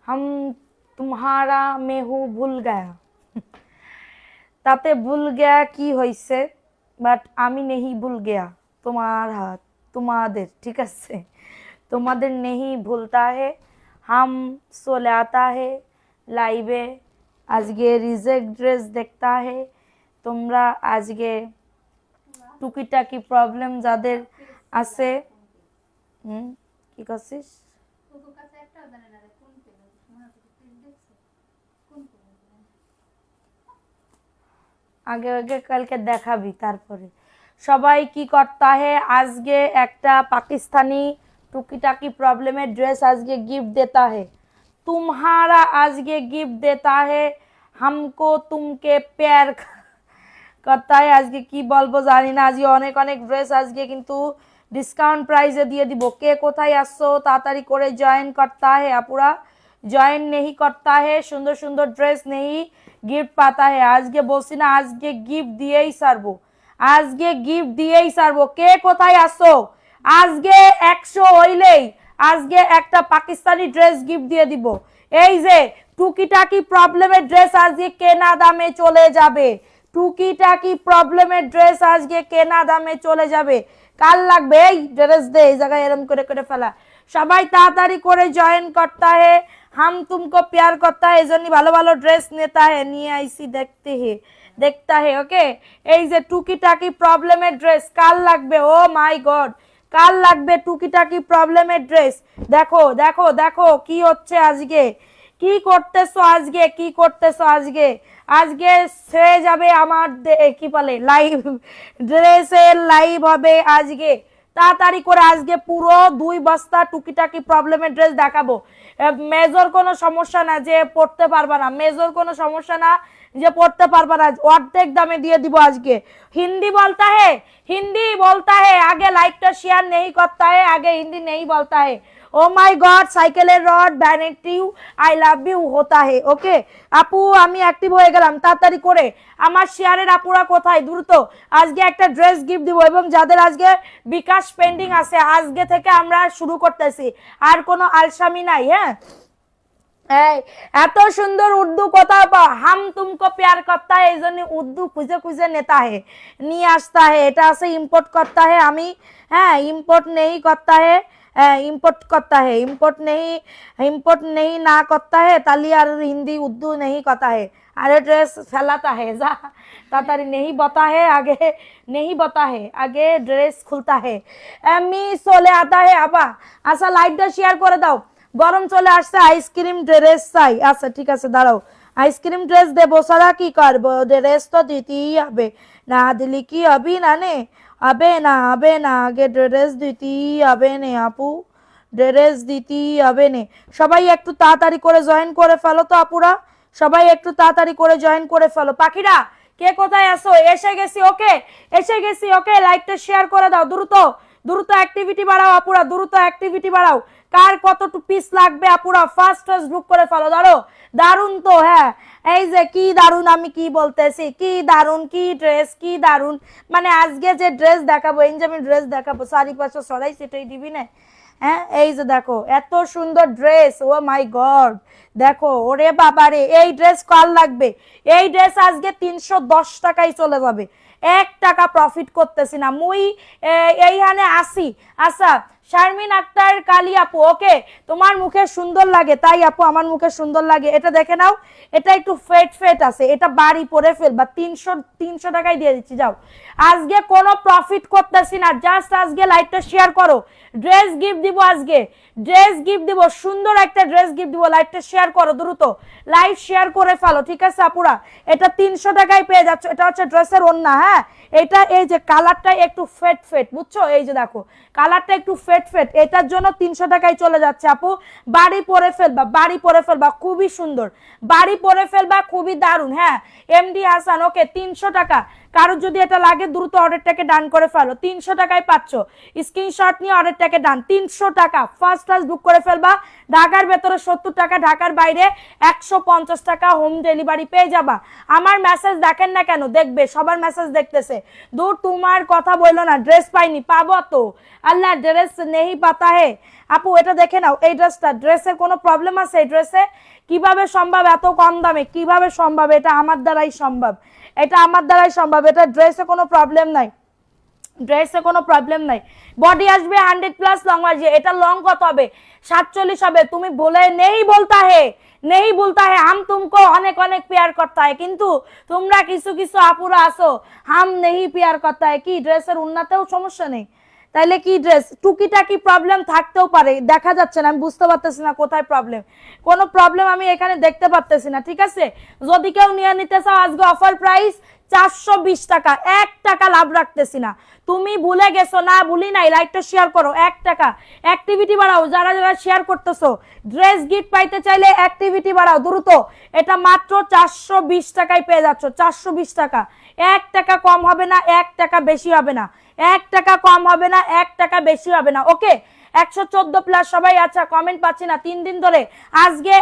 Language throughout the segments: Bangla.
हम तुम्हारा मैं हूँ भूल गया তাতে ভুল গয়া কি হইছে বাট আমি নেহি ভুল গয়া তোমার হাত তোমাদের ঠিক আছে তোমাদের নেহি ভুলতা হে হাম চলে আতা হে লাইভে আজকে রিজেক্ট ড্রেস দেখতা হে তোমরা আজকে টুকিটাকি প্রবলেম যাদের আছে কি করছিস আগে আগে কালকে দেখাবি তারপরে সবাই কি করতা হে আজকে একটা পাকিস্তানি টুকিটাকি প্রবলেমের ড্রেস আজকে गिफ्ट देता है तुम्हारा আজকে गिफ्ट देता है हमको तुमके प्यार करता है আজকে কি বলবো জানি না আজকে অনেক অনেক ড্রেস আজকে কিন্তু ডিসকাউন্ট প্রাইসে দিয়ে দিব কে কোথায় আসছো তাড়াতাড়ি করে জয়েন করতা है আপুরা জয়েন नहीं करता है सुंदर सुंदर ड्रेस नहीं गिफ्ट पाता है আজকে বলছি না আজকে গিফট দিয়েই ছাড়বো আজকে গিফট দিয়েই ছাড়বো কে কোথায় আসছো আজকে 100 হইলেই আজকে একটা পাকিস্তানি ড্রেস গিফট দিয়ে দিব এই যে টুকিটাকি প্রবলেমের ড্রেস আজকে কেনা দামে চলে যাবে টুকিটাকি প্রবলেমের ড্রেস আজকে কেনা দামে চলে যাবে কাল লাগবে এই ড্রেস দে এই জায়গায় এরকম করে করে ফেলা সবাই তাড়াতাড়ি করে জয়েন করতা है हम तुमको प्यार करता है এজন্য ভালো ভালো ড্রেস নেতা है নিয়ে আইছি দেখতা है ওকে এই যে টুকিটাকি প্রবলেমের ড্রেস কাল লাগবে ও মাই গড কাল লাগবে টুকিটাকি প্রবলেমের ড্রেস দেখো দেখো দেখো কি হচ্ছে আজকে কি করতেছো আজকে কি করতেছো আজকে আজকে সে যাবে আমার কি বলে লাইভ ড্রেসের লাইভ হবে আজকে তাড়াতাড়ি করে আজকে পুরো 2 বস্তা টুকিটাকি প্রবলেমের ড্রেস দেখাবো মেজর কোনো সমস্যা না যে পড়তে পারবা না মেজর কোনো সমস্যা না যে পড়তে পারবা না অর্ধেক দামে দিয়ে দিব আজকে हिंदी बोलता है आगे लाइक तो शेयर नहीं करता है आगे हिंदी नहीं बोलता है ओ माय गॉड সাইকেলের রড ভ্যানিটিউ আই লাভ ইউ होता है ওকে আপু আমি অ্যাক্টিভ হয়ে গেলাম তাড়াতাড়ি করে আমার শেয়ারের আপুরা কোথায় দ্রুত আজকে একটা ড্রেস গিফট দিব এবং যাদের আজকে বিকাশ পেন্ডিং আছে আজকে থেকে আমরা শুরু করতেছি আর কোনো আলসামি নাই হ্যাঁ এত সুন্দর উর্দু কথা हम तुमको प्यार करता है এইজন্য উর্দু খুঁজে খুঁজে নেতা है নিয়ে আসता है এটা আছে ইম্পোর্ট করता है আমি ইম্পোর্ট नहीं करता है इम्पोर्ट करता है इम्पोर्ट नहीं ना करता है ताली और हिंदी उर्दू नहीं करता है अरे ड्रेस फैलाता है जा तातारी नहीं बता है आगे ड्रेस खुलता है मी चले आता है आबा अच्छा लाइटটা শেয়ার করে দাও গরম চলে আসছে আইসক্রিম ড্রেস চাই আচ্ছা ঠিক আছে দাঁড়াও আইসক্রিম ড্রেস দেবো সারা কি করব ড্রেস তো দিতেই হবে না দিলি কি হবে না নে হবে না আগে ড্রেস দিতেই হবে নে আপু ড্রেস দিতেই হবে নে সবাই একটু তাড়াতাড়ি করে জয়েন করে ফেলো তো আপুরা সবাই একটু তাড়াতাড়ি করে জয়েন করে ফেলো পাখিরা কে কোথায় আছো এসে গেছি ওকে লাইকটা শেয়ার করে দাও দ্রুত দ্রুত অ্যাক্টিভিটি বাড়াও আপুরা দ্রুত অ্যাক্টিভিটি বাড়াও কার কতটুকু পিস লাগবে আপুরা ফার্স্ট বুক করে ফেলো দারুন তো হ্যাঁ এই যে কি দারুন আমি কি বলতেছি কি দারুন কি ড্রেস কি দারুন মানে আজকে যে ড্রেস দেখাবো এনজামি ড্রেস দেখাবো সারি পাঁচশো সরাই সেটাই দিবি না এই যে দেখো এত সুন্দর ড্রেস ও মাই গড দেখো ওরে বাবারে এই ড্রেস কাল লাগবে এই ড্রেস আজকে 310 টাকায় চলে যাবে 1 টাকা প্রফিট করতেছি না মুই এইখানে আসি আচ্ছা শারমিন আক্তার কালি আপু ওকে তোমার মুখে সুন্দর লাগে তাই আপু আমার মুখে সুন্দর লাগে এটা দেখে নাও এটা একটু ফেট আছে এটা বাড়ি পরে ফেলবা 300 টাকায় দিয়ে দিচ্ছি যাও আজকে কোনো প্রফিট করতেছি না জাস্ট আজকে লাইটটা শেয়ার করো ড্রেস গিফট দিব আজকে ড্রেস গিফট দিব সুন্দর একটা ড্রেস গিফট দিব লাইটটা শেয়ার করো দ্রুত লাইট শেয়ার করে ফেলো ঠিক আছে আপুরা এটা 300 টাকায় পেয়ে যাচ্ছ এটা হচ্ছে ড্রেসের ওন্না এটা এই যে কালারটা একটু ফেট বুঝছো এই যে দেখো কালারটা একটু ফেট এটার জন্য 300 টাকায় চলে যাচ্ছে আপু বাড়ি পরে ফেলবা খুবই সুন্দর বাড়ি পরে ফেলবা খুবই দারুন এমডি হাসান ওকে 300 টাকা কারোর যদি এটা লাগে দ্রুত অর্ডারটাকে ডান করে ফেলো। 300 টাকায় পাচ্ছ, স্ক্রিনশট নিয়ে অর্ডারটাকে ডান। 300 টাকা ফার্স্ট ক্লাস বুক করে ফেলবা। ঢাকার ভেতরে 70 টাকা, ঢাকার বাইরে 150 টাকা হোম ডেলিভারি পেয়ে যাবা। আমার মেসেজ দেখেন না কেন? দেখবে, সবার মেসেজ দেখতেছে। দূর তোমার কথা বললো না, ড্রেস পাইনি, পাবো তো, আল্লাহ ড্রেস নেই পাতা হে। আপু এটা দেখে নাও, এই ড্রেসটা, ড্রেসের কোনো প্রবলেম আছে? এই ড্রেসে কিভাবে সম্ভব এত কম দামে? কিভাবে সম্ভব? এটা আমার দ্বারাই সম্ভব, এটা আমার দ্বারাই সম্ভব। এটা ড্রেসে কোনো প্রবলেম নাই, ড্রেসে কোনো প্রবলেম নাই। বডি আসবে 100+ লং আসবে। এটা লং কত হবে? 47 হবে। তুমি বলে নেই বলতা হে, নেই বলতা হে, হাম তুমকো অনেক অনেক প্যার করতা है, কিন্তু তোমরা কিছু কিছু আপুরা আসো হাম নেই প্যার করতা है। কি ড্রেসের উন্নতেও সমস্যা নেই, তাইলে কি ড্রেস টুকিটাকি প্রবলেম থাকতেও পারে, দেখা যাচ্ছে না, আমি বুঝতে পারতেছি না কোথায় প্রবলেম। কোনো প্রবলেম আমি এখানে দেখতে পারতেছি না, ঠিক আছে। যদি কেউ নিয়ে নিতে চাও, আজকে অফার প্রাইস 420 টাকা, 1 টাকা লাভ রাখতেছি না। তুমি ভুলে গেছো না? ভুলি নাই, লাইকটা শেয়ার করো। 1 টাকা অ্যাক্টিভিটি বাড়াও, যারা যারা শেয়ার করতেছো। ড্রেস গিফট পাইতে চাইলে অ্যাক্টিভিটি বাড়াও দ্রুত। এটা মাত্র 420 টাকায় পেয়ে যাচ্ছ, 420 টাকা। 1 টাকা কম হবে না, 1 টাকা বেশি হবে না, 1 টাকা কম হবে না, 1 টাকা বেশি হবে না। ওকে, 114+ সবাই। আচ্ছা, কমেন্ট পাচ্ছি না 3 দিন ধরে। আজকে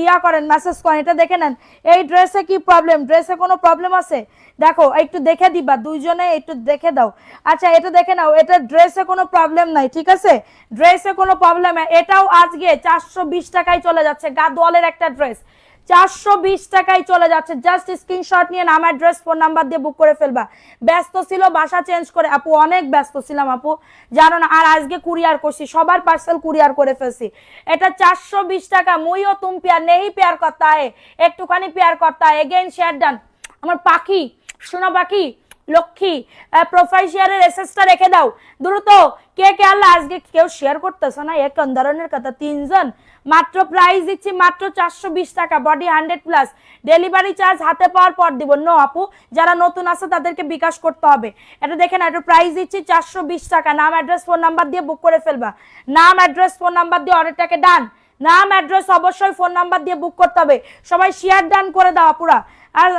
ইয়া করেন, মেসেজ করেন। এটা দেখে নেন, এই ড্রেসে কি প্রবলেম? ড্রেসে কোনো প্রবলেম আছে? দেখো, একটু দেখে দিবা, দুইজনে একটু দেখে দাও। আচ্ছা, এটা দেখে নাও, এটা ড্রেসে কোনো প্রবলেম নাই, ঠিক আছে, ড্রেসে কোনো প্রবলেম। এটাও আজকে 420 টাকায় চলে যাচ্ছে। গাদওয়ালের একটা ড্রেস 420 টাকায় চলে যাচ্ছে। জাস্ট স্ক্রিনশট নিয়ে নাম, অ্যাড্রেস, ফোন নাম্বার দিয়ে বুক করে ফেলবা। ব্যস্ত ছিল, বাসা চেঞ্জ করে। আপু অনেক ব্যস্ত ছিলাম আপু, জানো না। আর আজকে কুরিয়ার করছি, সবার পার্সেল কুরিয়ার করে ফেলছি। এটা 420 টাকা। মুইও তুম প্যার নেই প্যার করতা है, একটুখানি প্যার করতা है। Again share done. আমার পাখি, সোনা পাখি, লক্ষ্মী, প্রোফাইল শেয়ারের এসএসটা রেখে দাও দ্রুত। কে কে আল্লাহ আজকে কেউ শেয়ার করতেছো না? এক ধরনের কথা, 3 জন মাত্র। প্রাইস দিচ্ছি মাত্র 420 টাকা। বডি 100+, ডেলিভারি চার্জ হাতে পাওয়ার পর দিব। নো আপু, যারা নতুন আছে তাদেরকে বিকাশ করতে হবে। এটা দেখে না, এটা প্রাইস দিচ্ছি 420 টাকা। নাম, অ্যাড্রেস, ফোন নাম্বার দিয়ে বুক করে ফেলবা। নাম, অ্যাড্রেস, ফোন নাম্বার দিয়ে অর্ডারটাকে ডান। নাম, অ্যাড্রেস, অবশ্যই ফোন নাম্বার দিয়ে বুক করতে হবে। সবাই শেয়ার ডান করে দাও আপুরা। আর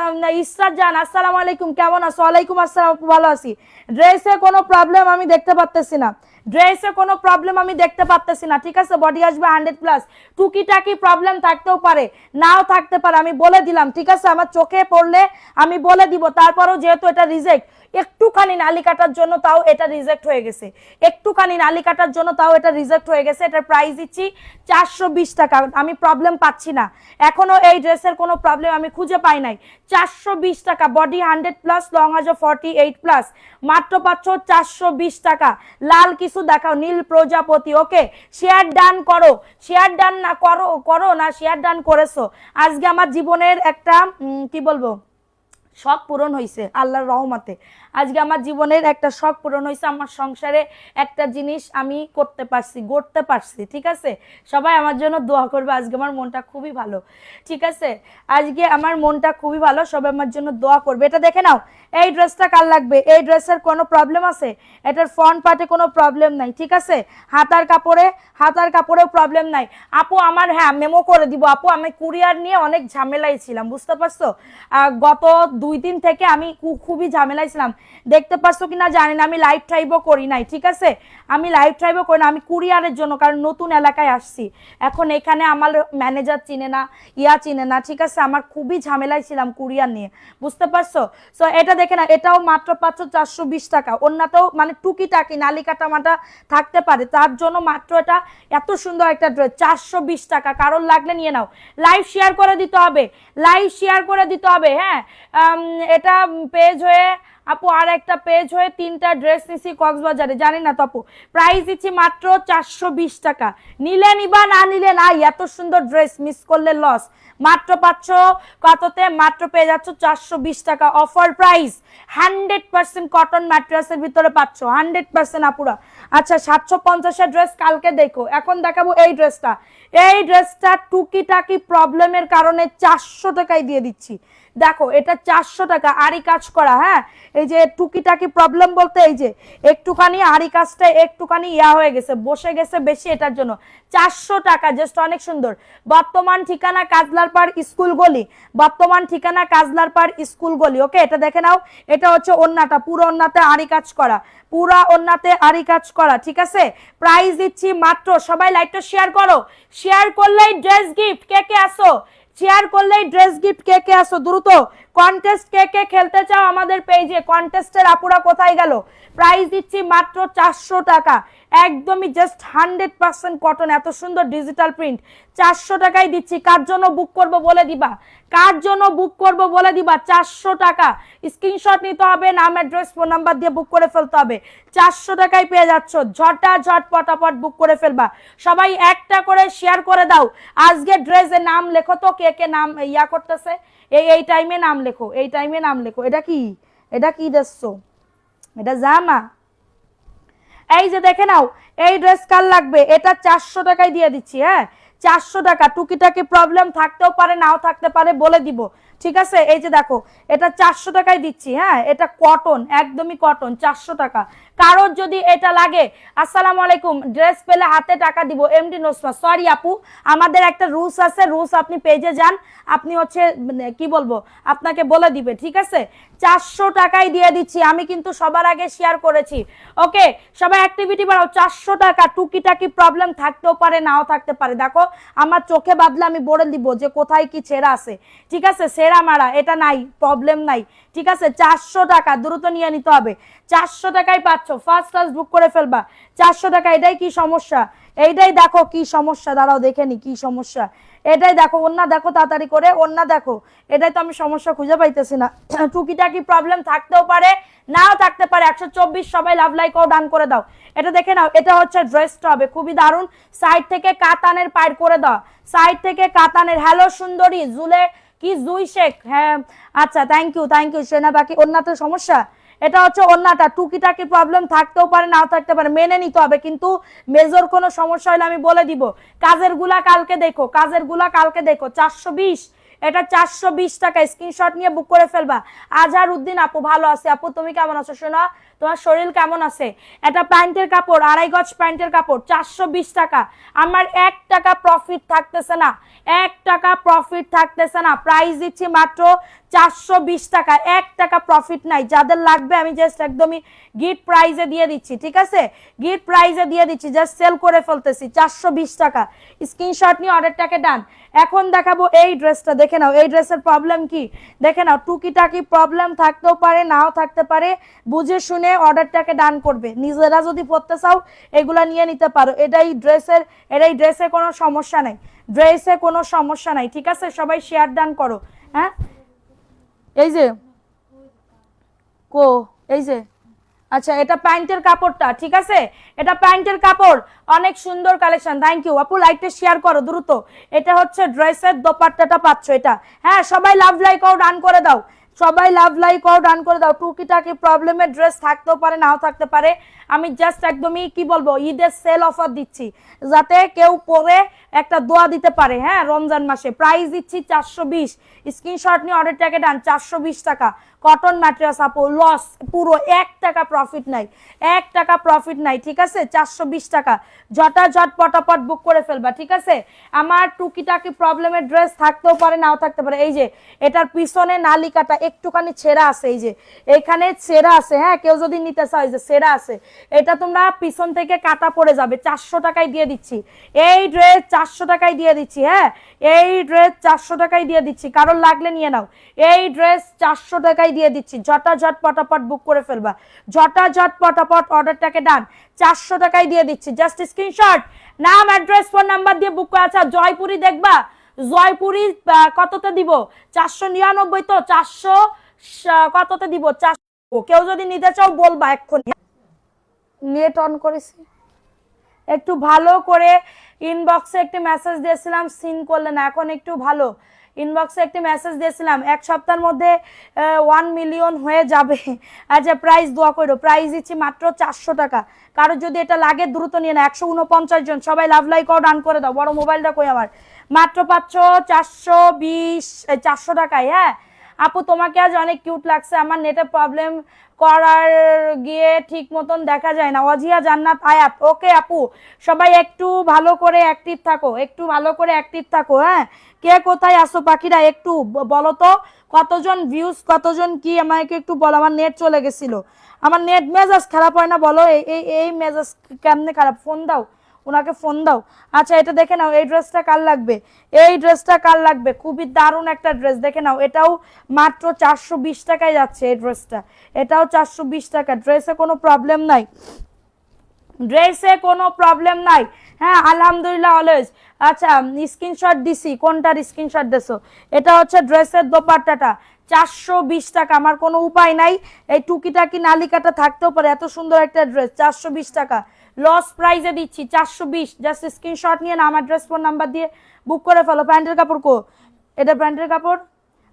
ইসরাত জান, আসসালামু আলাইকুম, কেমন আছো? ওয়ালাইকুম আসসালাম, ভালো আছি। ড্রেসে কোনো প্রবলেম আমি দেখতে পাচ্তেছি না, ড্রেসে কোনো প্রবলেম আমি দেখতে পাচ্তেছি না, ঠিক আছে। বডি আসবে 100+। টুকিটাকি প্রবলেম থাকতেও পারে, নাও থাকতে পারে, আমি বলে দিলাম, ঠিক আছে। আমার চোখে পড়লে আমি বলে দিব। তারপরেও যেহেতু এটা রিজেক্ট, একটুখানি নালি কাটার জন্য তাও এটা রিজেক্ট হয়ে গেছে, একটুখানি নালি কাটার জন্য তাও এটা রিজেক্ট হয়ে গেছে। এটার প্রাইস দিচ্ছি 420 টাকা। আমি প্রবলেম পাচ্ছি না এখনো, এই ড্রেসের কোনো প্রবলেম আমি খুঁজে পাই নাই। 420 টাকা। বডি 100+, লং আছে 48+, মাত্র পাচ্ছ 420 টাকা। লাল কিছু দেখাও, নীল প্রজাপতি। ওকে, শেয়ার ডান করো, শেয়ার ডান না করো, করো না, শেয়ার ডান করেছো। আজকে আমার জীবনের একটা কি বলবো, শখ পূরণ হয়েছে আল্লাহর রহমতে। আজকে আমার জীবনের একটা শখ পূরণ হয়েছে। আমার সংসারে একটা জিনিস আমি করতে পারছি, গড়তে পারছি, ঠিক আছে। সবাই আমার জন্য দোয়া করবে। আজকে আমার মনটা খুবই ভালো, ঠিক আছে। আজকে আমার মনটা খুবই ভালো, সবাই আমার জন্য দোয়া করবে। এটা দেখে নাও, এই ড্রেসটা কার লাগবে? এই ড্রেসের কোনো প্রবলেম আছে? এটার ফ্রন্ট পার্টে কোনো প্রবলেম নাই, ঠিক আছে। হাতার কাপড়েও প্রবলেম নাই আপু আমার। হ্যাঁ, মেমো করে দিব আপু। আমি কুরিয়ার নিয়ে অনেক ঝামেলাই ছিলাম, বুঝতে পারছো। গত 2 দিন থেকে আমি খুবই ঝামেলাই ছিলাম। দেখতে পাচ্ছ কিনা জানি না, আমি লাইভ ট্রাইবও করি নাই, ঠিক আছে। আমি লাইভ ট্রাইবও করি না, আমি কুরিয়ারের জন্য, কারণ নতুন এলাকায় আসছি। এখন এখানে আমার ম্যানেজার চিনে না, চিনে না, ঠিক আছে। আমার খুবই ঝামেলায় ছিলাম কুরিয়ার নিয়ে, বুঝতে পারছো। সো এটা দেখে না, এটাও মাত্র পাচ্ছ 420 টাকা। অন্যটাও মানে টুকিটাকি নালি কাটা মাটা থাকতে পারে, তার জন্য মাত্র এটা এত সুন্দর একটা ড্রেস 420 টাকা। কারোর লাগলে নিয়ে নাও। লাইভ শেয়ার করে দিতে হবে, লাইভ শেয়ার করে দিতে হবে। হ্যাঁ, এটা পেজ হয়ে আপু, আর একটা পেজ হয়ে 3টা ড্রেস নিছি কক্সবাজারে, জানি না তো আপু। প্রাইস দিচ্ছি মাত্র 420 টাকা। নিলে নিবা, না নিলে নাই। এত সুন্দর ড্রেস মিস করলে লস। মাত্র পাচ্ছ কততে? মাত্র পেয়ে যাচ্ছ 420 টাকা। অফার প্রাইস, 100% কটন ম্যাটেরিয়ালসের ভিতরে পাচ্ছ, 100% আপুরা। আচ্ছা, 750 ড্রেস কালকে দেখো। এখন দেখাবো এই ড্রেসটা। এই ড্রেসটা টুকিটাকি প্রবলেমের কারণে 400 টাকায় দিয়ে দিচ্ছি। দেখো, এটা 400 টাকা, আরই কাজ করা। হ্যাঁ, এই যে টুকিটাকি প্রবলেম বলতে এই যে একটুখানি আড়ি কাজটা একটুখানি হয়ে গেছে, বসে গেছে বেশি, এটার জন্য 400 টাকা জাস্ট, অনেক সুন্দর। বর্তমান ঠিকানা কাজলারপাড় স্কুল গলি, বর্তমান ঠিকানা কাজলারপাড় স্কুল গলি। ওকে, এটা দেখে নাও, এটা হচ্ছে ওন্নাটা, পুরো ওন্নাতে আড়ি কাজ করা, পুরা ওন্নাতে আড়ি কাজ করা, ঠিক আছে। প্রাইস দিচ্ছি মাত্র, সবাই লাইকটা শেয়ার করো, শেয়ার করলেই ড্রেস গিফট। কে কে আসো, শেয়ার করলেই ড্রেস গিফট। কে কে আসো দ্রুত, কন্টেস্ট কে কে খেলতে চাও আমাদের পেজে, কন্টেস্টের আপুরা কোথায় গেল? প্রাইস দিচ্ছি মাত্র 400 টাকা, একদমই জাস্ট 100% কটন, এত সুন্দর ডিজিটাল প্রিন্ট, 400 টাকায় দিচ্ছি। কার জন্য বুক করব বলে দিবা, কার জন্য বুক করব বলে দিবা। 400 টাকা, স্ক্রিনশট নিতে হবে, নাম অ্যাড্রেস ফোন নাম্বার দিয়ে বুক করে ফেলতে হবে। 400 টাকায় পেয়ে যাচ্ছ, ঝটাঝট পটাপট বুক করে ফেলবা। সবাই একটা করে শেয়ার করে দাও। আজকে ড্রেসের নাম লেখো তো, কে কে নাম করতেছে, এই টাইমে নাম লেখো, এই টাইমে নাম লেখো। এটা কি, এটা কি দেখছো, এটা জামা। এই যে দেখে নাও, এই ড্রেস কার লাগবে, এটা 400 টাকায় দিয়ে দিচ্ছি। হ্যাঁ, 400 টাকা, টুকিটাকি প্রবলেম থাকতেও পারে নাও থাকতে পারে, বলে দিব, ঠিক আছে। এই যে দেখো, এটা 400 টাকায় দিচ্ছি। হ্যাঁ, এটা কটন, একদমই কটন, 400 টাকা। কারোর যদি এটা লাগে, আসসালামু আলাইকুম, ড্রেস পেলে হাতে টাকা দিব। এমডি নোসমা, সরি আপু, আমাদের একটা রুলস আছে, রুলস আপনি পেজে যান, আপনি হচ্ছে কি বলবো, আপনাকে বলে দিবে, ঠিক আছে। 400 টাকায় দিয়ে দিচ্ছি, আমি কিন্তু সবার আগে শেয়ার করেছি। ওকে, সবাই অ্যাক্টিভিটি বাড়াও। 400 টাকা, টুকিটাকি প্রবলেম থাকতেও পারে নাও থাকতে পারে। দেখো আমার চোখে বাদলে আমি বলে দিব যে কোথায় কি ছেঁড়া আছে, ঠিক আছে। ছেঁড়া মারা এটা নাই, প্রবলেম নাই, ঠিক আছে। 400 টাকা, দ্রুত নিয়ে নিতে হবে। 400 টাকায় পাচ্ছ, ফার্স্ট ক্লাস বুক করে ফেলবা। 400 টাকা, এটাই কি সমস্যা, এইটাই দেখো কি সমস্যা, দাঁড়াও দেখে নি কি সমস্যা, এটাই দেখো। ওন্না দেখো তাড়াতাড়ি করে, ওন্না দেখো, এটাই তো আমি সমস্যা খুঁজে পাইতেছি না। টুকিটাকি প্রবলেম থাকতেও পারে নাও থাকতে পারে। 124, সবাই লাভ লাইক ও ডান করে দাও। এটা দেখে নাও, এটা হচ্ছে ড্রেসটা হবে খুবই দারুণ, সাইড থেকে কাতানের পাইর করে দাও, সাইড থেকে কাতানের। হ্যালো সুন্দরী জুলে কি, জুই শেখ, হ্যাঁ আচ্ছা, থ্যাংক ইউ সেনা বাকি। ওন্নাতে সমস্যা, এটা হচ্ছে ওন্নাটা, টুকিটাকি প্রবলেম থাকতেও পারে নাও থাকতে পারে, মেনে নিতে হবে, কিন্তু মেজর কোনো সমস্যা হলে আমি বলে দিব। কাজের গুলা কালকে দেখো, কাজের গুলা কালকে দেখো। 420, এটা 420 টাকা, স্ক্রিনশট নিয়ে বুক করে ফেলবা। আজহার উদ্দিন আপু, ভালো আছে আপু, তুমি কেমন আছো শোনা, তোমার শরীর কেমন আছে? এটা প্যান্টের কাপড়, 2.5 গজ প্যান্টের কাপড়, 420 টাকা। আমার 1 টাকা প্রফিট থাকতেছে না, 1 টাকা প্রফিট থাকতেছে না। প্রাইস দিচ্ছি মাত্র 420 টাকা, 1 টাকা প্রফিট নাই। যাদের লাগবে আমি জাস্ট একদমই গিফট প্রাইজে দিয়ে দিচ্ছি, ঠিক আছে, গিফট প্রাইজে দিয়ে দিচ্ছি, জাস্ট সেল করে ফেলতেছি। 420 টাকা, স্ক্রিনশট নিয়ে অর্ডারটাকে ডান। এখন দেখাবো এই ড্রেসটা, দেখে নাও এই ড্রেসের প্রবলেম কি, দেখে নাও। টুকিটাকি প্রবলেম থাকতেও পারে নাও থাকতে পারে, বুঝে শুনে অর্ডারটাকে ডান করবে। নিজেরা যদি পড়তে চাও এগুলা নিয়ে নিতে পারো, এটাই ড্রেসে কোনো সমস্যা নাই, ড্রেসে কোনো সমস্যা নাই, ঠিক আছে। সবাই শেয়ার ডান করো। হ্যাঁ, এই যে কো, এই যে আচ্ছা, এটা প্যান্টের কাপড়টা, ঠিক আছে, এটা প্যান্টের কাপড়, অনেক সুন্দর কালেকশন। থ্যাংক ইউ আপু, লাইকটা শেয়ার করো দ্রুত। এটা হচ্ছে ড্রেসের দোপাট্টাটা পাচ্ছ এটা। হ্যাঁ, সবাই লাভ লাইক ও ডান করে দাও, সবাই লাভ লাইক ও ডান করে দাও। টুকিটাকি প্রবলেমের ড্রেস থাকতেও পারে নাও থাকতে পারে, আমি জাস্ট একদমই কি বলবো, ঈদের সেল অফার দিচ্ছি যাতে কেউ পরে একটা দোয়া দিতে পারে। হ্যাঁ, রমজান মাসে। প্রাইস দিচ্ছি 420, স্ক্রিনশট নিয়ে অর্ডারটাকে ডান। 420 টাকা, কটন ম্যাটেরিয়ালস আপু, লস পুরো, 1 টাকা প্রফিট নাই, 1 টাকা প্রফিট নাই, ঠিক আছে। 420 টাকা, ঝটাঝট পটাপট বুক করে ফেলবা, ঠিক আছে। আমার টুকিটাকি প্রবলেমের ড্রেস থাকতেও পারে নাও থাকতে পারে। এই যে এটার পিছনে নালিকাটা একটুখানি ছেঁড়া আছে, এই যে এখানে ছেঁড়া আছে। হ্যাঁ, কেউ যদি নিতে চাও, এই যে ছেঁড়া আছে, এটা তোমরা পিছন থেকে কাটা পড়ে যাবে। 400 টাকায় দিয়ে দিচ্ছি এই ড্রেস, 400 টাকায় দিয়ে দিচ্ছি। হ্যাঁ, এই ড্রেস 400 টাকায় দিয়ে দিচ্ছি, কারোর লাগলে নিয়ে নাও। এই ড্রেস 400 টাকায় দিয়ে দিচ্ছি, ঝটাঝট পটাপট বুক করে ফেলবা, ঝটাঝট পটাপট অর্ডারটাকে ডান। 400 টাকায় দিয়ে দিচ্ছি, জাস্ট স্ক্রিনশট, নাম অ্যাড্রেস ফোন নাম্বার দিয়ে বুক করে। আচ্ছা, জয়পুরি দেখবা, জয়পুরি কততে দিব? 499 তো, 400 কততে দিব? 400। কেউ যদি নিতে চাও বলবা এক্ষুনি। নেট অন করেছি, একটু ভালো করে ইনবক্সে একটি মেসেজ দিয়েছিলাম, সিন করলে না, এখন একটু ভালো ইনবক্সে একটি মেসেজ দিয়েছিলাম, 1 সপ্তাহের মধ্যে 1 মিলিয়ন হয়ে যাবে। আচ্ছা, প্রাইস দোয়া করো, প্রাইস দিচ্ছি মাত্র 400 টাকা। কারো যদি এটা লাগে দ্রুত নিয়ে না। 149 জন, সবাই লাভ লাইক ও ডান করে দাও। বড় মোবাইলটা কই আমার, মাত্র পাচ্ছ 420, 400 টাকায়। হ্যাঁ, আপু তোমাকে আজ অনেক কিউট লাগছে, আমার নেটে প্রবলেম করার গিয়ে ঠিক মতন দেখা যায় না। অজিয়া জান্নাত আয়াত, ওকে আপু সবাই একটু ভালো করে অ্যাক্টিভ থাকো, একটু ভালো করে অ্যাক্টিভ থাকো। হ্যাঁ, কে কোথায় আসো পাখিরা একটু বলো তো, কতজন ভিউজ, কতজন কি আমাকে একটু বলো। আমার নেট চলে গেছিল, আমার নেট মেজাজ খারাপ হয় না বলো, এই এই মেজাজ কেমনে খারাপ? ফোন দাও, ওনাকে ফোন দাও। আচ্ছা এটা দেখে নাও, এই ড্রেসটা কার লাগবে, এই ড্রেসটা কার লাগবে? খুবই দারুণ একটা ড্রেস, দেখে নাও। এটাও মাত্র 420 টাকায় যাচ্ছে এই ড্রেসটা, এটাও 420 টাকা। ড্রেসে কোনো প্রবলেম নাই, ড্রেসে কোনো প্রবলেম নাই। হ্যাঁ আলহামদুলিল্লাহ অলওয়েজ। আচ্ছা স্ক্রিনশট দিছি, কোনটার স্ক্রিনশট দেছো? এটা হচ্ছে ড্রেসের দোপাট্টাটা, 420 টাকা। আমার কোনো উপায় নাই, এই টুকিটাকি নালিকাটা থাকতেও পারে, এত সুন্দর একটা ড্রেস 420 টাকা লস প্রাইজে দিচ্ছি 420। জাস্ট স্ক্রিনশট নিয়ে না আমার ড্রেস ফোন নাম্বার দিয়ে বুক করে ফেলো। প্যান্টের কাপড় কো? এটা প্যান্টের কাপড়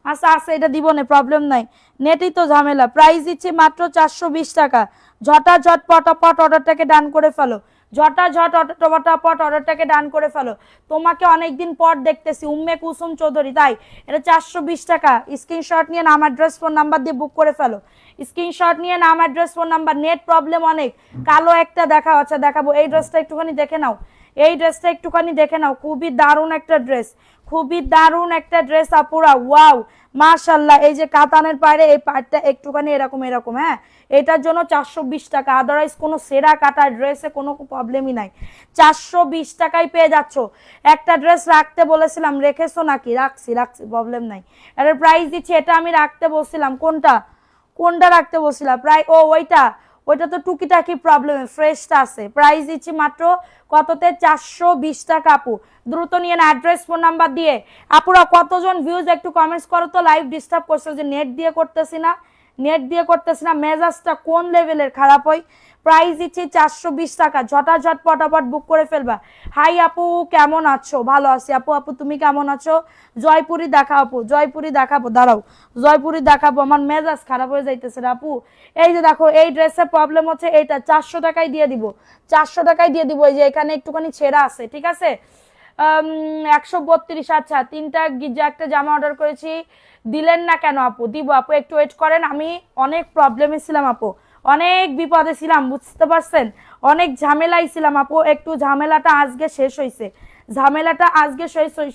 আচ্ছা আচ্ছা, এটা দিব না, প্রবলেম নাই, নেটই তো ঝামেলা। প্রাইস দিচ্ছি মাত্র 420 টাকা। ঝটাঝট পটাপট অর্ডারটাকে ডান করে ফেলো, ঝটাঝট পটাপট অর্ডারটাকে ডান করে ফেলো। তোমাকে অনেকদিন পর দেখতেছি, উম্মে কুসুম চৌধুরী, তাই এটা 420 টাকা। স্ক্রিনশট নিয়ে নাম অ্যাড্রেস ফোন নাম্বার দিয়ে বুক করে ফেলো, স্ক্রিনশট নিয়ে নাম address phone number. Net problem অনেক, কালো একটা দেখা, আচ্ছা দেখাবো। এই ড্রেসটা একটুখানি দেখে নাও, এই ড্রেসটা একটুখানি দেখে নাও, খুবই দারুণ একটা ড্রেস, খুবই দারুণ একটা ড্রেস আপুরা, ওয়াও মাশাল্লাহ। এই যে কাতানের পাড়ে এই পাড়টা একটুখানি এরকম এরকম, হ্যাঁ এটার জন্য 420 টাকা। আদারওয়াইজ কোনো সেরা কাটা ড্রেসে কোনো প্রবলেমই নাই, 420 টাকায় পেয়ে যাচ্ছ। একটা ড্রেস রাখতে বলেছিলাম, রেখেছো নাকি? রাখছি রাখছি, প্রবলেম নাই। এটার প্রাইস দিচ্ছি, এটা আমি রাখতে বলছিলাম, কোনটা কোনটা রাখতে বলছিলাম? প্রায় ও ওইটা, ওইটা তো টুকিটাকি প্রবলেম, ফ্রেশটা আছে। প্রাইস দিচ্ছি মাত্র কততে? 420 টাকা আপু, দ্রুত নিয়ে না অ্যাড্রেস ফোন নাম্বার দিয়ে। আপুরা কতজন ভিউজ একটু কমেন্টস করো তো। লাইভ ডিস্টার্ব করছে যে নেট দিয়ে করতেছি না, নেট দিয়ে করতেছি না, মেজাজটা কোন লেভেলের খারাপ হয়। প্রাইস দিচ্ছি 420 টাকা, ঝটাঝট পটাপট বুক করে ফেলবা। হাই আপু কেমন আছো? ভালো আছি আপু, আপু তুমি কেমন আছো? জয়পুরি দেখাও আপু, জয়পুরি দেখাবো, দাঁড়াও জয়পুরি দেখাবো, আমার মেজাজ খারাপ হয়ে যাইতেছে রে আপু। এই যে দেখো এই ড্রেসের প্রবলেম হচ্ছে এইটা, 400 টাকায় দিয়ে দিব, 400 টাকায় দিয়ে দিব। এই যে এখানে একটুখানি ছেঁড়া আছে, ঠিক আছে 132। আচ্ছা তিনটা একটা জামা অর্ডার করেছি, দিলেন না কেন আপু? দিব আপু, একটু ওয়েট করেন। আমি অনেক প্রবলেমে ছিলাম আপু, অনেক বিপদে ছিলাম, বুঝতে পারছেন, অনেক ঝামেলাই ছিলাম আপু। একটু ঝামেলাটা আজকে শেষ হয়েছে, ঝামেলাটা আজকে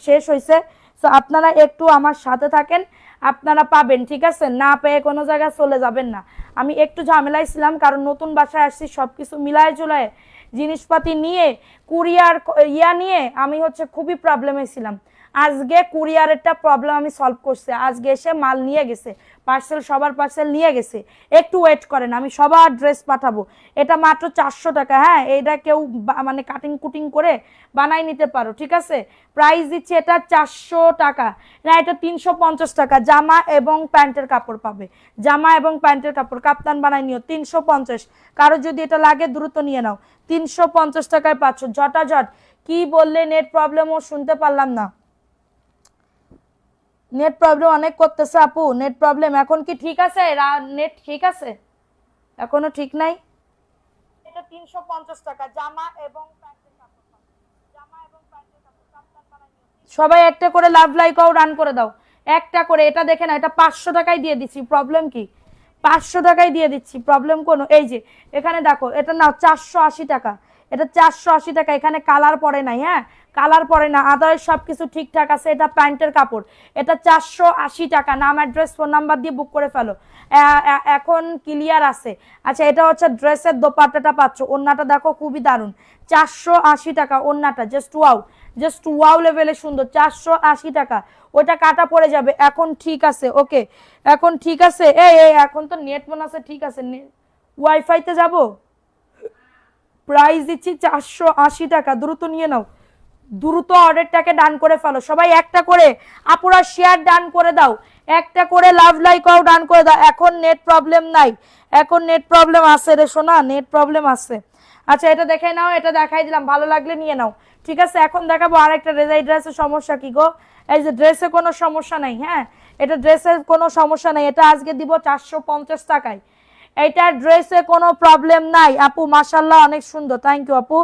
শেষ হয়েছে। তো আপনারা একটু আমার সাথে থাকেন, আপনারা পাবেন, ঠিক আছে? না পেয়ে কোনো জায়গায় চলে যাবেন না। আমি একটু ঝামেলায় ছিলাম, কারণ নতুন বাসায় আসছি, সব কিছু মিলায় জুলায় জিনিসপাতি নিয়ে, কুরিয়ার নিয়ে আমি হচ্ছে খুবই প্রবলেমে ছিলাম। আজকে কুরিয়ারেরটা প্রবলেম আমি সলভ করছি, আজকে এসে মাল নিয়ে গেছে, পার্সেল, সবার পার্সেল নিয়ে গেছে। একটু ওয়েট করেন, আমি সবার ড্রেস পাঠাবো। এটা মাত্র 400 টাকা, হ্যাঁ এটা কেউ মানে কাটিং কুটিং করে বানাই নিতে পারো, ঠিক আছে? প্রাইস দিচ্ছে এটা 400 টাকা, না এটা 350 টাকা। জামা এবং প্যান্টের কাপড় পাবে, জামা এবং প্যান্টের কাপড় কাপ্তান বানাই নিও 350। কারো যদি এটা লাগে দ্রুত নিয়ে নাও, 350 টাকায় পাচ্ছ, ঝটাঝট। কি বললে? নেট প্রবলেম, ও শুনতে পারলাম না, নেট প্রবলেম অনেক করতেছে আপু, নেট প্রবলেম। এখন কি ঠিক আছে? নেট ঠিক আছে? এখনো ঠিক নাই। এটা 350 টাকা, জামা এবং প্যান্টের কাপড় পাবে, জামা এবং প্যান্টের কাপড় কাপ্তান বানাই নিও। সবাই একটা করে লাভ লাইকও রান করে দাও, একটা করে। এটা দেখে না, এটা 500 টাকায় দিয়ে দিচ্ছি, প্রবলেম কি? 500 টাকায় দিয়ে দিচ্ছি, প্রবলেম কোনো? এই যে এখানে দেখো, এটা নাও 480 টাকা, এটা 480 টাকা। এখানে কালার পড়ে নাই, হ্যাঁ কালার পড়ে না, আদারওয়াইজ সবকিছু ঠিকঠাক আছে। এটা প্যান্টের কাপড়, এটা 480 টাকা। নাম অ্যাড্রেস ফোন নাম্বার দিয়ে বুক করে ফেলো, এখন ক্লিয়ার আছে। আচ্ছা এটা হচ্ছে ড্রেসের দোপাট্টাটা পাচ্ছ, ওন্নাটা দেখো খুবই দারুণ, 480 টাকা ওন্নাটা, জাস্ট ওয়াও, জাস্ট ওয়াও লেভেলে সুন্দর, 480 টাকা। ওটা কাটা পড়ে যাবে, এখন ঠিক আছে, ওকে এখন ঠিক আছে। এই এখন তো নেট মনে আছে, ঠিক আছে ওয়াইফাইতে যাব। প্রাইস দিচ্ছি 480 টাকা, দ্রুত নিয়ে নাও, দ্রুত অর্ডারটাকে ডান করে ফেলো। সবাই একটা করে আপুরা শেয়ার ডান করে দাও, একটা করে লাভ লাইকও ডান করে দাও। এখন নেট প্রবলেম নাই, এখন নেট প্রবলেম আছে রে সোনা, নেট প্রবলেম আছে। আচ্ছা এটা দেখে নাও, এটা দেখাই দিলাম, ভালো লাগলে নিয়ে নাও, ঠিক আছে? এখন দেখাবো আরেকটা ড্রেস। এই ড্রেসের সমস্যা কি গো? এই যে ড্রেসে কোনো সমস্যা নাই, হ্যাঁ এটা ড্রেসের কোনো সমস্যা নাই, এটা আজকে দিব 450 টাকায়। এইটার ড্রেসে কোনো প্রবলেম নাই আপু, মাশাল্লাহ অনেক সুন্দর, থ্যাংক ইউ আপু।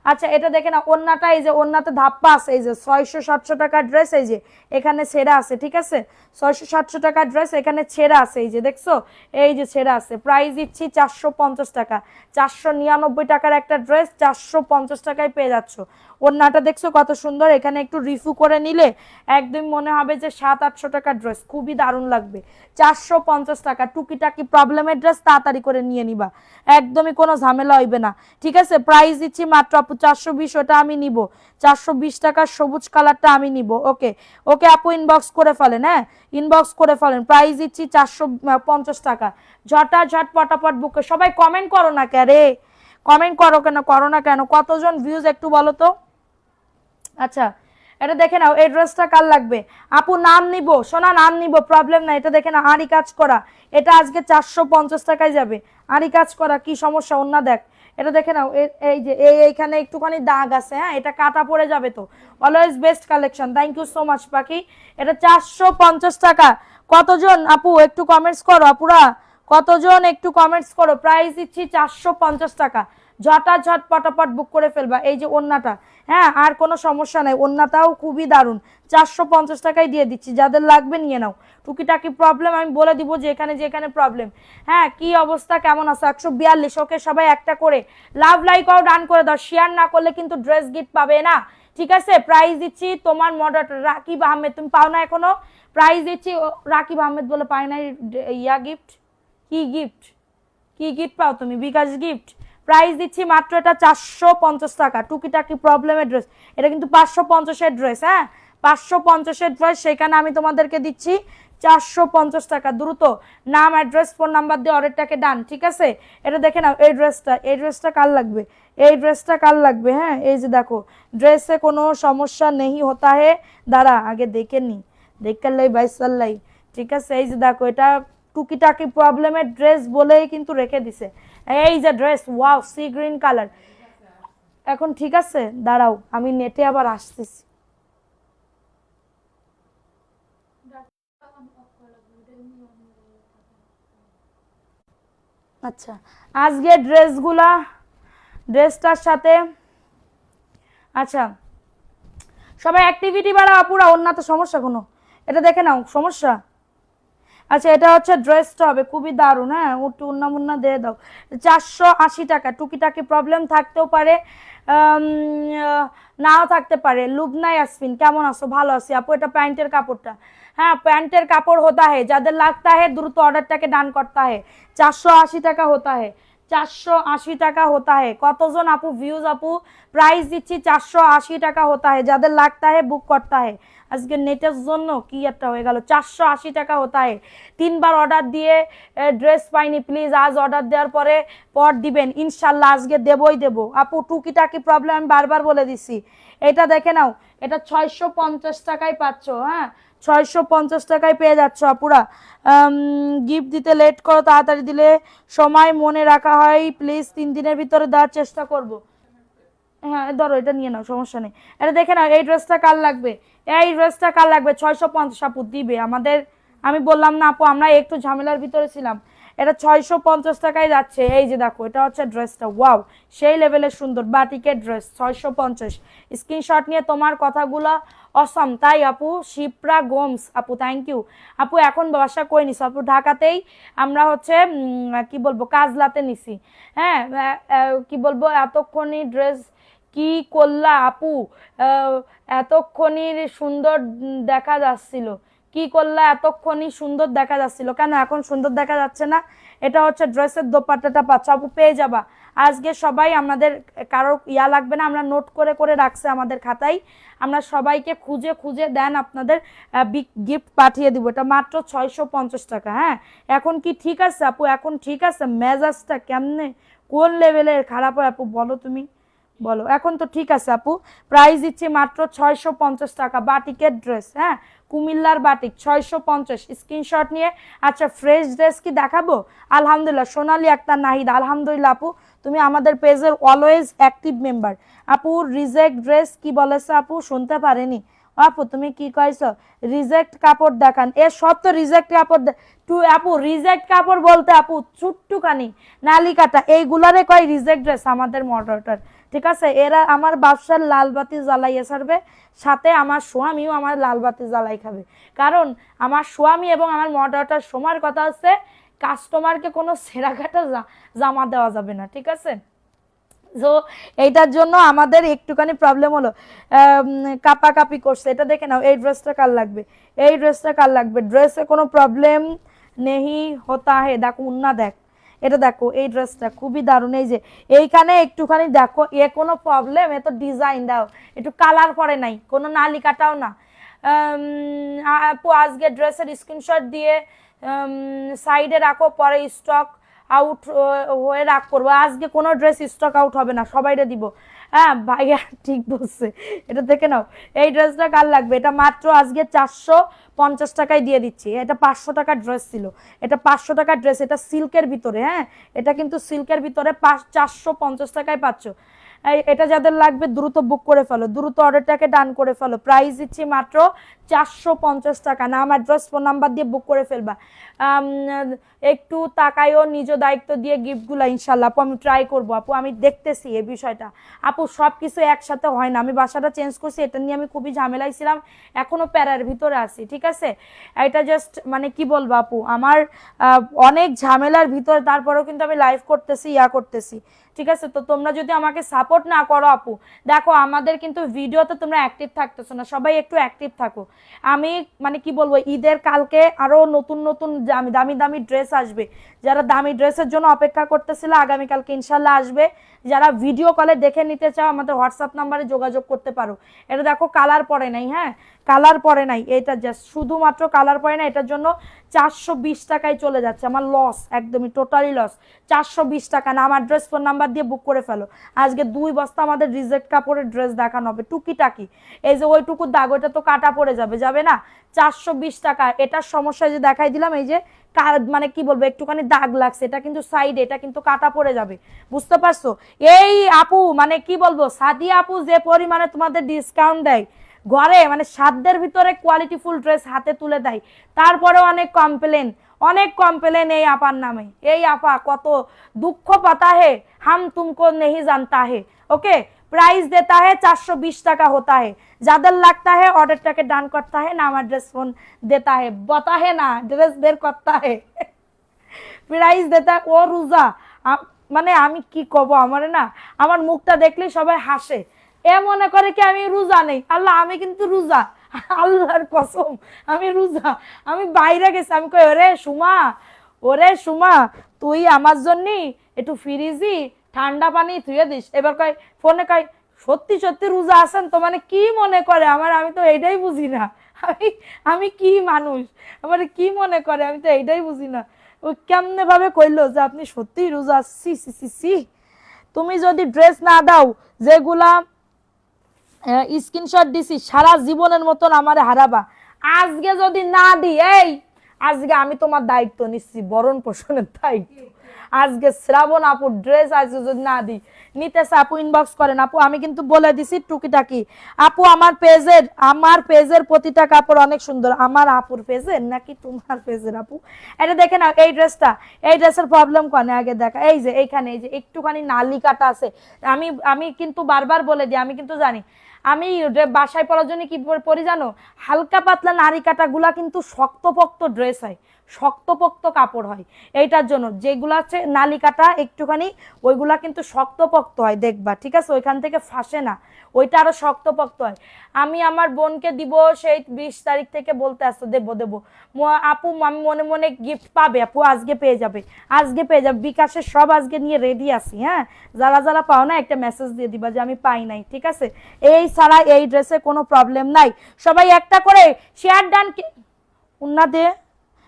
আচ্ছা এটা দেখে না, ওন্নাটা এই যে ওন্নাতে ধাপ্পা আছে, এই যে 600-700 টাকার ড্রেস, এই যে এখানে ছেঁড়া আছে, ঠিক আছে 600-700 টাকার ড্রেস, এখানে ছেঁড়া আছে, এই যে দেখছো, এই যে ছেঁড়া আছে। প্রাইস দিচ্ছি 450 টাকা, 499 টাকার একটা ড্রেস 450 টাকায় পেয়ে যাচ্ছ। ওন্নাটা দেখছো কত সুন্দর, এখানে একটু রিফু করে নিলে একদম মনে হবে যে 700-800 টাকার ড্রেস, খুবই দারুণ লাগবে। 450 টাকা, টুকিটাকি প্রবলেমের ড্রেস তাড়াতাড়ি করে নিয়ে নিবা, একদমই কোনো ঝামেলা হইবে না, ঠিক আছে। প্রাইস দিচ্ছি মাত্র আপু 420, ওটা আমি নিব 420 টাকার সবুজ কালারটা আমি নিব। ওকে ওকে আপু ইনবক্স করে ফেলেন, হ্যাঁ ইনবক্স করে ফেলেন। প্রাইস দিচ্ছি 450 টাকা। ঝট পটাপট বুকে, সবাই কমেন্ট করো না কে রে, কমেন্ট করো না কেন, কতজন ভিউজ একটু বলো তো। আচ্ছা এটা দেখে নাও, এই ড্রেসটা কার লাগবে আপু, নাম নিব সোনা, নাম নিব, প্রবলেম না। এটা দেখে না, আড়ি কাজ করা, এটা আজকে 450 টাকায় যাবে। আড়ি কাজ করা, কি সমস্যা, অন্য দেখ। এটা দেখে নাও, এই যে এইখানে একটুখানি দাগ আছে, হ্যাঁ এটা কাটা পড়ে যাবে তো। Always best collection, thank you so much Pakhi. এটা 450 টাকা। কতজন আপু একটু কমেন্টস করো, আপুরা কতজন একটু কমেন্টস করো। প্রাইস দিচ্ছি 450 টাকা। ঝট পটাপট বুক করে ফেলবা। এই যে ওন্নাটা, হ্যাঁ আর কোনো সমস্যা নাই, ওন্নাটাও খুবই দারুণ, 450 টাকায় দিয়ে দিচ্ছি, যাদের লাগবে নিয়ে নাও। টুকিটাকি প্রবলেম আমি বলে দিব যে এখানে প্রবলেম। হ্যাঁ কি অবস্থা, কেমন আছে, 142। ওকে সবাই একটা করে লাভ লাইক আর ডান করে দাও, শেয়ার না করলে কিন্তু ড্রেস গিফট পাবে না, ঠিক আছে। প্রাইস দিচ্ছি তোমার মডারেটর রাকিব আহমেদ, তুমি পাও না এখনো, প্রাইস দিচ্ছি রাকিব আহমেদ বলে পাই নাই ইয়া গিফট, কি গিফট, কি গিফট পাও তুমি, বিকাশ গিফট। প্রাইস দিচ্ছি মাত্র এটা 450 টাকা। টুকিটাকি প্রবলেমের ড্রেস, এটা কিন্তু 550-এর ড্রেস, হ্যাঁ 550-এর ড্রেস, সেখানে আমি তোমাদেরকে দিচ্ছি 450 টাকা। দ্রুত নাম অ্যাড্রেস ফোন নাম্বার দিয়ে অর্ডারটাকে ডান, ঠিক আছে। এটা দেখে নাও, এই ড্রেসটা কার লাগবে, এই ড্রেসটা কার লাগবে, হ্যাঁ এই যে দেখো, ড্রেসে কোনো সমস্যা নেই হতা হে, দাঁড়া আগে দেখে নি, দেখে লাই বাইসাল্লাই, ঠিক আছে। এই যে দেখো, এটা টুকিটাকি প্রবলেমের ড্রেস বলেই কিন্তু রেখে দিছে। এই যে dress, wow sea green colour, এখন ঠিক আছে, দাঁড়াও আমি নেটে আবার আসতেছি। আচ্ছা আজকে ড্রেসটার সাথে, আচ্ছা সবাই অ্যাক্টিভিটি বাড়াও পুরা, অন্য তো সমস্যা কোনো, এটা দেখে নাও সমস্যা। আচ্ছা এটা হচ্ছে ড্রেসটা হবে খুবই দারুণ, হ্যাঁ একটু উন্না মুন্না দিয়ে দাও। 480 টাকা। টুকিটাকি প্রবলেম থাকতেও পারে, নাও থাকতে পারে। লুবনা ইয়াসমিন কেমন আছো, ভালো আছি আপু। এটা প্যান্টের কাপড়টা, হ্যাঁ প্যান্টের কাপড় হতা হে, যাদের লাগতা হে দ্রুত অর্ডারটাকে ডান করতা হে। 480 টাকা হতা হে, 480 টাকা হতা হে। কতজন আপু ভিউজ আপু, প্রাইস দিচ্ছি 480 টাকা হতা হে, যাদের লাগতা হে বুক করতা হে। আজকে নেটের জন্য কি একটা হয়ে গেল, 480 টাকা হতা হে। 3বার অর্ডার দিয়ে ড্রেস পাইনি, প্লিজ আজ অর্ডার দেওয়ার পর দিবেন ইনশাল্লাহ, আজকে দেবই দেব আপু। টুকিটাকি প্রবলেম আমি বারবার বলে দিছি। এটা দেখে নাও, এটা 650 টাকায় পাচ্ছ, হ্যাঁ 650 টাকায় পেয়ে যাচ্ছ আপুরা। গিফট দিতে লেট করো, তাড়াতাড়ি দিলে সময় মনে রাখা হয়, প্লিজ 3 দিনের ভিতরে দেওয়ার চেষ্টা করব। হ্যাঁ ধরো এটা নিয়ে নাও, সমস্যা নেই। এটা দেখে নাও, এই ড্রেসটা কার লাগবে, এই ড্রেসটা কার লাগবে, 650 আপু দিবে আমাদের। আমি বললাম না আপু, আমরা একটু ঝামেলার ভিতরে ছিলাম। এটা 650 টাকায় যাচ্ছে। এই যে দেখো, এটা হচ্ছে ড্রেসটা, ওয়াও সেই লেভেলের সুন্দর বাটিকের ড্রেস, 650। স্ক্রিনশট নিয়ে তোমার কথাগুলো অসম, তাই আপু। শিপ্রা গোমস আপু, থ্যাংক ইউ আপু। এখন বাসা কই নিস আপু, ঢাকাতেই। আমরা হচ্ছে কি বলবো, কাজলাতে নিছি, হ্যাঁ কি বলবো, এতক্ষণই ড্রেস কি করলা আপু, এতক্ষণই সুন্দর দেখা যাচ্ছিল, কি করলা এতক্ষণই সুন্দর দেখা যাচ্ছিল, কেন এখন সুন্দর দেখা যাচ্ছে না? এটা হচ্ছে ড্রেসের দোপাট্টাটা পাচ্ছ আপু, পেয়ে যাবা আজকে সবাই। আমাদের কারো ইয়া লাগবে না, আমরা নোট করে করে রাখছে আমাদের খাতায়, আমরা সবাইকে খুঁজে খুঁজে দেন আপনাদের গিফট পাঠিয়ে দিব। এটা মাত্র 650 টাকা, হ্যাঁ এখন কি ঠিক আছে আপু, এখন ঠিক আছে? মেজাজটা কেমনে কোন লেভেলের খারাপ হয় আপু বলো তুমি, বলো এখন তো ঠিক আছে আপু। প্রাইস দিচ্ছি মাত্র 650 টাকা, বাটিকের ড্রেস, হ্যাঁ কুমিল্লার বাটিক 650। স্ক্রিনশট নিয়ে, আচ্ছা ফ্রেশ ড্রেস কি দেখাবো? আলহামদুলিল্লাহ সোনালী আক্তার নাহিদ, আলহামদুলিল্লাহ আপু, তুমি আমাদের পেজের অলওয়েজ অ্যাক্টিভ মেম্বার। আপু রিজেক্ট ড্রেস কি বলেছে আপু, শুনতে পারেনি আপু, তুমি কি কইছো? রিজেক্ট কাপড় দেখান, এ সব তো রিজেক্ট কাপড় আপু। রিজেক্ট কাপড় বলতে আপু চুট্টুকানি নালিকাটা এইগুলারে কয় রিজেক্ট ড্রেস, আমাদের মডারেটর ঠিক আছে, এরা আমার ব্যবসার লাল বাতি জ্বালাইয়ে ছাড়বে, সাথে আমার স্বামীও আমার লাল বাতি জ্বালাই খাবে। কারণ আমার স্বামী এবং আমার মডারেটর সময়ের কথা হচ্ছে কাস্টমারকে কোনো ছেঁড়া কাটা জামা দেওয়া যাবে না, ঠিক আছে। তো এইটার জন্য আমাদের একটুখানি প্রবলেম হলো, কাপাকাপি করছে। এটা দেখে নাও, এই ড্রেসটা কার লাগবে, এই ড্রেসটা কার লাগবে, ড্রেসে কোনো প্রবলেম নেই হতা হে। দেখো উন্না দেখ, এটা দেখো এই ড্রেসটা খুবই দারুণ। এই যে এইখানে একটুখানি দেখো, এ কোনো প্রবলেম, এ তো ডিজাইন দাও, একটু কালার পরে নাই, কোনো নালি কাটাও না। আপু আজকে ড্রেসের স্ক্রিনশট দিয়ে সাইডে রাখো, পরে স্টক আউট হয়ে রাগ করবো। আজকে কোনো ড্রেস স্টক আউট হবে না, সবাইরে দিব। হ্যাঁ ভাইয়া ঠিক বলছে, এটা দেখে নাও। এই ড্রেসটা কার লাগবে, এটা মাত্র আজকে 450 টাকায় দিয়ে দিচ্ছি। এটা 500 টাকার ড্রেস ছিল, এটা 500 টাকার ড্রেস, এটা সিল্কের ভিতরে। হ্যাঁ এটা কিন্তু সিল্কের ভিতরে 450 টাকায় পাচ্ছ। এটা যাদের লাগবে দ্রুত বুক করে ফেলো, দ্রুত অর্ডারটাকে ডান করে ফেলো। প্রাইস দিচ্ছি মাত্র 450 টাকা। নাম অ্যাড্রেস ফোন নাম্বার দিয়ে বুক করে ফেলবা। একটু তাকাইও, নিজ দায়িত্ব দিয়ে গিফটগুলো ইনশাল্লাহ আপু আমি ট্রাই করবো। আপু আমি দেখতেছি এই বিষয়টা, আপু সব কিছু একসাথে হয় না। আমি বাসাটা চেঞ্জ করছি, এটা নিয়ে আমি খুবই ঝামেলায় ছিলাম, এখনো প্যারার ভিতরে আছি, ঠিক আছে। এটা জাস্ট মানে কি বলবো আপু, আমার অনেক ঝামেলার ভিতরে, তারপরেও কিন্তু আমি লাইভ করতেছি, করতেছি, ঠিক আছে। তো তোমরা যদি আমাকে সাপোর্ট না করো আপু, দেখো আমাদের কিন্তু ভিডিওতে তোমরা অ্যাক্টিভ থাকতেছো না, সবাই একটু অ্যাক্টিভ থাকো। আমি মানে কি বলবো, ঈদের কালকে আরো নতুন নতুন দামি দামি ড্রেস আসবে। যারা দামি ড্রেসের জন্য অপেক্ষা করতেছিল, আগামীকালকে ইনশাল্লাহ আসবে। যারা ভিডিও কলে দেখে নিতে চাও আমাদের হোয়াটসঅ্যাপ নাম্বারে যোগাযোগ করতে পারো। এটা দেখো কালার পরে নাই, হ্যাঁ কালার পরে নাই, এটা জাস্ট শুধুমাত্র কালার পরে না। এটার জন্য 420 টাকায় চলে যাচ্ছে, আমার লস, একদমই টোটালি লস। 420 টাকা না, আমার ড্রেস ফোন নাম্বার দিয়ে বুক করে ফেলো। আজকে 2 বস্তা আমাদের রিজেক্ট কাপড়ের ড্রেস দেখানো হবে, টুকিটাকি। এই যে ওইটুকু দাগ, ওইটা তো কাটা পড়ে যাবে, যাবে না। 420 টাকা। এটার সমস্যা যে দেখাই দিলাম, এই যে মানে কি বলবো একটুখানি দাগ লাগছে, এটা কিন্তু সাইডে, এটা কিন্তু কাটা পড়ে যাবে, বুঝতে পারছো। এই আপু মানে কি বলবো, সাদিয়া আপু যে পরিমাণে তোমাদের ডিসকাউন্ট দেয়, ঘরে মানে সাধ্যের ভিতরে কোয়ালিটিফুল ড্রেস হাতে তুলে দেয়, তারপরে অনেক কমপ্লেন এই আপার নামে। এই আপা কত দুঃখ পাতা হে, হাম তুমকো नहीं जानता है। ओके प्राइस देता है 420 টাকা होता है। যাদের लगता है ऑर्डरটাকে ডান করता है, নাম एड्रेस फोन देता है, बता है ना ड्रेस বের করता है, প্রাইস देता है। ও রোজা মানে আমি কি কব, আমার না আমার মুখটা দেখলে সবাই হাসে, এ মনে করে কি আমি রোজা নেই। আল্লাহ আমি কিন্তু রোজা, আল্লাহর কসম আমি রোজা। আমি বাইরে গেছি, আমি কই ওরে সুমা তুই আমার জন্য একটু ফ্রিজি ঠান্ডা পানি ধুয়ে দিস। এবার কয় ফোনে কয় সত্যি সত্যি রোজা আছেন তো, মানে কি মনে করে আমার, আমি তো এইটাই বুঝি না। আমি কি মানুষ, আমার কি মনে করে আমি তো এইটাই বুঝি না। ও কেমনে ভাবে কইলো যে আপনি সত্যি রোজা। সি সি সি সি, তুমি যদি ড্রেস না দাও, যেগুলা স্ক্রিনশট দিছি, সারা জীবনের মতন আমারে হারাবা। আজকে যদি না দি, এই আজকে আমি তোমার দায়িত্ব নিচ্ছি, ভরণ পোষণের দায়িত্ব। আজকে শ্রাবণ আপু ড্রেস আজকে যদি না দি, নিতেছে আপু ইনবক্স করেন। আপু আমি কিন্তু বলে দিছি টুকিটাকি। আপু আমার পেজের প্রতিটা কাপড় অনেক সুন্দর। আমার আপুর পেজের নাকি তোমার পেজের আপু? এটা দেখে না, এই ড্রেসের প্রবলেম কনে আগে দেখা। এই যে এইখানে এই যে একটুখানি নালি কাটা আছে। আমি কিন্তু বারবার বলে দিই, আমি কিন্তু জানি। আমি বাসায় পরার জন্য কি পরি জানো, হালকা পাতলা নারী কাটাগুলা কিন্তু শক্তপোক্ত ড্রেস হয়, শক্তপোক্ত কাপড় হয়। এইটার জন্য যেগুলা আছে নালি কাটা একটুখানি, ওইগুলা কিন্তু শক্তপোক্ত হয়, দেখবা ঠিক আছে, ওইখান থেকে ফাঁসে না, ওইটা আরো শক্তপোক্ত হয়। আমি আমার বোনকে দিব, সেই 20 তারিখ থেকে বলতে আসতো দেবো আপু, আমি মনে মনে গিফট পাবে আপু, আজকে পেয়ে যাবে বিকাশে সব আজকে নিয়ে রেডি আছি। হ্যাঁ যারা পাও না একটা মেসেজ দিয়ে দিবা যে আমি পাই নাই, ঠিক আছে। এই ছাড়া এই ড্রেসে কোনো প্রবলেম নাই। সবাই একটা করে শেয়ার ডান উন্না দে।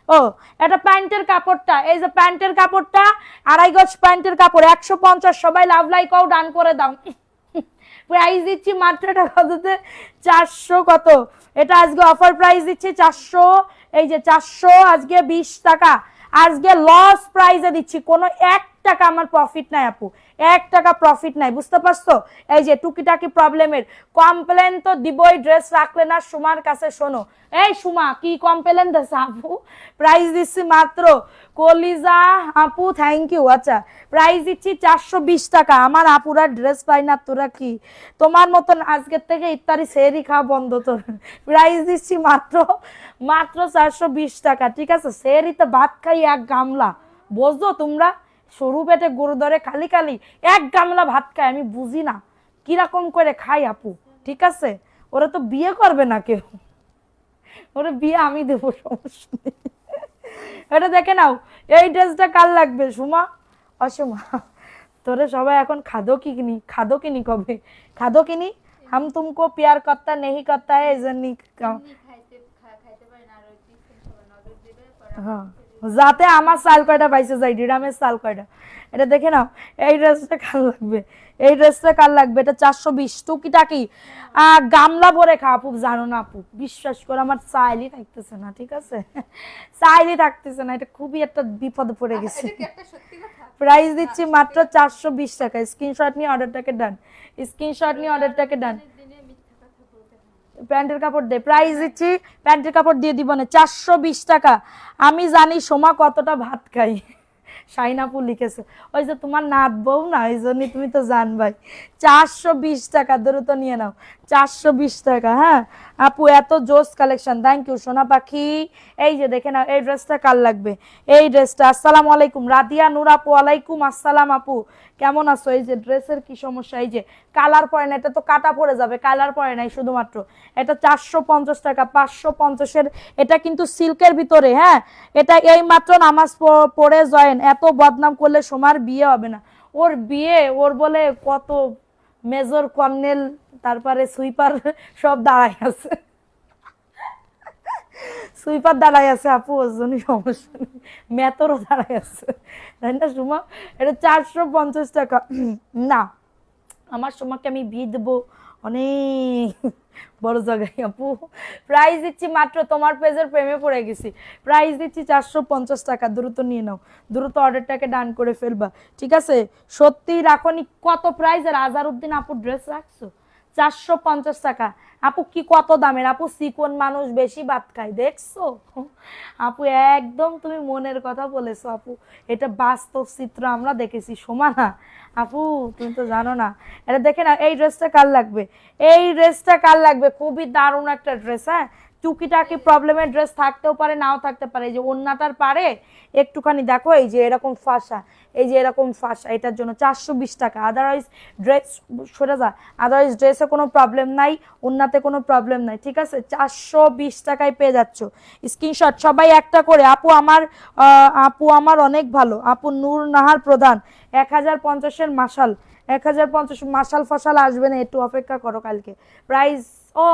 ও এটা প্যান্টের কাপড়টা, এই যে প্যান্টের কাপড়টা 2.5 গজ প্যান্টের কাপড় 150। সবাই লাভ লাইকও ডান করে দাও। প্রাইস দিচ্ছি মাত্র এটা কততে, 400 কত, এটা আজকে অফার প্রাইস দিচ্ছি 400। এই যে 400 আজকে 20 টাকা, আজকে লস প্রাইসে দিচ্ছি। কোনো টাকা আমার প্রফিট নাই আপু, 1 টাকা প্রফিট নাই, বুঝতে পারছো? এই যে টুকিটাকি প্রবলেমের কমপ্লেন তো দিবই, ড্রেস রাখলে না সুমার কাছে। শোনো এই সুমা, কি কমপ্লেন দিছে আপু? প্রাইস দিচ্ছি মাত্র কলিজা আপু, থ্যাংক ইউ। আচ্ছা প্রাইস দিচ্ছি 420 টাকা। আমার আপুরা ড্রেস পাই না, তোরা কি তোমার মতন আজকের থেকে ইফতারি সেহরি খাওয়া বন্ধ তোর। প্রাইস দিচ্ছি মাত্র মাত্র 420 টাকা, ঠিক আছে? সেহরিতে ভাত খাই 1 গামলা, বুঝছো তোমরা? সরু পেটে গরু ধরে খালি খালি 1 গামলা ভাত খায়, আমি বুঝি না কিরকম করে খাই আপু, ঠিক আছে? ওরা তো বিয়ে করবে না কেউ, ওরা বিয়ে আমি দেবো, সমস্যা নেই। এটা দেখে নাও, এই ড্রেসটা কার লাগবে সুমা? অসুমা, তোরে সবাই এখন খাদো কিনি কবে খাদো কিনি? हम तुमको प्यार करता नहीं करता है जन्नी হ্যাঁ, যাতে আমার সাল কয়টা পাইছে যাই ডিরামের সাল কয়টা। এটা দেখে নাও, এই ড্রেসটা কার লাগবে? এই ড্রেসটা কার লাগবে? এটা 420 টুকিটাকি গামলা ভরে খা আপু, জানো না আপু, বিশ্বাস করে আমার চাইলি থাকতেছে না, ঠিক আছে? চাইলি থাকতেছে না, এটা খুবই একটা বিপদে পড়ে গেছে। প্রাইস দিচ্ছি মাত্র 420 টাকা। স্ক্রিনশট নিয়ে অর্ডারটাকে ডান, স্ক্রিনশট নিয়ে অর্ডারটাকে ডান। প্যান্টের কাপড় দে, প্রাইস দিচ্ছি প্যান্টের কাপড় দিয়ে দিব না, 420 টাকা। আমি জানি সোমা কতটা ভাত খাই, শাইনাপু লিখেছে, ওই যে তোমার নাত বউ না, এই জন্যই তুমি তো জান ভাই। 420 টাকা, দ্রুত নিয়ে নাও, 420 টাকা। হ্যাঁ আপু, এত জোস কালেকশন, থ্যাংক ইউ সোনা পাখি। এই যে দেখে নাও, এই ড্রেসটা কার লাগবে? এই ড্রেসটা। আসসালামু আলাইকুম রাদিয়া নূর আপু, ওয়ালাইকুম আসসালাম আপু, কেমন আছো? এই যে ড্রেসের কি সমস্যা? এই যে কালার পরে না, এটা তো কাটা পড়ে যাবে, কালার পরে নাই শুধুমাত্র। এটা 450 টাকা, 550-এর। এটা কিন্তু সিল্কের ভিতরে, হ্যাঁ এটা এই মাত্র নামাজ পড়ে জয়েন, এত বদনাম করলে সোমার বিয়ে হবে না। ওর বিয়ে, ওর বলে কত মেজর কর্নেল, তারপরে সুইপার সব দাঁড়াই আছে, সুইপার দাঁড়াই আছে আপু, ওর জন্য সমস্যা নেই, মেতরও দাঁড়াই আছে, তাই না সুমা? এটা 450 টাকা। না, আমার সোমাকে আমি বিয়ে দেবো অনেক বড় জায়গায় আপু। প্রাইস দিচ্ছি মাত্র, তোমার পেজের প্রেমে পড়ে গেছি, প্রাইস দিচ্ছি 450 টাকা। দ্রুত নিয়ে নাও, দ্রুত অর্ডারটাকে ডান করে ফেলবা, ঠিক আছে? সত্যি রাখনি কত প্রাইস? আর আজারউদ্দিন আপু ড্রেস রাখছো 450 টাকা। আপু কি কত দামের আপু? সিকোন মানুষ বেশি ভাত খায়, দেখছো আপু? একদম তুমি মনের কথা বলেছো আপু, এটা বাস্তব চিত্র আমরা দেখেছি, সমানা আপু, তুমি তো জানো না। এটা দেখে না, এই ড্রেসটা কার লাগবে? এই ড্রেসটা কার লাগবে? খুবই দারুণ একটা ড্রেস। হ্যাঁ, টুকিটাকি প্রবলেমের ড্রেস থাকতেও পারে, নাও থাকতে পারে। এই যে ওন্নাটার পারে একটুখানি দেখো, এই যে এরকম ফাঁসা, এই যে এরকম ফাঁসা, এটার জন্য 420 টাকা। আদারওয়াইজ ড্রেস সরে যা, আদারওয়াইজ ড্রেসে কোনো প্রবলেম নাই, ওন্নাতে কোনো প্রবলেম নাই, ঠিক আছে? 420 টাকায় পেয়ে যাচ্ছ। স্ক্রিনশট সবাই একটা করে। আপু আমার অনেক ভালো আপু, নূর নাহার প্রধান, 1050-এর মাসাল, 1050 মাসাল ফসাল আসবে না, একটু অপেক্ষা করো কালকে। প্রাইস ও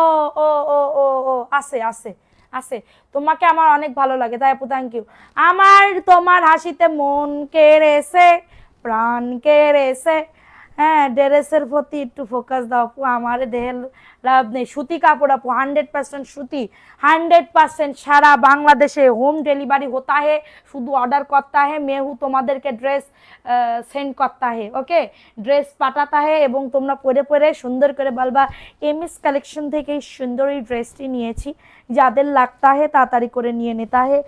ও ও ও ও আছে আছে আছে, তোমাকে আমার অনেক ভালো লাগে, তাই আপু থ্যাংক ইউ। আমার তোমার হাসিতে মন কেড়েছে, প্রাণ কেড়েছে। হ্যাঁ, ড্রেসের প্রতি একটু ফোকাস দাও আপু, আমার দেহে লাভ নেই। সুতি কাপড় আপু, 100% সুতি, 100% সারা বাংলাদেশে হোম ডেলিভারি होता है, শুধু অর্ডার করতে है, মেহু তোমাদেরকে ড্রেস সেন্ড করতে है, ওকে? ড্রেস পাঠাতে है এবং তোমরা পরে পরে সুন্দর করে বলবা এমএস কালেকশন থেকে এই সুন্দর এই ড্রেসটি নিয়েছি, যাদের লাগতা है তাড়াতাড়ি করে নিয়ে নিতে है,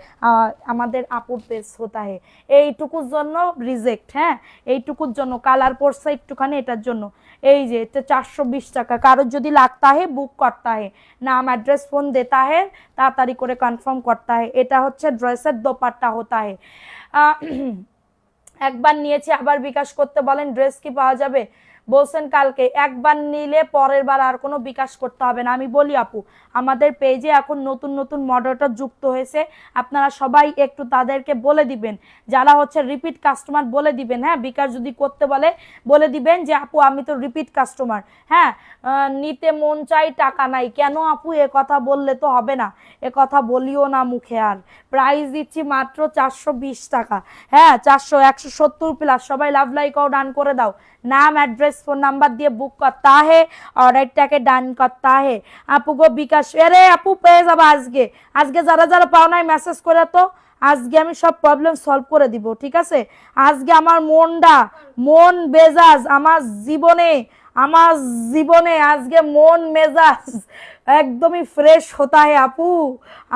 আমাদের আপুর পেজ होता है। এইটুকুর জন্য রিজেক্ট, হ্যাঁ এইটুকুর জন্য কালার পড়ছে একটুখানি, এটার জন্য। এই যে এটা 420 টাকা, কারোর যদি লাগতা है বুক করতে है, নাম অ্যাড্রেস ফোন দেতা है, তাড়াতাড়ি করে কনফার্ম করতে है। এটা হচ্ছে ড্রেসের দোপাট্টা होता है। একবার নিয়েছি আবার বিকাশ করতে বলেন, ড্রেস কি পাওয়া যাবে? বলছেন কালকে, একবার নিলে পরের বার আর কোনো বিকাশ করতে হবে না। আমি বলি আপু, আমাদের পেজে এখন নতুন নতুন মডারেটর যুক্ত হয়েছে, আপনারা সবাই একটু তাদেরকে বলে দিবেন, যারা হচ্ছে রিপিট কাস্টমার, বলে দিবেন, হ্যাঁ বিকাশ যদি করতে বলে দিবেন যে আপু আমি তো রিপিট কাস্টমার, হ্যাঁ নিতে মন চাই টাকা নাই। কেন আপু এ কথা বললে তো হবে না, এ কথা বলিও না মুখে আর। প্রাইস দিচ্ছি মাত্র 420 টাকা। হ্যাঁ 400, 170 প্লাস। সবাই লাভ লাইকও ডান করে দাও, नाम एड्रेस फोन नंबर दिए बुक करता है और एटाके डान करता है। आपू को विकाश, अरे आपू पेज अब आज के जरा जरा पाओ ना मैसेज करे तो আজকে আমি সব প্রবলেম সলভ করে দিব, ঠিক আছে? আজকে আমার মন মেজাজ আমার জীবনে আজকে মন মেজাজ একদমই ফ্রেশ হতা है আপু।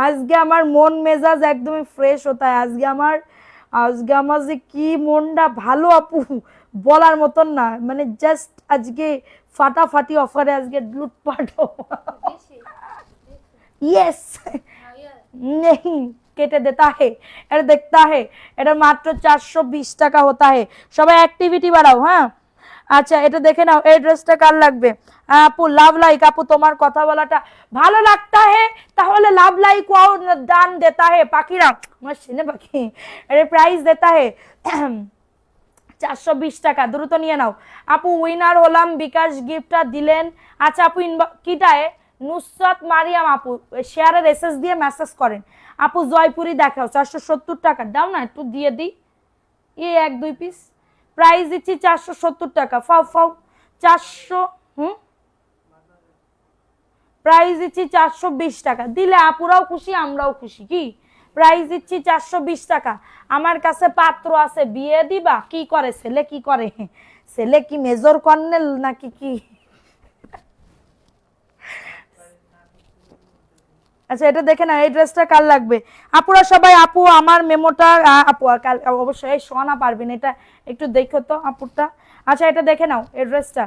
আজকে আমার মন মেজাজ একদমই ফ্রেশ হতা है। আজকে আমার যে কি মনটা ভালো আপু, বলার মতন না। মানে জাস্ট আজকে ফাটাফাটি অফারে আজকে লুটপাট। यस नहीं কেটে দেতা হে, এটা দেখতা হে, এটা মাত্র 420 টাকা হতা হে। সবাই অ্যাক্টিভিটি বাড়াও, হ্যাঁ? আচ্ছা এটা দেখে নাও, এই ড্রেসটা কার লাগবে? আপু লাভ লাইক, আপু তোমার কথা বলাটা ভালো লাগতা হে, তাহলে লাভ লাইক ওয়াও দান দেতা হে পাখিরা, আমার সিনে পাখি। এর প্রাইস দেতা হে 420 টাকা, দ্রুত নিয়ে নাও। আপু উইনার হলাম, বিকাশ গিফটটা দিলেন। আচ্ছা আপু কিটায় নুসরাত মারিয়াম আপু শেয়ারের এসএস দিয়ে মেসেজ করেন। আপু জয়পুরি দেখাও 470 টাকা, দাও না একটু দিয়ে দিই। এই 1-2 পিস প্রাইস দিচ্ছি 470 টাকা। ফাও 400 প্রাইস দিচ্ছি 420 টাকা। দিলে আপুরাও খুশি আমরাও খুশি। কি প্রাইস দিচ্ছি 420 টাকা। আমার কাছে পাত্র আছে, বিয়ে দিবা? কি করে ছেলে, কি করে ছেলে? কি মেজর কর্নেল নাকি কি? আচ্ছা এটা দেখে না, এই ড্রেসটা কার লাগবে? আপুরা সবাই, আপু আমার মেমোটা আপু কাল অবশ্যই শোনা পারবেন, এটা একটু দেখো তো আপুরটা। আচ্ছা এটা দেখে নাও, এই ড্রেসটা।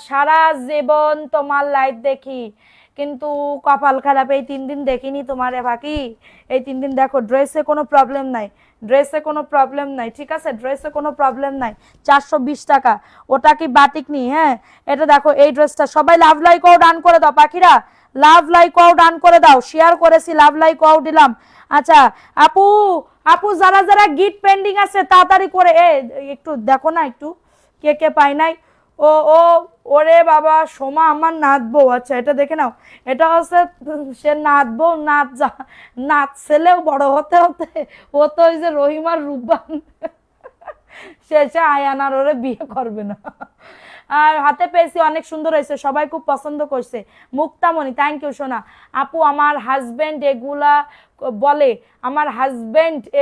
সারা জীবন তোমার লাইভ দেখি, কিন্তু কপাল খারাপ, এই 3 দিন দেখিনি তোমারে বাকি। এই 3 দিন দেখো, ড্রেসে কোনো প্রবলেম নাই, ড্রেসে কোনো প্রবলেম নাই, ঠিক আছে? ড্রেসে কোনো প্রবলেম নাই। 420 টাকা। ওটা কি বাটিক নি? হ্যাঁ এটা দেখো, এই ড্রেসটা সবাই লাভ লাইক ও ডান করে দাও পাখিরা, লাভ লাইক ওয়াও ডান করে দাও। শেয়ার করেছি, লাভ লাইক ওয়াও দিলাম। আচ্ছা আপু যারা যারা গিফট পেন্ডিং আছে তাড়াতাড়ি করে একটু দেখো না, একটু কে কে পাই নাই। ও ও ওরে বাবা সোমা আমার নাচবো। আচ্ছা এটা দেখে নাও, এটা হচ্ছে সে নাচবো, নাচ ছেলেও বড় হতে হতে ও তো ওই যে রহিমার রূপবান, শেষে আয়ানার ওরে বিয়ে করবে না। আর হাতে পেয়েছি, অনেক সুন্দর হয়েছে, সবাই খুব পছন্দ করছে। মুক্তামণি থ্যাংক ইউ সোনা। আপু আমার হাজবেন্ড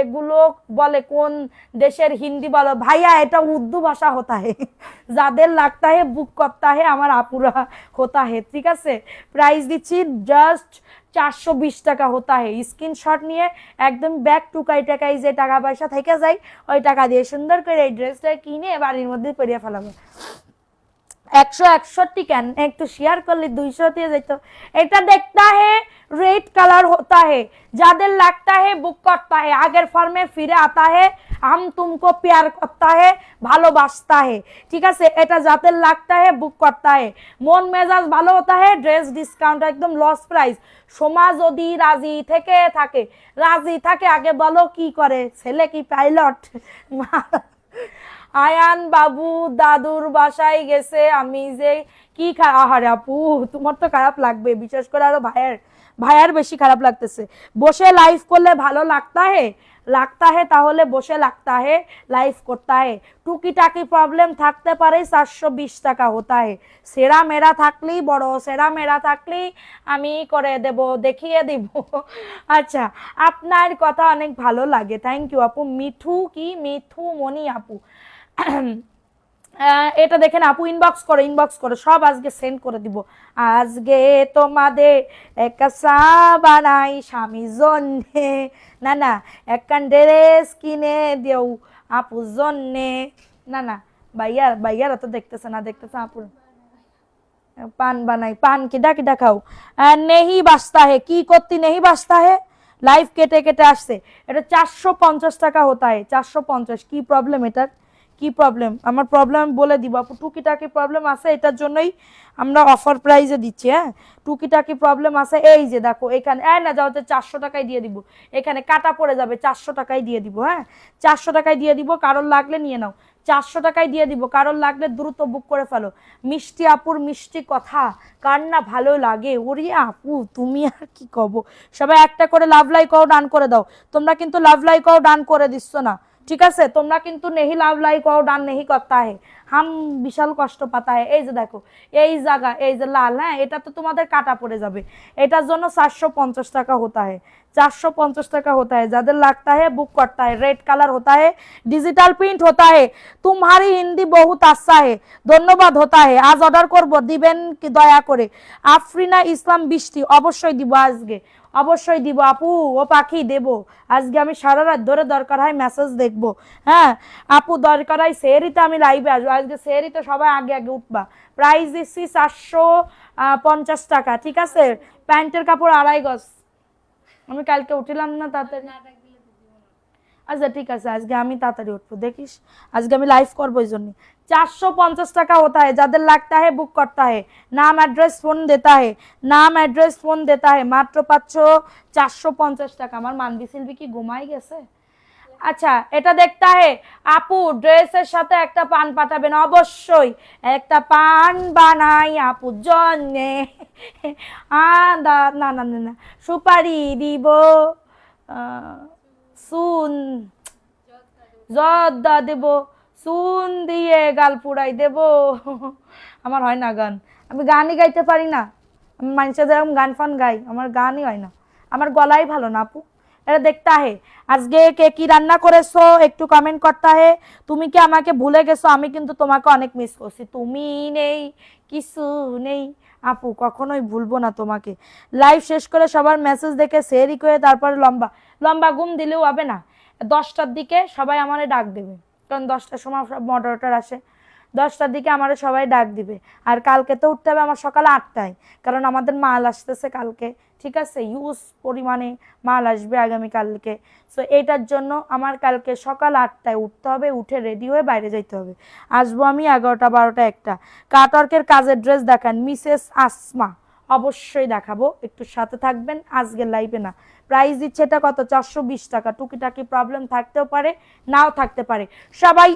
এগুলো বলে কোন দেশের হিন্দি বলো? ভাইয়া এটা উর্দু ভাষা হতা হে, যাদের লাগতা হে বুক করতা হে আমার আপুরা হতা হে, ঠিক আছে? প্রাইস দিচ্ছি জাস্ট 420 টাকা হতা হে। স্ক্রিনশট নিয়ে একদম ব্যাক টুকাই টাকাই যে টাকা পয়সা থেকে যায় ওই টাকা দিয়ে সুন্দর করে এই ড্রেসটা কিনে বাড়ির মধ্যে পরিয়ে ফেলাবো। 161 কেন, একটু শেয়ার করলে 200 দিয়ে যেত। এটা দেখতা হে रेड कलर होता है, जादेर लगता है बुक करता है, आगे फॉर्मे फिरे आता है, हम तुमको प्यार करता है, ভালোবাসতা है, ঠিক আছে? এটা যাদের লাগতা है বুক করতা है, মন মেজাজ ভালো হতা है, ড্রেস ডিসকাউন্ট একদম লস প্রাইস। সমাজ যদি রাজি থাকে আগে বলো কি করে, ছেলে কি পাইলট? আয়ান বাবু দাদুর বাসায় গেছে, আমি যে কি আহারে আপু তোমার তো খারাপ লাগবে, বিশেষ করে আরো ভাইয়ার বেশি খারাপ লাগতেছে। বসে লাইভ করলে ভালো লাগতা হে তাহলে বসে লাগতা হে লাইভ করতা হে। টুকিটাকি প্রবলেম থাকতে পারে, 420 টাকা হতা হে। সেরা মেরা থাকলেই বড়, সেরা মেরা থাকলেই আমি করে দেব, দেখিয়ে দিব। আচ্ছা আপনার কথা অনেক ভালো লাগে, থ্যাংক ইউ আপু। মিঠু মনি আপু এটা দেখেন আপু, ইনবক্স করো সব আজকে সেন্ড করে দিব। আজকে তোমাদের একটা বানাই স্বামী জন্যে, না একটা ড্রেস কিনে দেও আপু জন্যে, না ভাইয়ারা তো দেখতেছে আপুর পান বানাই, পান কিডা খাও। নেহি বাসতা হে, কি করতি নেহি বাসতা হে, লাইভ কেটে আসছে। এটা 450 টাকা হতা হে, 450। কি প্রবলেম এটার, কি প্রবলেম? আমার প্রবলেম বলে দিব আপু, টুকিটাকি প্রবলেম আছে, এটার জন্যই আমরা অফার প্রাইজে দিচ্ছি। হ্যাঁ টুকিটাকি প্রবলেম আছে, এই যে দেখো এখানে না যাও 400 টাকায় দিয়ে দিব, এখানে কাটা পড়ে যাবে, 400 টাকায় দিয়ে দিব। হ্যাঁ 400 টাকায় দিয়ে দিব, কারোর লাগলে নিয়ে নাও। 400 টাকায় দিয়ে দিব, কারোর লাগলে দ্রুত বুক করে ফেলো। মিষ্টি আপুর মিষ্টি কথা কার না ভালো লাগে, ওরে আপু তুমি আর কি কব। সবাই একটা করে লাভ লাইকও ডান করে দাও। তোমরা কিন্তু লাভ লাইকও ডান করে দিচ্ছ না, ঠিক আছে? তোমরা কিন্তু নেহি লাভ লাইক और डान नहीं करता है। হাম বিশাল কষ্ট পাতা হয়। এই যে দেখো এই জায়গা এই যে লাল, হ্যাঁ এটা তো তোমাদের কাটা পড়ে যাবে, এটার জন্য 450 টাকা হতা है, 450 টাকা होता है। যাদের लगता है बुक करता है। रेड कलर होता है, डिजिटल प्रिंट होता है। तुम्हारी हिंदी बहुत अच्छा है, ধন্যবাদ होता है। আজ অর্ডার করব, দিবেন কি দয়া করে? আফরিনা ইসলাম বৃষ্টি, অবশ্যই দিব আজকে, অবশ্যই দিব আপু ও পাখি দেব আজকে। আমি সারা রাত ধরে দরকার হয় মেসেজ দেখব, হ্যাঁ আপু দরকার হয় সেহরিতে আমি লাইভে আসবো আজকে। সেহরিতে সবাই আগে আগে উঠবা। প্রাইস দিচ্ছি 450 টাকা, ঠিক আছে। প্যান্টের কাপড় 2.5 গজ। আমি কালকে উঠিলাম না তাড়াতাড়ি। আচ্ছা ঠিক আছে, আজকে আমি তাড়াতাড়ি উঠবো, দেখিস আজকে আমি লাইভ করবো এই জন্য। 450 টাকা होता है। যাদের লাগता है বুক करता है, নাম অ্যাড্রেস ফোন देता है, নাম অ্যাড্রেস ফোন देता है। মাত্র পাচ্ছ 450 টাকা। আমার মানবি সিলবি কি ঘুমাই গেছে? আচ্ছা এটা দেখতে হে আপু, ড্রেসের সাথে একটা পান পাঠাবেন অবশ্যই, একটা পান বানাই আপু জন্যে। না না না না, সুপারি দিব, সুন জর্দা দেব, সুন দিয়ে গাল পুড়াই দেব। আমার হয় না গান, আমি গানই গাইতে পারি না। আমি মানুষের যেরকম গান ফান গাই, আমার গানই হয় না, আমার গলাই ভালো না আপু। এটা দেখতে হে আজকে কে কি রান্না করেছো একটু কমেন্ট করতে হে। তুমি কি আমাকে ভুলে গেছো? আমি কিন্তু তোমাকে অনেক মিস করছি। তুমি নেই কিছু নেই আপু, কখনোই ভুলবো না তোমাকে। লাইভ শেষ করে সবার মেসেজ দেখে সেরি করে তারপরে লম্বা লম্বা ঘুম দিলেও হবে না। 10টার দিকে সবাই আমারে ডাক দেবে, কারণ 10টার সময় সব মডারেটর আসে। 10টার দিকে আমারে সবাই ডাক দিবে। আর কালকে তো উঠতে হবে আমার সকাল 8টায়, কারণ আমাদের মাল আসতেছে কালকে, ঠিক আছে। ইউজ পরিমাণে মাল আসবে আগামীকালকে। সো এটার জন্য আমার কালকে সকাল 8টায় উঠতে হবে, উঠে রেডি হয়ে বাইরে যাইতে হবে। আসবো আমি 11টা 12টা 1টা। কাটওয়ার্কের কাজের ড্রেস দেখান মিসেস আসমা, অবশ্যই দেখাবো, একটু সাথে থাকবেন আজকে লাইভে। না প্রাইস দিচ্ছে এটা কত? 420 টাকা। টুকিটাকি প্রবলেম থাকতেও পারে, নাও থাকতে পারে। সবাই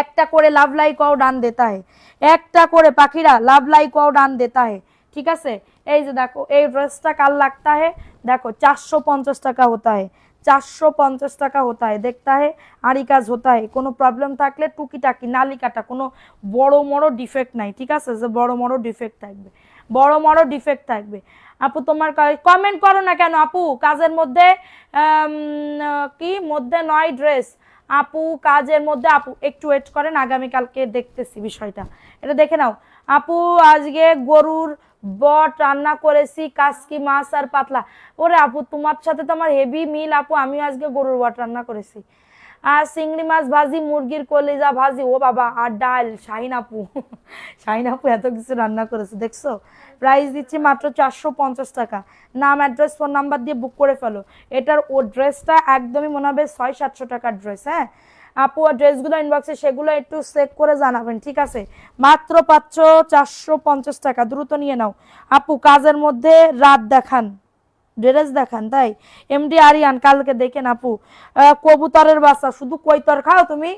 একটা করে লাভ লাইক ও ডান দেতা है, একটা করে পাখিরা লাভ লাইক ও ডান দেতা है, ঠিক আছে। এই যে দেখো এই ড্রেসটা কাল লাগতা है, দেখো 450 টাকা होता है, 450 টাকা होता है। দেখতা है আরি কাজ होता है। কোনো প্রবলেম থাকলে টুকিটাকি নালিকাটা, কোনো বড় বড় ডিফেক্ট নাই, ঠিক আছে। যে বড় বড় ডিফেক্ট থাকবে, বড় বড় ডিফেক্ট থাকবে। আপু তোমার কমেন্ট করো না কেন আপু? কাজের মধ্যে কি মধ্যে নয় ড্রেস আপু, কাজের মধ্যে আপু একটু ওয়েট করেন, আগামীকালকে দেখতেছি বিষয়টা। এটা দেখে নাও আপু। আজকে গরুর বট রান্না করেছি, কাসকি মাছ আর পাতলা। ওরে আপু তোমার সাথে তো আমার হেভি মিল আপু, আমিও আজকে গরুর বট রান্না করেছি। আর চিংড়ি মাছ ভাজি, মুরগির কলিজা ভাজি, ও বাবা, আর ডাল। শাহিন আপু, শাহিন আপু এত কিছু রান্না করেছে দেখছো। প্রাইস দিচ্ছি মাত্র 450 টাকা। নাম অ্যাড্রেস ফোন নাম্বার দিয়ে বুক করে ফেলো। এটার ও ড্রেসটা একদমই মনে হবে 600-700 টাকার ড্রেস, হ্যাঁ আপু। আর ড্রেসগুলো ইনবক্সে সেগুলো একটু চেক করে জানাবেন, ঠিক আছে। মাত্র পাচ্ছ 450 টাকা, দ্রুত নিয়ে নাও আপু। কাজের মধ্যে রাত দেখান, ড্রেস দেখান, তাই এমডি আরিয়ান কালকে দেখেন আপু। কবুতরের বাচ্চা, শুধু কৈতর খাও তুমি,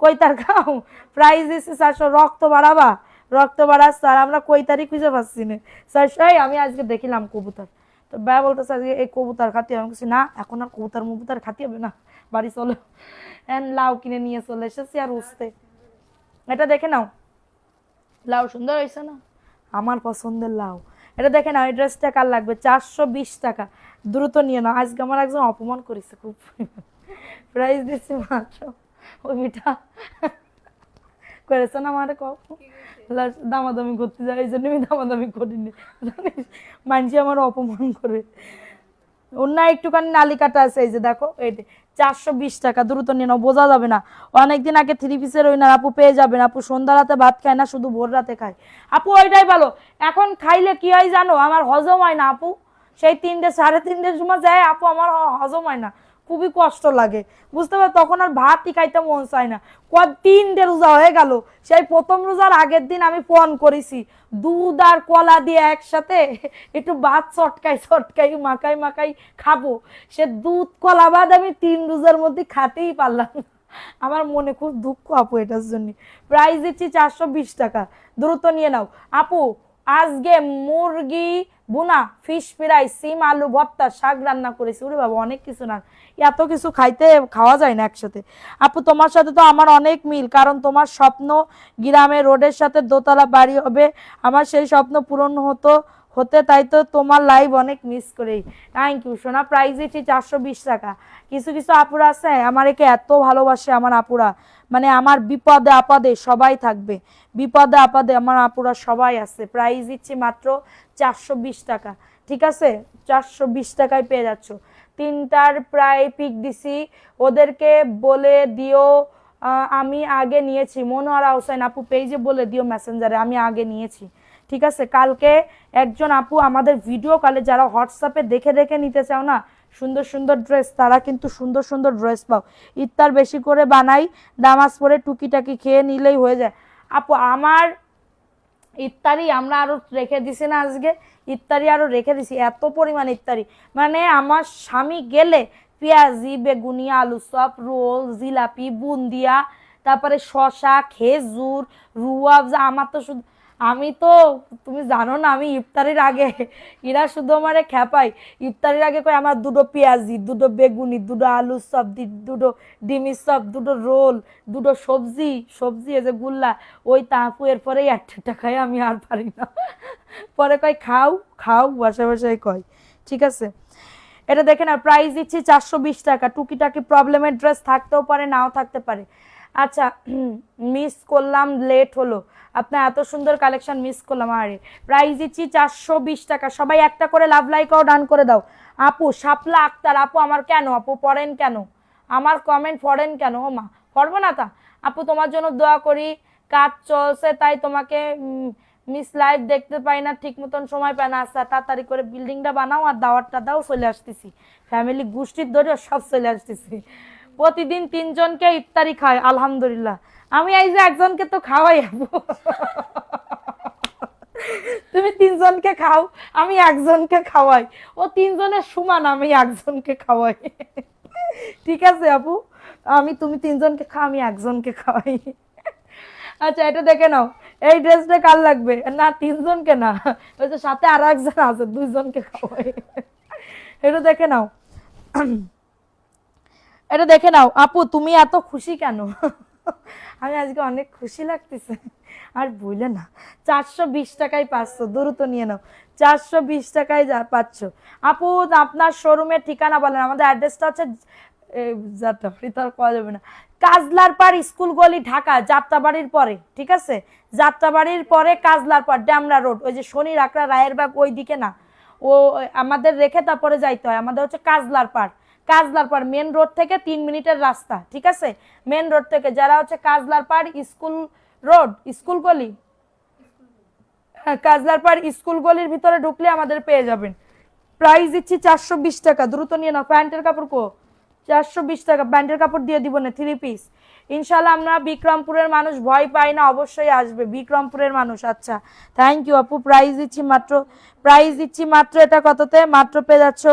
কৈতার খাও। প্রাইস দিচ্ছি 400। রক্ত বাড়াবা, রক্ত বাড়াচ্ছে, আর আমরা কৈতারই খুঁজে পাচ্ছি না। স্যার আমি আজকে দেখিলাম কবুতর, তো ব্যা বলতেছে আজকে এই কবুতর খাতি। আমি বলছি না এখন আর কবুতর মবুতর খাতি হবে না, বাড়ি চলো। লাউ কিনে নিয়ে চলে এসেছি আর উঠতে। এটা দেখে নাও, লাউ সুন্দর হয়েছে না? আমার পছন্দের লাউ। এটা দেখে নাও, এই ড্রেসটা কার লাগবে? 420 টাকা, দ্রুত নিয়ে নাও। আজকে আমার একজন অপমান করেছে খুব। প্রাইস দিচ্ছি মাত্র, ওই মিঠা করেছে না আমার, দামাদামি করতে যায়, এই জন্য আমি দামাদামি করিনি, মানুষ আমার অপমান করে। অন্য একটুখানি নালিকাটা আছে, এই যে দেখো এইটা 420 টাকা, দ্রুত নিয়ে নাও, বোঝা যাবে না। অনেকদিন আগে 3 পিসের ওই না আপু পেয়ে যাবেন আপু। সন্ধ্যা রাতে ভাত খায় না, শুধু ভোর রাতে খায় আপু, ওইটাই ভালো। এখন খাইলে কি হয় জানো, আমার হজম হয় না আপু। সেই 3টে 3:30 সময় যায় আপু, আমার হজম হয় না, খুবই কষ্ট লাগে, বুঝতে পারো। তখন আর ভাতই খাইতে মন চায় না। 3টে রোজা হয়ে গেল, সেই প্রথম রোজার আগের দিন আমি ফোন করেছি, দুধ আর কলা দিয়ে একসাথে একটু ভাত চটকাই মাখাই মাখাই খাবো। সে দুধ কলা ভাত আমি 3 রোজার মধ্যে খাতেই পারলাম। আমার মনে খুব দুঃখ আপু এটার জন্য। প্রাইস দিচ্ছি 420 টাকা, দ্রুত নিয়ে নাও আপু। আজকে মুরগি বুনা, ফিশ ফ্রাই, সিম আলু ভর্তা, শাক রান্না করেছি। ওরে বাবা, অনেক কিছু না, এত কিছু খাওয়া যায় না একসাথে। আপু তোমার সাথে তো আমার অনেক মিল, কারণ তোমার স্বপ্ন গ্রামে রোডের সাথে দোতলা বাড়ি হবে, আমার সেই স্বপ্ন পূরণ হতে, তাই তো তোমার লাইভ অনেক মিস করি। থ্যাংক ইউ সোনা। প্রাইস দিচ্ছি 420 টাকা। কিছু কিছু আপুরা আছে আমার একে এত ভালোবাসে, আমার আপুরা, মানে আমার বিপদে আপদে সবাই থাকবে, বিপদে আপদে আমার আপুরা সবাই আছে। প্রাইস দিচ্ছি মাত্র 420 টাকা, ঠিক আছে? 420 টাকায় পেয়ে যাচ্ছ। তিনটার প্রায় পিক দিছি, ওদেরকে বলে দিও আমি আগে নিয়েছি। মনোয়ারা হোসেন আপু পেজে বলে দিও, মেসেঞ্জারে, আমি আগে নিয়েছি, ঠিক আছে? কালকে একজন আপু আমাদের ভিডিও কলে, যারা হোয়াটসঅ্যাপে দেখে দেখে নিতে চাও না সুন্দর সুন্দর ড্রেস, তারা কিন্তু সুন্দর সুন্দর ড্রেস পাও। ইফতার বেশি করে বানাই, নামাজ পড়ে টুকিটাকি খেয়ে নিলেই হয়ে যায়। আপু আমার ইফতারি আমরা আরো রেখে দিছি না, আজকে ইফতারি আরো রেখে দিছি, এত পরিমাণ ইফতারি, মানে আমার স্বামী গেলে পেঁয়াজি, বেগুনি, আলু চপ, রোল, জিলাপি, বুন্দিয়া, তারপরে শশা, খেজুর, রুয়াবজা। আমার তো শুধু, আমি তো, তুমি জানো না, আমি ইফতারির আগে এরা শুধু আমারে খেপাই। ইফতারির আগে কই আমার দুটো পেঁয়াজি, দুটো বেগুনি, দুটো আলু চপ, দুটো ডিমের চপ, দুটো রোল, দুটো সবজি, সবজি এই যে গুল্লা, ওই তাপু এরপরেই 8 টাকায় আমি আর পারি না। পরে কয় খাও খাও, বসে বসে কয়, ঠিক আছে? এটা দেখে না, প্রাইস দিচ্ছি 420 টাকা। টুকিটাকি প্রবলেমের ড্রেস থাকতেও পারে, নাও থাকতে পারে। আচ্ছা, মিস করলাম, লেট হলো, আপনার এত সুন্দর কালেকশন মিস করলাম। আরে প্রাইস দিচ্ছি 420 টাকা। সবাই একটা করে লাভ লাইকও ডান করে দাও। আপু শাপলা আক্তার আপু, আমার কেন আপু পড়েন কেন, আমার কমেন্ট পড়েন কেন? ও মা, পড়বো না তা? আপু তোমার জন্য দোয়া করি, কাজ চলছে তাই তোমাকে মিস লাইভ দেখতে পাই না, ঠিক মতন সময় পাই না। আচ্ছা, তাড়াতাড়ি করে বিল্ডিংটা বানাও আর দাওয়াতটা দাও, চলে আসতেছি। ফ্যামিলি গোষ্ঠীর ধরে সব চলে আসতেছি। প্রতিদিন 3 জনকে ইফতারি খায়, আলহামদুলিল্লাহ। আমি এই যে একজনকে তো খাওয়াই আপু। তুমি 3 জনকে খাও, আমি একজনকে খাওয়াই, ও 3 জনের সমান, আমি একজনকে খাওয়াই। ঠিক আছে আপু, তুমি 3 জনকে খাও, আমি একজনকে খাওয়াই। আচ্ছা, এটা দেখে নাও, এই ড্রেসটা কার লাগবে? না 3 জনকে না, ওই যে সাথে আর একজন আছে, 2 জনকে খাওয়াই। এটা দেখে নাও, এটা দেখে নাও। আপু তুমি এত খুশি কেন? আমি আজকে অনেক খুশি লাগতেছে। আর বললে না, 420 টাকায় পাচ্ছ, দ্রুত নিয়ে নাও। 420 টাকায় পাচ্ছ। আপু আপনার শোরুমের ঠিকানা বলেন। আমাদের অ্যাড্রেসটা হচ্ছে পাওয়া যাবে না, কাজলার পাড়, স্কুল গলি, ঢাকা, যাত্রাবাড়ির পরে, ঠিক আছে? যাত্রাবাড়ির পরে কাজলার পাড়, ড্যামরা রোড, ওই যে শনি রাকড়া রায়েরবাগ ওই দিকে না, ও আমাদের রেখে তারপরে যাইতে হয়। আমাদের হচ্ছে কাজলার পাড়, কাজলার পাড় মেন রোড থেকে 3 মিনিটের রাস্তা, ঠিক আছে? মেন রোড থেকে যারা হচ্ছে কাজলার পাড় স্কুল রোড, স্কুল গলি, হ্যাঁ কাজলার পাড় স্কুল গলির ভিতরে ঢুকলে আমাদের পেয়ে যাবেন। প্রাইস দিচ্ছি 420 টাকা, দ্রুত নিয়ে নাও। প্যান্টের কাপড় কো? 420 টাকা প্যান্টের কাপড় দিয়ে দিব না, 3 পিস। ইনশাল্লাহ আমরা বিক্রমপুরের মানুষ, ভয় পাই না, অবশ্যই আসবে বিক্রমপুরের মানুষ। আচ্ছা, থ্যাংক ইউ আপু। প্রাইস দিচ্ছি মাত্র এটা কততে? মাত্র পেয়ে যাচ্ছ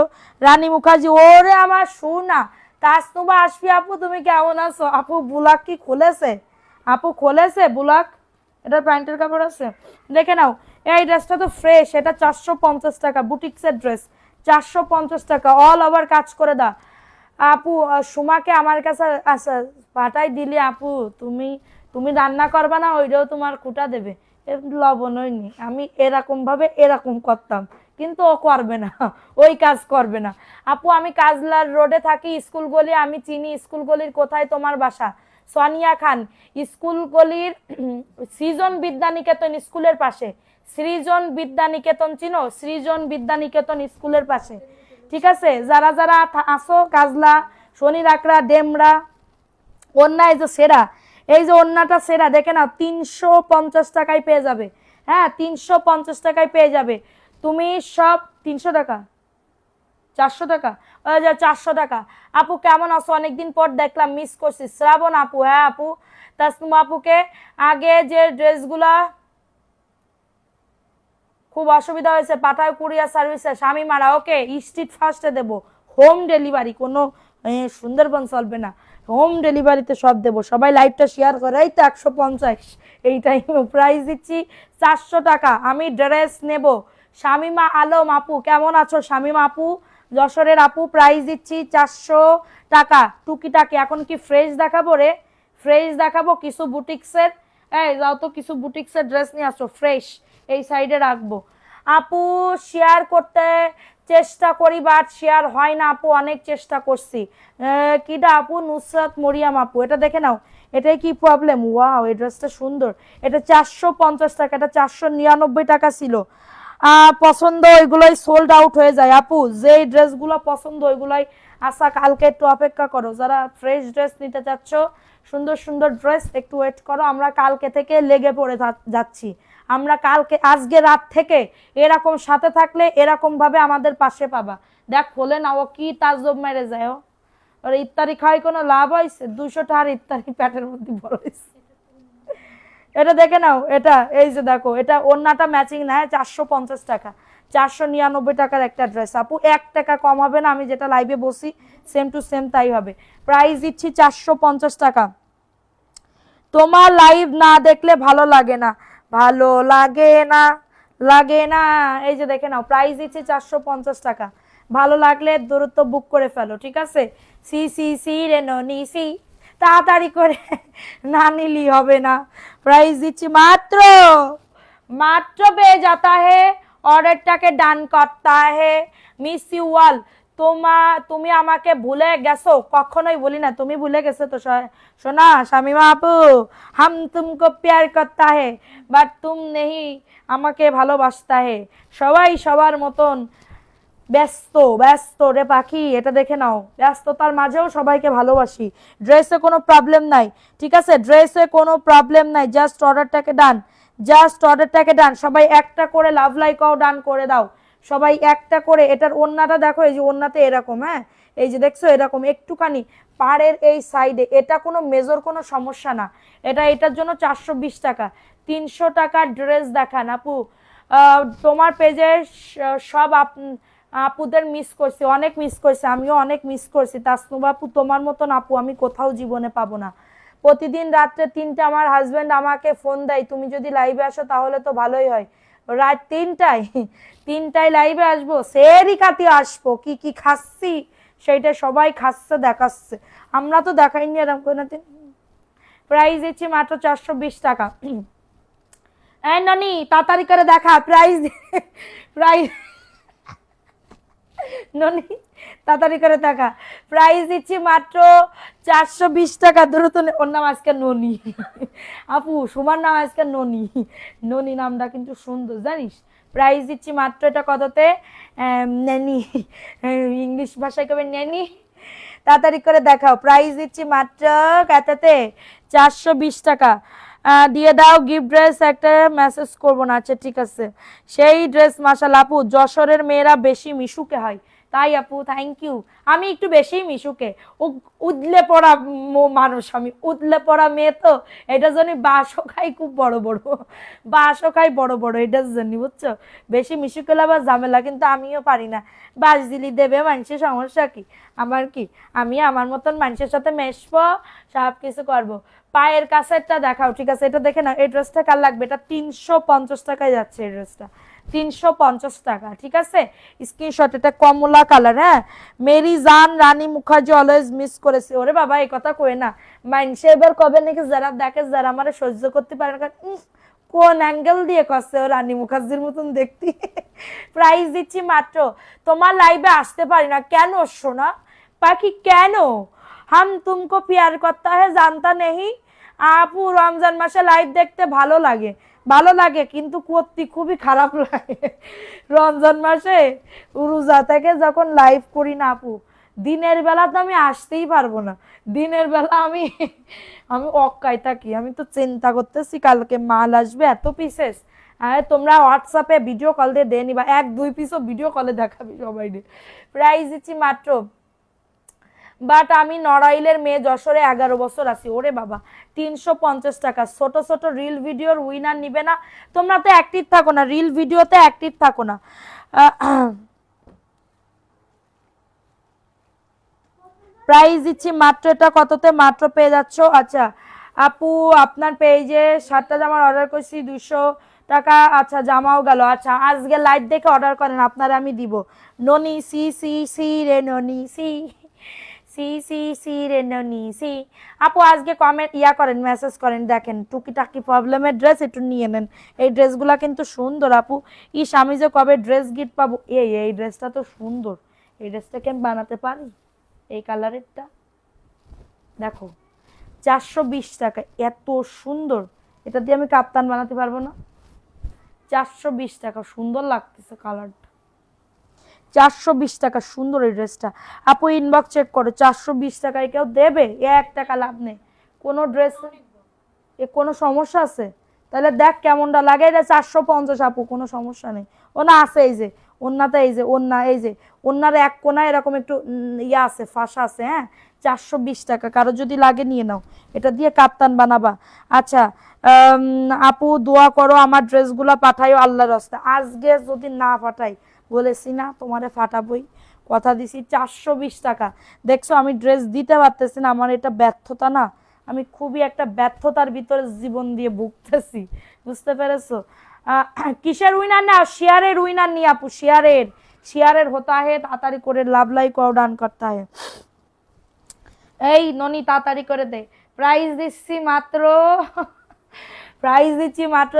রানী মুখার্জি। ওরে আমার সোনা তাসনুবা আসবি আপু, তুমি কেমন আছো আপু? বুলাক কি খুলেছে আপু? খুলেছে বুলাক? এটা প্যান্টের কাপড় আছে, দেখে নাও। এই ড্রেসটা তো ফ্রেশ, এটা 450 টাকা, বুটিক্সের ড্রেস, 450 টাকা, অল ওভার কাজ করে দা। আপু সুমাকে আমার কাছে আচ্ছা পাঠাই দিলি আপু, তুমি তুমি রান্না করবা না, ওইটাও তোমার কুটা দেবে, লবণই নি। আমি এরকম ভাবে এরকম করতাম, কিন্তু ও করবে না, ওই কাজ করবে না। আপু আমি কাজলার রোডে থাকি, স্কুল গলি আমি চিনি। স্কুল গলির কোথায় তোমার বাসা? সোনিয়া খান, স্কুল গলির সৃজন বিদ্যানিকেতন স্কুলের পাশে। সৃজন বিদ্যানিকেতন চিনো? সৃজন বিদ্যানিকেতন স্কুলের পাশে, ঠিক আছে? যারা যারা আসো কাজলা, শনি রাকড়া, ডেমরা, ওন্না এই যে সেরা, এই যে ওন্নাটা সেরা, দেখে নাও 350 টাকায় পেয়ে যাবে। হ্যাঁ 350 টাকায় পেয়ে যাবে। তুমি সব 300 টাকা, 400 টাকা, 400 টাকা। আপু কেমন আছো? অনেকদিন পর দেখলাম, মিস করছি। শ্রাবণ আপু, হ্যাঁ আপু, তাসনুমা আপুকে আগে যে ড্রেসগুলা খুব অসুবিধা হয়েছে, পাঠায় কুরিয়ার সার্ভিসে, স্বামী মারা। ওকে, স্ট্রিট ফাস্টে দেবো, হোম ডেলিভারি, কোনো সুন্দরবন চলবে না, হোম ডেলিভারিতে সব দেবো। সবাই লাইভটা শেয়ার করে। এই তো 150, এইটাই প্রাইস দিচ্ছি 400 টাকা। আমি ড্রেস নেব। শামিমা আলম আপু কেমন আছো? শামিমা আপু যশোরের আপু, প্রাইস দিচ্ছি 400 টাকা। টুকিটাকি এখন কি ফ্রেশ দেখাবো রে? ফ্রেশ দেখাবো কিছু বুটিক্সের। এই যাও তো কিছু বুটিক্সের ড্রেস নিয়ে আসো ফ্রেশ, এই সাইডে রাখবো। আপু শেয়ার করতে চেষ্টা করি বাট শেয়ার হয় না আপু, অনেক চেষ্টা করছি। কিডা আপু? নুসরাত মরিয়াম আপু, এটা দেখে নাও, এটাই কি প্রবলেম? ওয়াও, এই ড্রেসটা সুন্দর। এটা 450 টাকা, এটা 499 টাকা ছিল। পছন্দ ওইগুলোই সোল্ড আউট হয়ে যায় আপু, যেই ড্রেসগুলো পছন্দ ওইগুলাই আসা, কালকে একটু অপেক্ষা করো। যারা ফ্রেশ ড্রেস নিতে চাচ্ছ, সুন্দর সুন্দর ড্রেস, একটু ওয়েট করো। আমরা কালকে থেকে লেগে পড়ে যাচ্ছি। আমরা কালকে, আজকে রাত থেকে এরকম সাথে থাকলে এরকম ভাবে আমাদের পাশে পাবা। দেখ খোলে না, ও কি তাজব মেরে যায়। ওর ইফতারি খাই কোনো লাভ হয়েছে? 200 টাকার ইফতারি পেটের মধ্যে বড় হয়েছে। এটা দেখে নাও, এটা এই যে দেখো, এটা ওন্নাটা ম্যাচিং না, 450 টাকা, 499 টাকার একটা ড্রেস আপু, 1 টাকা কম হবে না। আমি যেটা লাইভে বসি সেম টু সেম তাই হবে। প্রাইস দিচ্ছি 450 টাকা। তোমার লাইভ না দেখলে ভালো লাগে না, ভালো লাগে না, লাগে না। এই যে দেখে নাও, প্রাইস দিচ্ছি 450 টাকা। ভালো লাগলে দ্রুত বুক করে ফেলো, ঠিক আছে? সি সি সি রে ননি সি, তাড়াতাড়ি করে না নিলি হবে না। প্রাইস দিচ্ছি মাত্র, মাত্র পেয়ে যাতা হে, অর্ডারটাকে ডান করতা হে। Miss you all. তুমি আমাকে ভুলে গেছো? কখনোই বলি না, তুমি ভুলে গেছো তো সোনা শামিমা আপু। হাম তুমকো প্যার করতা হে বাট তুম নেহি আমাকে ভালোবাসতা হে। সবাই সবার মতন ব্যস্ত, ব্যস্ত রে পাখি, এটা দেখে নাও, ব্যস্ততার মাঝেও সবাইকে ভালোবাসি। ড্রেসে কোনো প্রবলেম নাই, ঠিক আছে? ড্রেসে কোনো প্রবলেম নাই, জাস্ট অর্ডারটাকে ডান, জাস্ট অর্ডারটাকে ডান। সবাই একটা করে লাভ লাইকও ডান করে দাও, সবাই একটা করে। এটার ওন্নাটা দেখো, এই যে ওন্নাতে এরকম, হ্যাঁ এই যে দেখছো এরকম একটুখানি পাড়ের এই সাইডে, এটা কোনো মেজর কোনো সমস্যা না। এটার জন্য 420 টাকা। 300 টাকার ড্রেস দেখান আপু। তোমার পেজে সব আপুদের মিস করছি, অনেক মিস করছি, আমিও অনেক মিস করছি। তাসনুবা আপু তোমার মতন আপু আমি কোথাও জীবনে পাবো না। প্রতিদিন রাত্রে 3টে আমার হাজবেন্ড আমাকে ফোন দেয়, তুমি যদি লাইভে আসো তাহলে তো ভালোই হয়। রাত 3টায় লাইভে আসবো, সেরি কাতি আসবো, কি কি খাচ্ছি সেইটা সবাই খাচ্ছে দেখাচ্ছে, আমরা তো দেখাইনি এরকম করে। প্রাইস দিচ্ছি মাত্র 420 টাকা। এই ননি তাড়াতাড়ি করে দেখা প্রাইস, প্রাইস ননি তাড়াতাড়ি করে দেখা, প্রাইস দিচ্ছি মাত্র 420 টাকা। দ্রুত, ওর নাম আজকে ননি আপু, সুমার নাম আজকে ননি। ননি নামটা কিন্তু সুন্দর জানিস। প্রাইস দিচ্ছি মাত্র, এটা কততে? নেনি, ইংলিশ ভাষায় কবে নেনি। তাড়াতাড়ি করে দেখাও, প্রাইস দিচ্ছি মাত্র কততে? 420 টাকা। দিয়ে দাও গিফট ড্রেস একটা, মেসেজ করবো না, আচ্ছা ঠিক আছে। সেই ড্রেস মাশাআল্লাহ আপু, যশোরের মেয়েরা বেশি মিশুকে হয়। তাই আপু, থ্যাংক ইউ। আমি একটু বেশি মিশুকে, উদলে পড়া মানুষ, আমি উদলে পড়া মেয়ে তো, এটার জন্য বাসও খাই খুব বড় বড়, বাসও খাই বড় বড়, এটার জন্য বুঝছো। বেশি মিশুকে আবার ঝামেলা, কিন্তু আমিও পারি না। বাস দিলি দেবে মানুষের, সমস্যা কি? আমার কি, আমি আমার মতন মানুষের সাথে মেশবো, সব কিছু করবো। পায়ের কাছেরটা দেখাও, ঠিক আছে? এটা দেখে না, এই ড্রেসটা কার লাগবে? এটা 350 টাকায় যাচ্ছে এই ড্রেসটা, 350 টাকা, ঠিক আছে? স্ক্রিনশট, এটা কমলা কালার, হ্যাঁ। মেরি জান রানী মুখার্জি অলওয়েজ মিস করেছে। ওরে বাবা এই কথা কই না, মানুষে এবার কবে নাকি যারা দেখে, যারা আমার সহ্য করতে পারে না, কোন অ্যাঙ্গেল দিয়ে করছে ও রানী মুখার্জির মতন দেখতে। প্রাইস দিচ্ছি মাত্র, তোমার লাইভে আসতে পারি না কেন সোনা পাখি, কেন? হাম তুমকো প্যার করতা है জানতা নেহি। আপু রমজান মাসে লাইভ দেখতে ভালো লাগে, ভালো লাগে কিন্তু করতে খুবই খারাপ লাগে। রমজান মাসে রোজা থেকে যখন লাইভ করি না আপু, দিনের বেলা তো আমি আসতেই পারবো না। দিনের বেলা আমি আমি অক্কায় থাকি। আমি তো চিন্তা করতেছি কালকে মাল আসবে এত পিসেস, তোমরা হোয়াটসঅ্যাপে ভিডিও কল দিয়ে নিবা, 1-2 পিসও ভিডিও কলে দেখাবি সবাই। প্রাইস দিচ্ছি মাত্র, বাট আমি নড়াইলের মেয়ে, যশোরে 11 বছর আছি। ওরে বাবা, 350 টাকা। ছোট ছোট রিল ভিডিওর উইনার নিবে না? তোমরা তো অ্যাক্টিভ থাকো না, রিল ভিডিওতে অ্যাক্টিভ থাকো না। প্রাইস দিচ্ছি মাত্র, এটা কততে মাত্র পেয়ে যাচ্ছ। আচ্ছা আপু আপনার পেজে 7টা জামার অর্ডার করছি 200 টাকা। আচ্ছা জামাও গেল। আচ্ছা আজকে লাইভ দেখে অর্ডার করেন, আপনারা আমি দিব। ননি সি সি সি রে ননি সি সি সি সি রে ননি সি। আপু আজকে কমেন্ট করেন, মেসেজ করেন, দেখেন টুকিটাকি প্রবলেমের ড্রেস একটু নিয়ে নেন। এই ড্রেসগুলা কিন্তু সুন্দর আপু। ইস আমি যে কবে ড্রেস গিফট পাবো। এই ড্রেসটা তো সুন্দর, এই ড্রেসটা কি আমি বানাতে পারি? এই কালারেরটা দেখো 420 টাকা, এত সুন্দর। এটা দিয়ে আমি কাপ্তান বানাতে পারবো না? 420 টাকা, সুন্দর লাগতেছে কালারটা। 420 টাকা, সুন্দর এই ড্রেসটা। আপু ইনবক্স চেক করো, 420 টাকায় কেউ দেবে? 1 টাকা লাভ নেই কোনো ড্রেস। কোনো সমস্যা আছে? তাহলে দেখ কেমনটা লাগে। এটা 450 আপু, কোনো সমস্যা নেই। ওনা আছে এই যে ওন্নাতে, এই যে ওন্না, এই যে ওন্নার এক কোনায় এরকম একটু আছে, ফাঁসা আছে। হ্যাঁ 420 টাকা, কারো যদি লাগে নিয়ে নাও, এটা দিয়ে কাপ্তান বানাবা। আচ্ছা আপু দোয়া করো আমার ড্রেসগুলা পাঠাইও আল্লাহর রাস্তা। আজকে যদি না পাঠাই, বলেছি না তোমারে ফাটাবই, কথা দিছি। 420 টাকা, দেখছো আমি ড্রেস দিতে পারতেছি না, আমার এটা ব্যর্থতা না? আমি খুবই একটা ব্যর্থতার ভিতরে জীবন দিয়ে ভুগতেছি, বুঝতে পেরেছো? কিসের উইনার না, শেয়ারের উইনার নি আপু, শেয়ারের হতা হে, তাড়াতাড়ি করে লাভ লাইক ও ডান করতে হয়। এই ননি তাড়াতাড়ি করে দে। প্রাইস দিচ্ছি মাত্র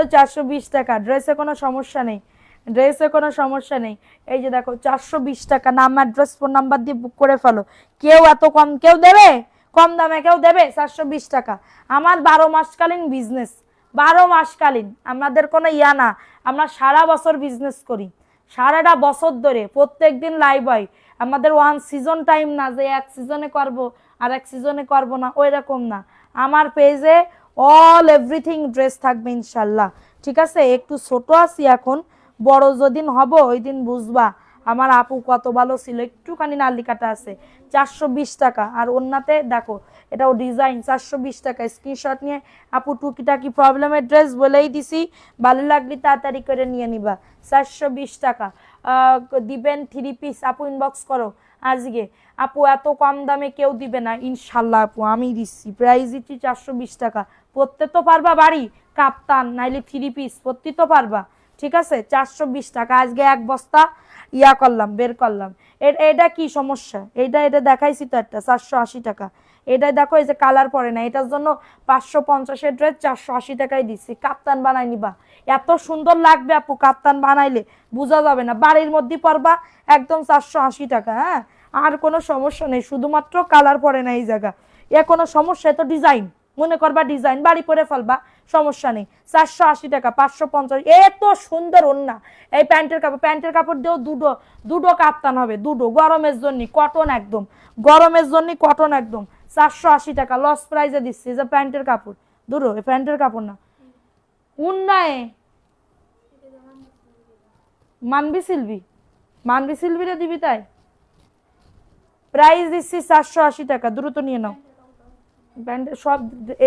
420 টাকা। ড্রেসে কোনো সমস্যা নেই, ড্রেসে কোনো সমস্যা নেই। এই যে দেখো 420 টাকা, নাম অ্যাড্রেস ফোন নাম্বার দিয়ে বুক করে ফেলো। কেউ এত কম কেউ দেবে? কম দামে কেউ দেবে? 420 টাকা। আমার 12 মাসকালীন বিজনেস, 12 মাসকালীন, আমাদের কোনো না। আমরা সারা বছর বিজনেস করি, সারাটা বছর ধরে প্রত্যেক দিন লাইভ হয়। আমাদের ওয়ান সিজন টাইম না যে এক সিজনে করব আর এক সিজনে করব না, ওই রকম না। আমার পেজে অল এভরিথিং ড্রেস থাকবে ইনশাল্লাহ। ঠিক আছে, একটু ছোট আছি এখন, বড় যেদিন হব ওই দিন বুঝবা আমার আপু কত ভালো ছিল। একটুখানি নালি কাটা আছে, 420 টাকা। আর ওন্নাতে দেখো এটাও ডিজাইন, 420 টাকা। স্ক্রিনশট নিয়ে আপু টুকিটাকি প্রবলেমের ড্রেস বলেই দিছি, ভালো লাগলে তাড়াতাড়ি করে নিয়ে নিবা। 420 টাকা দিবেন 3 পিস। আপু ইনবক্স করো আজকে। আপু এত কম দামে কেউ দিবে না ইনশাল্লাহ আপু, আমি দিচ্ছি। প্রাইস দিচ্ছি 420 টাকা। পরতে তো পারবা বাড়ি কাপ্তান, নাইলে 3 পিস পরতে তো পারবা। ঠিক আছে 420 টাকা। আজকে এক বস্তা করলাম, বের করলাম। এটা কি সমস্যা? এটা দেখাইছি তো একটা 480 টাকা। এটাই দেখো এই যে কালার পরে না, এটার জন্য 550-এর ড্রেস 480 টাকায় দিচ্ছি। কাপ্তান বানাই নিবা, এত সুন্দর লাগবে আপু কাপ্তান বানাইলে, বোঝা যাবে না। বাড়ির মধ্যে পরবা একদম 480 টাকা। হ্যাঁ আর কোনো সমস্যা নেই, শুধুমাত্র কালার পরে না এই জায়গা। কোনো সমস্যা? তো ডিজাইন মনে করবা, ডিজাইন বাড়ি পরে ফেলবা, সমস্যা নেই। 480 টাকা, 550। এত সুন্দর ওন্না। এই প্যান্টের কাপড় দিয়েও দুটো কাপ্তান হবে, দুটো। গরমের জন্য কটন, একদম গরমের জন্য কটন একদম। 480 টাকা লস প্রাইজে দিচ্ছি। যে প্যান্টের কাপড় দুটো, প্যান্টের কাপড় না উন্নায় মানবি সিলভিরে দিবি তাই। প্রাইস দিচ্ছি 480 টাকা, দ্রুত নিয়ে নাও। ব্যান্ডের সব,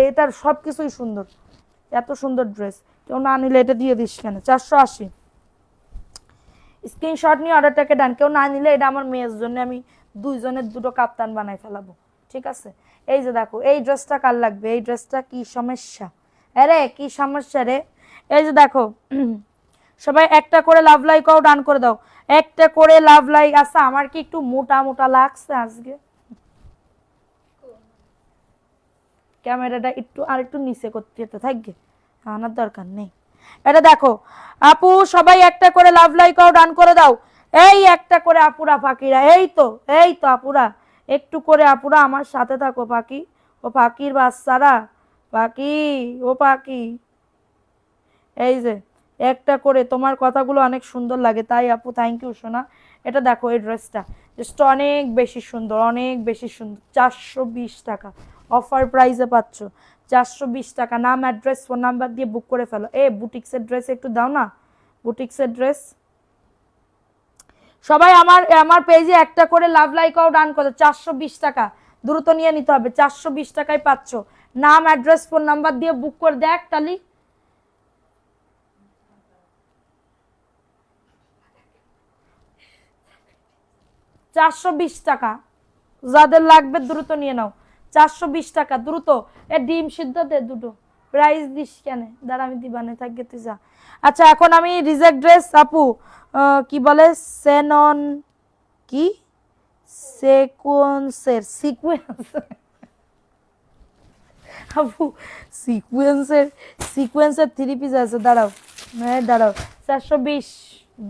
এটার সব কিছুই সুন্দর, এত সুন্দর ড্রেস। কেউ না নিলে এটা দিয়ে দিস কেন? 480। স্ক্রিনশট নিয়ে অর্ডারটাকে ডান। কেউ না নিলে এটা আমার মেয়ের জন্য আমি 2 জনের 2টো কাপ্তান বানাই ফেলাবো। ঠিক আছে, এই যে দেখো এই ড্রেসটা কার লাগবে? এই ড্রেসটা কি সমস্যা? আরে কি সমস্যা রে? এই যে দেখো সবাই একটা করে লাভ লাইকও ডান করে দাও, একটা করে লাভ লাইক। আচ্ছা আমার কি একটু মোটা মোটা লাগছে আজকে? ক্যামেরাটা একটু আর একটু নিচে করতে যেতে থাকবে, আনার দরকার নেই। এটা দেখো আপু সবাই একটা করে লাভ লাইকও ডান করে দাও। এই একটা করে আপুরা পাখিরা, এই তো আপুরা, একটু করে আপুরা আমার সাথে থাকো। পাখি ও পাখির বাচ্চারা, পাখি ও পাখি, এই যে একটা করে। তোমার কথাগুলো অনেক সুন্দর লাগে, তাই আপু থ্যাংক ইউ সোনা। এটা দেখো এই ড্রেসটা জাস্ট অনেক বেশি সুন্দর, অনেক বেশি সুন্দর। 420 টাকা অফার প্রাইসে পাচ্ছ। 420 টাকা। নাম অ্যাড্রেস ফোন নাম্বার দিয়ে বুক করে ফেলো। বুটিক্সের ড্রেস একটু দাও না, বুটিক্সের ড্রেস। সবাই আমার পেজে একটা করে লাভ লাইকও ডান করো। 420 টাকা, দ্রুত নিয়ে নিতে হবে। 420 টাকায় পাচ্ছ। নাম অ্যাড্রেস ফোন নাম্বার দিয়ে বুক করে দেখ তালি। 420 টাকা যাদের লাগবে দ্রুত নিয়ে নাও। 420 টাকা দ্রুত। এ ডিম সিদ্ধ দে দুটো। প্রাইস দিস কেন? দাঁড়া আমি দিবানে থাকবে তুই যা। আচ্ছা এখন আমি রিজেক্ট ড্রেস আপু কি বলে সেনন কি সিকোয়েন্স আপু সিকোয়েন্সের 3 পিস আছে, দাঁড়াও হ্যাঁ দাঁড়াও। 420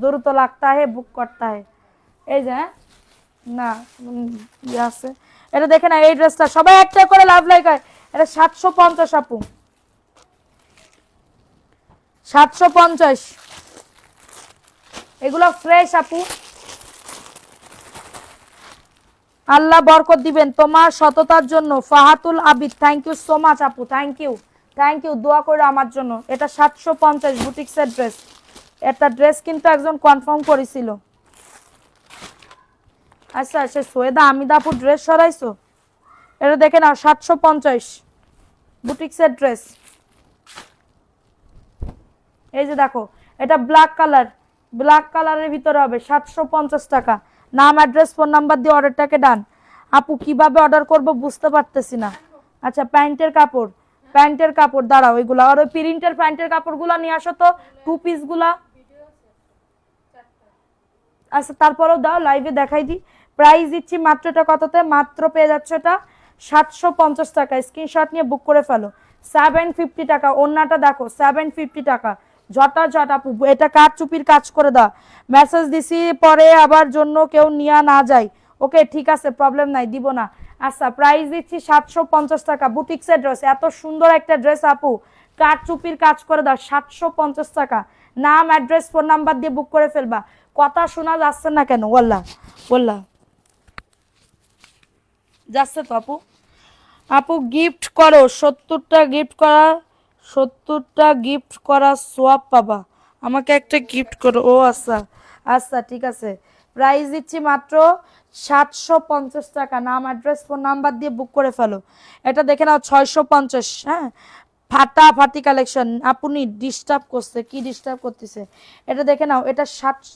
দ্রুত লাগতা হে, বুক করতা হে। এই যে না ইয়ে আছে, এটা দেখে না এই ড্রেসটা সবাই একটা করে লাভ লাইক হয়। এটা 750 আপু, 750। এগুলো ফ্রেশ আপু, আল্লাহ বরকত দিবেন তোমার সততার জন্য। Fahatul Abid thank you so much আপু, থ্যাংক ইউ দোয়া করে আমার জন্য। এটা 750 বুটিক্সের ড্রেস। একটা ড্রেস কিন্তু একজন কনফার্ম করেছিল। আচ্ছা সে সোয়েদা আমিদা আপু ড্রেস সরাইছো, এটা দেখে নাও 750 বুটিক্সের ড্রেস। এই যে দেখো এটা ব্ল্যাক কালারের ভিতরে হবে 750 টাকা। নাম অ্যাড্রেস ফোন নাম্বার দিয়ে অর্ডারটাকে ডান। আপু কিভাবে অর্ডার করব বুঝতে পারতেছি না। আচ্ছা প্যান্টের কাপড় দাঁড়াও, ওইগুলো আর ওই প্রিন্টের প্যান্টের কাপড়গুলো নিয়ে আসো তো, 2 পিস গুলা। আচ্ছা তারপরেও দাও, লাইভে দেখাই দিই। প্রাইস দিচ্ছি মাত্র, এটা কততে মাত্র পেয়ে যাচ্ছে এটা 750 টাকা। স্ক্রিনশট নিয়ে বুক করে ফেলো। 750 টাকা। ওন্নাটা দেখো 750 টাকা। ঝটাঝট আপু, এটা কাজ চুপির কাজ করে দাও। মেসেজ দিছি পরে আবার জন্য কেউ নিয়ে না যায়। ওকে ঠিক আছে, প্রবলেম নাই, দিব না। আচ্ছা প্রাইস দিচ্ছি 750 টাকা। বুটিক্সের ড্রেস, এত সুন্দর একটা ড্রেস আপু, কাজ চুপির কাজ করে দাও 750 টাকা। নাম অ্যাড্রেস ফোন নাম্বার দিয়ে বুক করে ফেলবা। কথা শোনা যাচ্ছে না কেন? বললা যাচ্ছে তো আপু। আপু গিফট করো 70টা গিফট করা সোয়াব পাবা। আমাকে একটা গিফট করো। ও আচ্ছা আচ্ছা ঠিক আছে। প্রাইস দিচ্ছি মাত্র 750 টাকা। নাম অ্যাড্রেস ফোন নাম্বার দিয়ে বুক করে ফেলো। এটা দেখে নাও 650। হ্যাঁ ফাটাফাটি কালেকশন। আপনি ডিস্টার্ব করছে, কি ডিস্টার্ব করতেছে? এটা দেখে নাও, এটা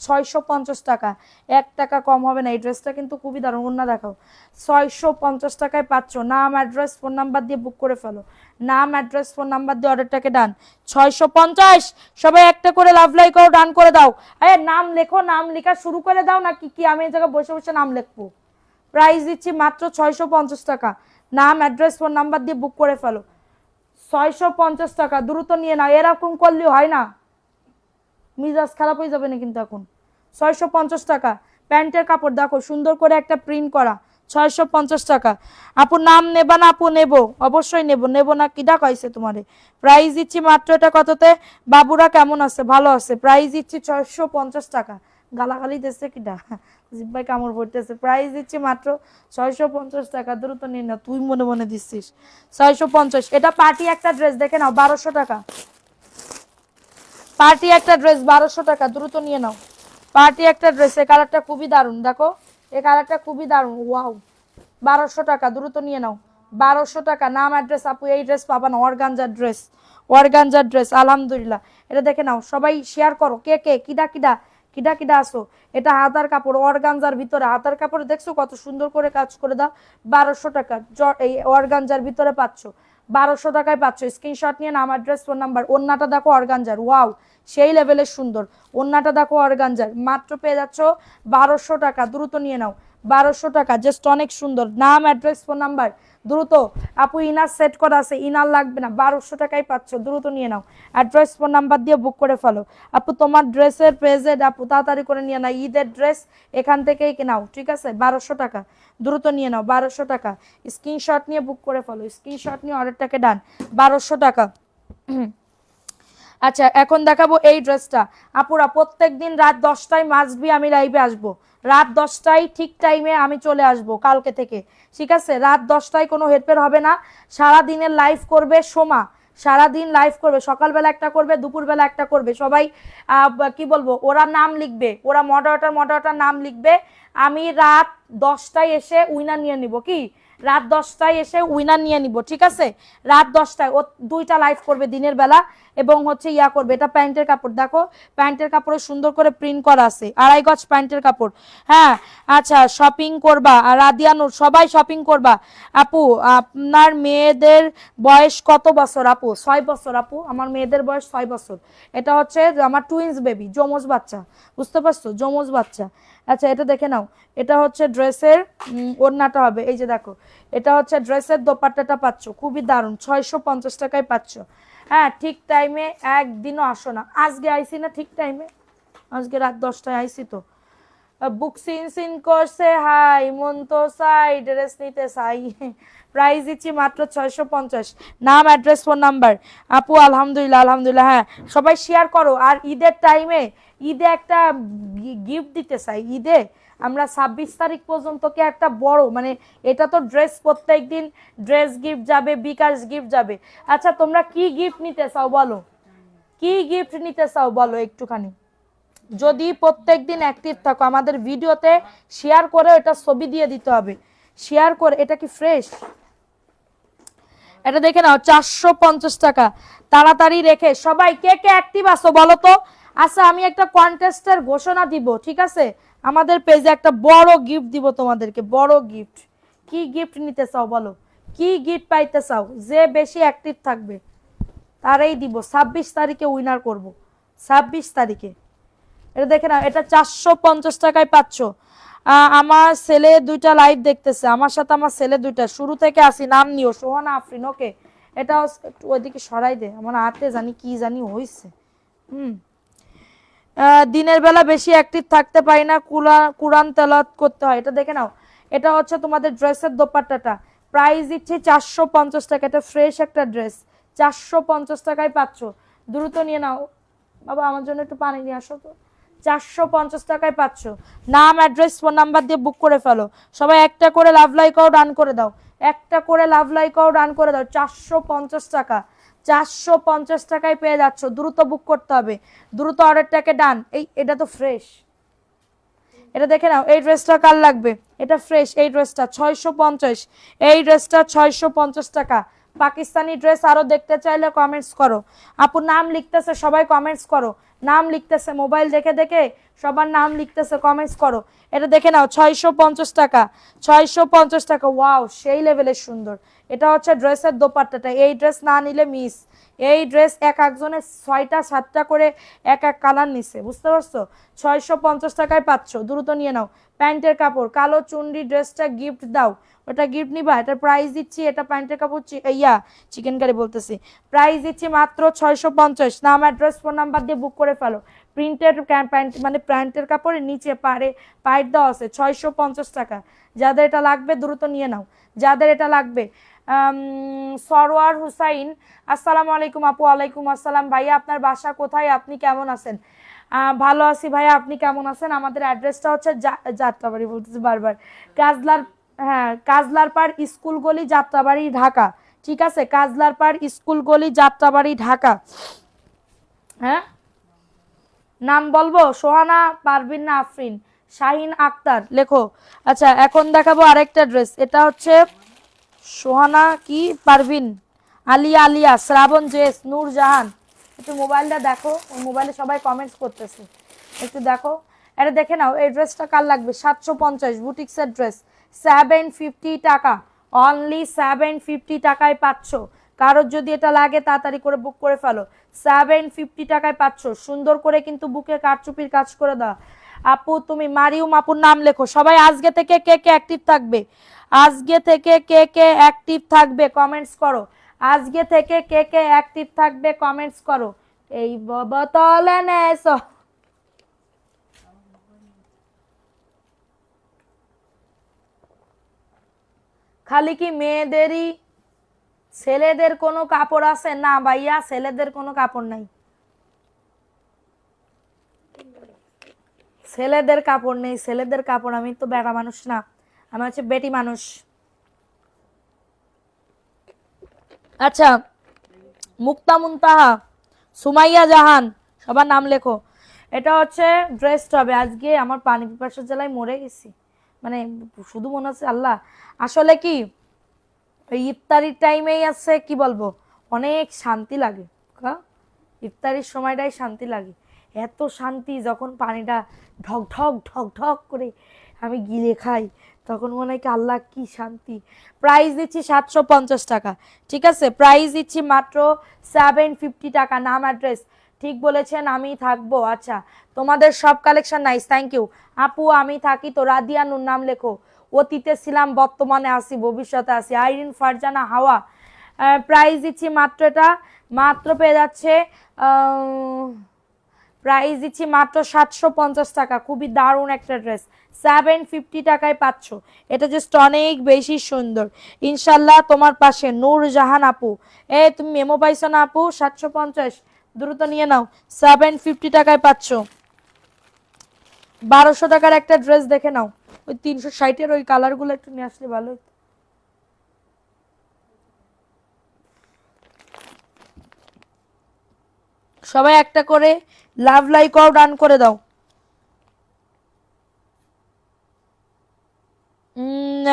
650 টাকা। 1 টাকা কম হবে না। এই ড্রেসটা কিন্তু খুবই দারুণ। ওন্না দেখাও। 650 টাকায় পাচ্ছ। নাম অ্যাড্রেস ফোন নাম্বার দিয়ে বুক করে ফেলো। নাম অ্যাড্রেস ফোন নাম্বার দিয়ে অর্ডারটাকে ডান। 650। সবাই একটা করে লাভ লাইক করো, ডান করে দাও। আরে নাম লেখো, নাম লেখা শুরু করে দাও না কি আমি এই জায়গায় বসে বসে নাম লিখবো? প্রাইস দিচ্ছি মাত্র 650 টাকা। নাম অ্যাড্রেস ফোন নাম্বার দিয়ে বুক করে ফেলো। 650 টাকা দ্রুত নিয়ে নাও। এরকম করলে হয় না, মিজাজ খারাপ হয়ে যাবে না কিন্তু এখন। 650 টাকা। প্যান্টের কাপড় দেখো সুন্দর করে একটা প্রিন্ট করা। 650 টাকা। আপু নাম নেবা না? আপু নেবো, অবশ্যই নেবো না কি ডাকাইছে তোমারে? প্রাইস দিচ্ছি মাত্র, এটা কততে? বাবুরা কেমন আছে? ভালো আছে। প্রাইস দিচ্ছি 650 টাকা। গালাগালি দিচ্ছে কিটা, জিব্বাই কামড় পড়তেছে। প্রাইস দিচ্ছি মাত্র 650 টাকা। দ্রুত নিয়ে নাও। তুই মনে মনে দিচ্ছিস 650। এটা পার্টি একটা ড্রেস দেখে নাও 1200 টাকা। পার্টি একটা ড্রেস 1200 টাকা। দ্রুত নিয়ে নাও। পার্টি একটা ড্রেস, এই কালারটা খুবই দারুণ। দেখো এই কালারটা খুবই দারুণ। ওয়াও 1200 টাকা। দ্রুত নিয়ে নাও। 1200 টাকা। নাম অ্যাড্রেস আপু এই ড্রেস পাবা না। অর্গানজার ড্রেস আলহামদুলিল্লাহ। এটা দেখে নাও, সবাই শেয়ার করো। কে কে কিডা আসো। এটা হাতার কাপড়, অর্গানজার ভিতরে হাতার কাপড় দেখছো কত সুন্দর করে কাজ করে দাও। 1200 টাকা এই অর্গানজার ভিতরে পাচ্ছ। 1200 টাকায় পাচ্ছ। স্ক্রিনশট নিয়ে নাম অ্যাড্রেস ফোন নাম্বার। ওন্নাটা দেখো অর্গানজার, ওয়াও সেই লেভেলের সুন্দর। ওন্নাটা দেখো অর্গানজার, মাত্র পেয়ে যাচ্ছ 1200 টাকা। দ্রুত নিয়ে নাও। 1200 টাকা, জাস্ট অনেক সুন্দর। নাম অ্যাড্রেস ফোন নাম্বার দ্রুত। আপু ইনার সেট করা আছে, ইনার লাগবে না, 1200 টাকায় পাচ্ছ। দ্রুত নিয়ে নাও। অ্যাড্রেস ফোন নাম্বার দিয়ে বুক করে ফেলো। আপু তোমার ড্রেসের প্রেজেন্ট আপু তাড়াতাড়ি করে নিয়ে নাও। ঈদের ড্রেস এখান থেকেই নাও, ঠিক আছে? 1200 টাকা। দ্রুত নিয়ে নাও। 1200 টাকা। স্ক্রিনশট নিয়ে বুক করে ফেলো। স্ক্রিনশট নিয়ে অর্ডারটাকে ডান। 1200 টাকা। আচ্ছা এখন দেখাবো এই ড্রেসটা। আপুরা প্রত্যেকদিন রাত 10টায় মাস্ট বি আমি লাইভে আসবো। রাত 10টায় ঠিক টাইমে আমি চলে আসবো কালকে থেকে, ঠিক আছে? রাত 10টায় কোনো হেরফের হবে না। সারাদিনের লাইভ করবে সোমা, সারাদিন লাইভ করবে। সকালবেলা একটা করবে, দুপুরবেলা একটা করবে। সবাই কি বলবো, ওরা নাম লিখবে, ওরা মডারেটর নাম লিখবে। আমি রাত 10টায় এসে উইনার নিয়ে নিব। কি রাত 10টায় এসে উইনার নিয়ে নিব, ঠিক আছে? রাত 10টায় ও 2টা লাইভ করবে দিনের বেলা এবং হচ্ছে ইয়া করবে। এটা প্যান্টের কাপড়, দেখো প্যান্টের কাপড়ে সুন্দর করে প্রিন্ট করা আছে, 2.5 গজ প্যান্টের কাপড়। হ্যাঁ আচ্ছা, শপিং করবা আর রাদিয়ানুর সবাই শপিং করবা। আপু আপনার মেয়েদের বয়স কত বছর? আপু 6 বছর। আপু আমার মেয়েদের বয়স 6 বছর। এটা হচ্ছে আমার টুইন্স বেবি, যমজ বাচ্চা, বুঝতে পারছো? যমজ বাচ্চা। আচ্ছা এটা দেখে নাও, এটা হচ্ছে ড্রেসের ওড়নাটা হবে, এই যে দেখো এটা হচ্ছে ড্রেসের দোপাট্টাটা পাচ্ছ, খুবই দারুণ, 650 টাকায় পাচ্ছ। হ্যাঁ ঠিক টাইমে একদিনও আসো না। আজকে আইসি না ঠিক টাইমে, আজকে রাত 10টায় আইসি তো। বুক সিন সিন করছে হাই, মন তো চাই ড্রেস নিতে চাই। প্রাইস দিচ্ছি মাত্র 650। নাম, অ্যাড্রেস, ফোন নাম্বার। আপু আলহামদুলিল্লাহ আলহামদুলিল্লাহ। হ্যাঁ সবাই শেয়ার করো। আর ঈদের টাইমে, ঈদে একটা গিফট দিতে চাই। ঈদে আমরা 26 তারিখ পর্যন্ত কি একটা বড়, মানে এটা তো ড্রেস, প্রত্যেক দিন ড্রেস গিফট যাবে, বিকাশ গিফট যাবে। আচ্ছা তোমরা কি গিফট নিতে চাও বলো, কি গিফট নিতে চাও বলো একটুখানি। যদি প্রত্যেক দিন অ্যাক্টিভ থাকো আমাদের ভিডিওতে শেয়ার করে এটা ছবি দিয়ে দিতে হবে, শেয়ার করে। এটা কি ফ্রেশ? এটা দেখে নাও 450 টাকা। তাড়াতাড়ি রেখে সবাই কে কে অ্যাক্টিভ আছো বলো তো। আচ্ছা আমি একটা কন্টেস্টের ঘোষণা দিব, ঠিক আছে? আমাদের পেজে একটা বড় গিফট দিব তোমাদেরকে, বড় গিফট। কি গিফট নিতে চাও বলো, কি গিফট পাইতে চাও? যে বেশি অ্যাক্টিভ থাকবে তারাই দিব। 26 তারিখে উইনার করব, 26 তারিখে। এটা দেখে না, এটা 450 টাকায় পাচ্ছ। আমার ছেলে 2টা লাইভ দেখতেছে, আমার সাথে আমার ছেলে 2টা, শুরু থেকে আসি, নাম নিও সোহানা আফরিন, ওকে? এটা একটু ওইদিকে সরাই দে, আমার হাতে জানি কি জানি হয়েছে। দিনের বেলা বেশি অ্যাক্টিভ থাকতে পারি না, কুরআন তেলাওয়াত করতে হয়। এটা দেখে নাও, এটা হচ্ছে তোমাদের ড্রেসের দোপাট্টাটা, প্রাইস দিচ্ছে 450 টাকা। এটা ফ্রেশ একটা ড্রেস, 450 টাকায় পাচ্ছ। দ্রুত নিয়ে নাও। বাবা আমার জন্য একটু পানি নিয়ে আসো তো। 450 টাকায় পাচ্ছ। নাম, অ্যাড্রেস, ফোন নাম্বার দিয়ে বুক করে ফেলো। সবাই একটা করে লাভ লাইকও ডান করে দাও, একটা করে লাভ লাইকও ডান করে দাও। 450 টাকা, 450 টাকায় পেয়ে যাচ্ছ। দ্রুত বুক করতে হবে, দ্রুত অর্ডারটাকে ডান। এটা তো ফ্রেশ, এটা দেখে নাও। এই ড্রেসটা কার লাগবে? এটা ফ্রেশ, এই ড্রেসটা 650, এই ড্রেসটা 650 টাকা। পাকিস্তানি ড্রেস আরো দেখতে চাইলে কমেন্টস করো। আপু নাম লিখতেছে, সবাই কমেন্টস করো। নাম লিখতেছে, মোবাইল দেখে দেখে সবার নাম লিখতেছে, কমেন্টস করো। এটা দেখে নাও 650 টাকা, 650 টাকা। ওয়াও সেই লেভেলের সুন্দর। এটা হচ্ছে ড্রেসের দোপাট্টাটা, এই ড্রেস না নিলে মিস। এই ড্রেস এক একজনের 6টা 7টা করে এক এক কালার নিছে, বুঝতে পারছো? 650 টাকায় পাচ্ছ, দ্রুত নিয়ে নাও। প্যান্টের কাপড়, কালো চুন্ডি ড্রেসটা গিফট দাও, ওটা গিফট নিবা। এটা প্রাইস দিচ্ছি, এটা প্যান্টের কাপড় চিকেন কারি বলতেছি, প্রাইস দিচ্ছি মাত্র 650। নাম, অ্যাড্রেস, ফোন নাম্বার দিয়ে বুক করে ফেলো। প্রিন্টেড প্যান্ট, মানে প্যান্টের কাপড়ের নিচে পাইট দেওয়া আছে, 650 টাকা। যাদের এটা লাগবে দ্রুত নিয়ে নাও, যাদের এটা লাগবে। সরওয়ার হুসাইন, আসসালামু আলাইকুম আপু। ওয়ালাইকুম আসসালাম ভাইয়া, আপনার বাসা কোথায়? আপনি কেমন আছেন? ভালো আছি ভাইয়া, আপনি কেমন আছেন? আমাদের অ্যাড্রেসটা হচ্ছে যাত্রাবাড়ি, বলতেছি বারবার, কাজলার, হ্যাঁ কাজলার পাড় স্কুল গলি, যাত্রাবাড়ি, ঢাকা। ঠিক আছে, কাজলার পাড় স্কুল গলি, যাত্রাবাড়ি, ঢাকা। হ্যাঁ নাম বলবো? সোহানা পারভিন না আফরিন? শাহিন আক্তার লেখো। আচ্ছা এখন দেখাবো আরেকটা ড্রেস, এটা হচ্ছে সোহানা কি পারভিন, আলিয়া, আলিয়া, শ্রাবণ, জেস, নূরজাহান। একটু মোবাইলটা দেখো, ওই মোবাইলে সবাই কমেন্টস করতেছে, একটু দেখো। এটা দেখে নাও, এই ড্রেসটা কার লাগবে? 750, বুটিক্সের ড্রেস, 750 টাকা, অনলি 750 টাকায় পাচ্ছ। কারোর যদি এটা লাগে তাড়াতাড়ি করে বুক করে ফেলো, 750 টাকায় পাচ্ছ। সুন্দর করে কিন্তু বুকে কারচুপির কাজ করে দাও। আপু তুমি মারিউম আপুর নাম লেখো। সবাই আজকে থেকে কে কে অ্যাক্টিভ থাকবে, আজকে থেকে কে কে অ্যাক্টিভ থাকবে কমেন্টস করো। আজকে থেকে কে কে অ্যাক্টিভ থাকবে কমেন্টস করো। এই বোতলে নেছো, খালি কি মেয়েদেরই, ছেলেদের কোনো কাপড় আছে? না ভাইয়া ছেলেদের কোনো কাপড় নাই, ছেলেদের কাপড় নেই, ছেলেদের কাপড়। আমি তো বেটা মানুষ না, আমি হচ্ছে বেটি মানুষ। আচ্ছা মুক্তা মুনতাহা, সুমাইয়া জাহান, সবার নাম লেখো। এটা হচ্ছে ড্রেসটা হবে। আজকে আমার পানি পিপাসার জ্বালায় মরে গেছি, মানে শুধু মনে হচ্ছে আল্লাহ। আসলে কি ওই ইফতারির টাইমেই আছে কি বলবো, অনেক শান্তি লাগে। ইফতারির সময়টাই শান্তি লাগে, এত শান্তি যখন পানিটা ঢক ঢক ঢক ঢক করে আমি গিলে খাই, তখন মনে হয় কি আল্লাহ কি শান্তি। প্রাইস দিচ্ছি 750 টাকা, ঠিক আছে? প্রাইস দিচ্ছি মাত্র 750 টাকা। নাম অ্যাড্রেস ঠিক বলেছেন, আমি থাকবো। আচ্ছা, তোমাদের সব কালেকশন নাইস, থ্যাংক ইউ আপু। আমি থাকি তো, রাদিয়ানুর নাম লেখো। অতীতে ছিলাম, বর্তমানে আসি, ভবিষ্যতে আসি। আইরিন ফারজানা হাওয়া, প্রাইস দিচ্ছি মাত্র, এটা মাত্র পেয়ে যাচ্ছে, প্রাইস দিচ্ছি মাত্র 750 টাকা। খুবই দারুণ একটা ড্রেস, 750 টাকায় পাচ্ছ। এটা জাস্ট অনেক বেশি সুন্দর। ইনশাল্লাহ তোমার পাশে নূর জাহান আপু, তুমি মেমো পাইছো না আপু? 750, দ্রুত নিয়ে নাও, 750 টাকায় পাচ্ছ। 1200 টাকার একটা ড্রেস দেখে নাও, ওই 360-এর ওই কালারগুলো একটু নিয়ে আসলে ভালো হতো। সবাই একটা করে লাভ লাইক আউট ডান করে দাও।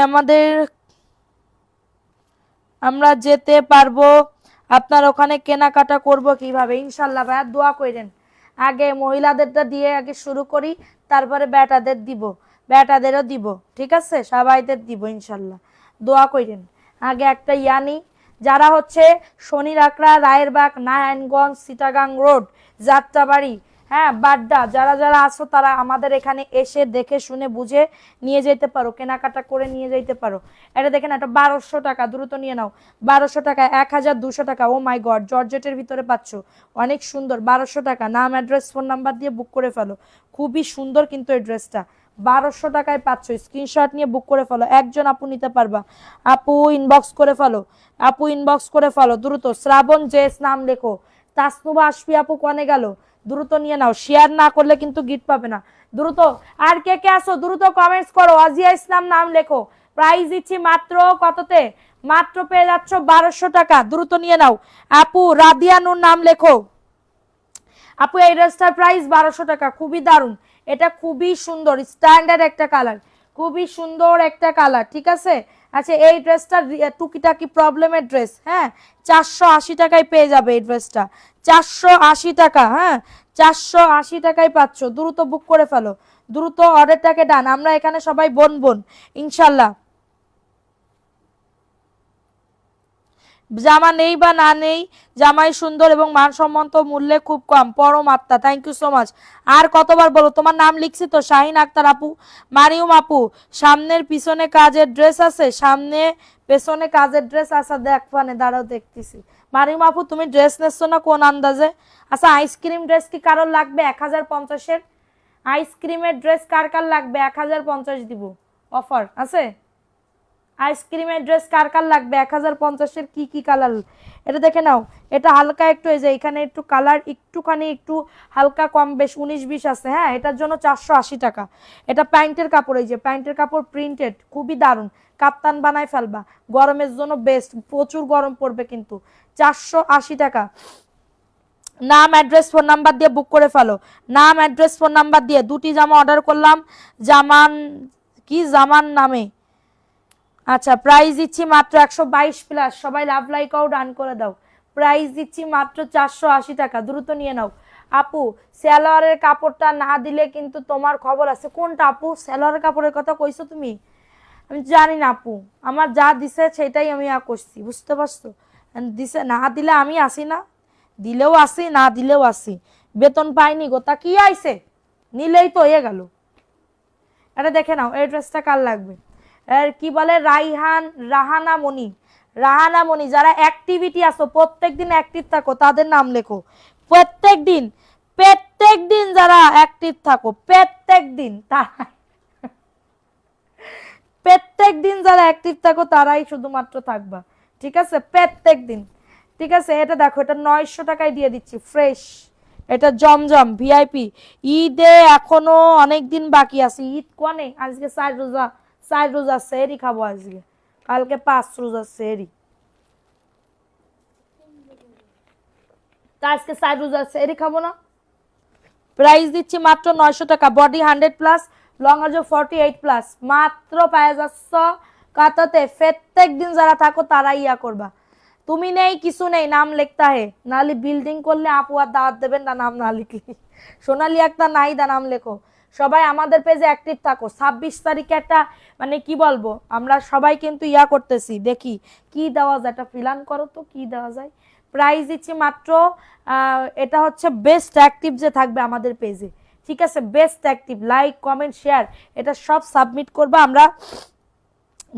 আমাদের, আমরা যেতে পারবো, আপনার ওখানে কেনাকাটা করব কিভাবে? ইনশাল্লাহ ভাইয়া দোয়া করেন, আগে মহিলাদেরটা দিয়ে আগে শুরু করি, তারপরে বেটাদের দিব, বেটাদেরও দিব, ঠিক আছে? সবাইদের দিব ইনশাল্লাহ, দোয়া করেন। আগে একটা ইয়ানি, যারা হচ্ছে শনির আকড়া, রায়েরবাগ, নারায়ণগঞ্জ, চিটাগাং রোড, যাত্রাবাড়ি, হ্যাঁ বাড্ডা, যারা যারা আসো তারা আমাদের এখানে এসে দেখে শুনে বুঝে নিয়ে যেতে পারো, কেনাকাটা করে নিয়ে যেতে পারো। এটা দেখেন, এটা 1200 টাকা, দ্রুত নিয়ে নাও। 1200 টাকা, 1200 টাকা। ও মাই গড, জর্জেটের ভিতরে পাচ্ছ, অনেক সুন্দর। 1200 টাকা, নাম অ্যাড্রেস ফোন নাম্বার দিয়ে বুক করে ফেলো। খুবই সুন্দর কিন্তু এই ড্রেসটা 1200 টাকায় পাচ্ছ। স্ক্রিনশট নিয়ে বুক করে ফেলো, একজন আপু নিতে পারবা। আপু ইনবক্স করে ফেলো, আপু ইনবক্স করে ফেলো দ্রুত। শ্রাবণ জেস নাম লেখো। তাসনুবা আসফি আপু কনে গেল? দ্রুত নিয়ে নাও, শেয়ার না করলে কিন্তু গিফট পাবে না। দ্রুত, আর কে কে আসো দ্রুত কমেন্টস করো। আজিয়া ইসলাম নাম লেখো। প্রাইস দিচ্ছি মাত্র কততে? মাত্র পেয়ে যাচ্ছ 1200 টাকা, দ্রুত নিয়ে নাও। আপু রাদিয়ানুর নাম লেখো। আপু এই ড্রেসটার প্রাইস 1200 টাকা, খুবই দারুণ, এটা খুবই সুন্দর, স্ট্যান্ডার্ড একটা কালার, খুবই সুন্দর একটা কালার, ঠিক আছে? আচ্ছা, এই ড্রেসটা টুকিটাকি প্রবলেমের ড্রেস, হ্যাঁ 480 টাকায় পেয়ে যাবে এই ড্রেসটা, 480 টাকা, হ্যাঁ 480 টাকায় পাচ্ছ। দ্রুত বুক করে ফেলো, দ্রুত অর্ডারটাকে ডান। আমরা এখানে সবাই বোন বোন ইনশাল্লাহ। জামা নেই বা না নেই, জামাই সুন্দর এবং মানসম্মত মূল্যে খুব কম, পরম আত্মা, থ্যাংক ইউ সো মাচ। আর কতবার বলো, তোমার নাম লিখছি তো, শাহিন আক্তার আপু, মারিয়ম আপু। সামনের পিছনে কাজের ড্রেস আছে, সামনে পেছনে কাজের ড্রেস আছে, দেখবানে দাঁড়াও দেখতেছি। মারিয়ম আপু তুমি ড্রেস নেছো না কোন আন্দাজে? আচ্ছা, আইসক্রিম ড্রেস কি কারোর লাগবে 1050-এর? আইসক্রিমের ড্রেস কার কার লাগবে? 1050 দিব, অফার আছে। আইসক্রিমের ড্রেস কার কার লাগবে? 1050-এর কি কি কালার? এটা দেখে নাও, এটা হালকা একটু, এই যে এখানে একটু কালার একটুখানি একটু হালকা কম বেশ 19-20 আছে, হ্যাঁ এটার জন্য 480 টাকা। এটা প্যান্টের কাপড়, এই যে প্যান্টের কাপড় প্রিন্টেড, খুবই দারুণ, কাপ্তান বানায় ফেলবা, গরমের জন্য বেস্ট, প্রচুর গরম পড়বে কিন্তু। 480 টাকা। নাম অ্যাড্রেস ফোন নাম্বার দিয়ে বুক করে ফেলো, নাম অ্যাড্রেস ফোন নাম্বার দিয়ে। দুটি জামা অর্ডার করলাম, জামান কি জামান নামে। আচ্ছা, প্রাইস দিচ্ছি মাত্র 122 প্লাস, সবাই লাভ লাইকাও ডান করে দাও। প্রাইস দিচ্ছি মাত্র 480 টাকা, দ্রুত নিয়ে নাও। আপু সেলোয়ারের কাপড়টা না দিলে কিন্তু তোমার খবর আছে। কোনটা আপু? সেলোয়ারের কাপড়ের কথা কইছো তুমি? আমি জানি না আপু, আমার যা দিছে সেটাই আমি করছি, বুঝতে পারছো? দিছে না দিলে আমি আসি না, দিলেও আসি, না দিলেও আসি। বেতন পাইনি গো, তা কি আইছে, নিলেই তো হয়ে গেল। এটা দেখে নাও, এই ড্রেসটা কার লাগবে? কি বলে, রাহানা মনি, রাহানা মনি। যারা অ্যাক্টিভিটি আসো, প্রত্যেকদিন অ্যাক্টিভ থাকো, তাদের নাম লেখো। প্রত্যেক দিন, প্রত্যেক দিন যারা অ্যাক্টিভ থাকো, প্রত্যেক দিন প্রত্যেক দিন যারা অ্যাক্টিভ থাকো তারাই শুধুমাত্র থাকবা, ঠিক আছে? প্রত্যেক দিন, ঠিক আছে? এটা দেখো, এটা 900 টাকায় দিয়ে দিচ্ছি, ফ্রেশ। এটা জমজম ভিআইপি। ঈদে এখনো অনেক দিন বাকি আছে। ঈদ কনে? আজকে 4 রোজা, 4 রোজা সেহরি খাবো আজকে, কালকে 5 রোজা সেহরি, তা আজকে 4 রোজা সেহরি খাবো না। প্রাইস দিচ্ছি মাত্র 900 টাকা, body 100 plus, long urge 48 plus, মাত্র পায়ে যাচ্ছ কততে প্রত্যেক দিন যারা থাকো তারাই ইয়া করবা। তুমি নেই কিছু নেই, নাম লিখতা হে, নাহলে বিল্ডিং করলে আপু আর দাওয়াত দেবেন না নাম না লিখলে। সোনালী আক্তার নাহিদা নাম লেখো। সবাই আমাদের পেজে অ্যাক্টিভ থাকো। 26 তারিখে একটা মানে কি বলবো, আমরা সবাই কিন্তু ইয়া করতেছি, দেখি কি দেওয়া যায়, একটা প্ল্যান করো তো কি দেওয়া যায়। প্রাইস দিচ্ছি মাত্র এটা হচ্ছে বেস্ট অ্যাক্টিভ যে থাকবে আমাদের পেজে, ঠিক আছে, best active, like comment share এটা সব সাবমিট করবা, আমরা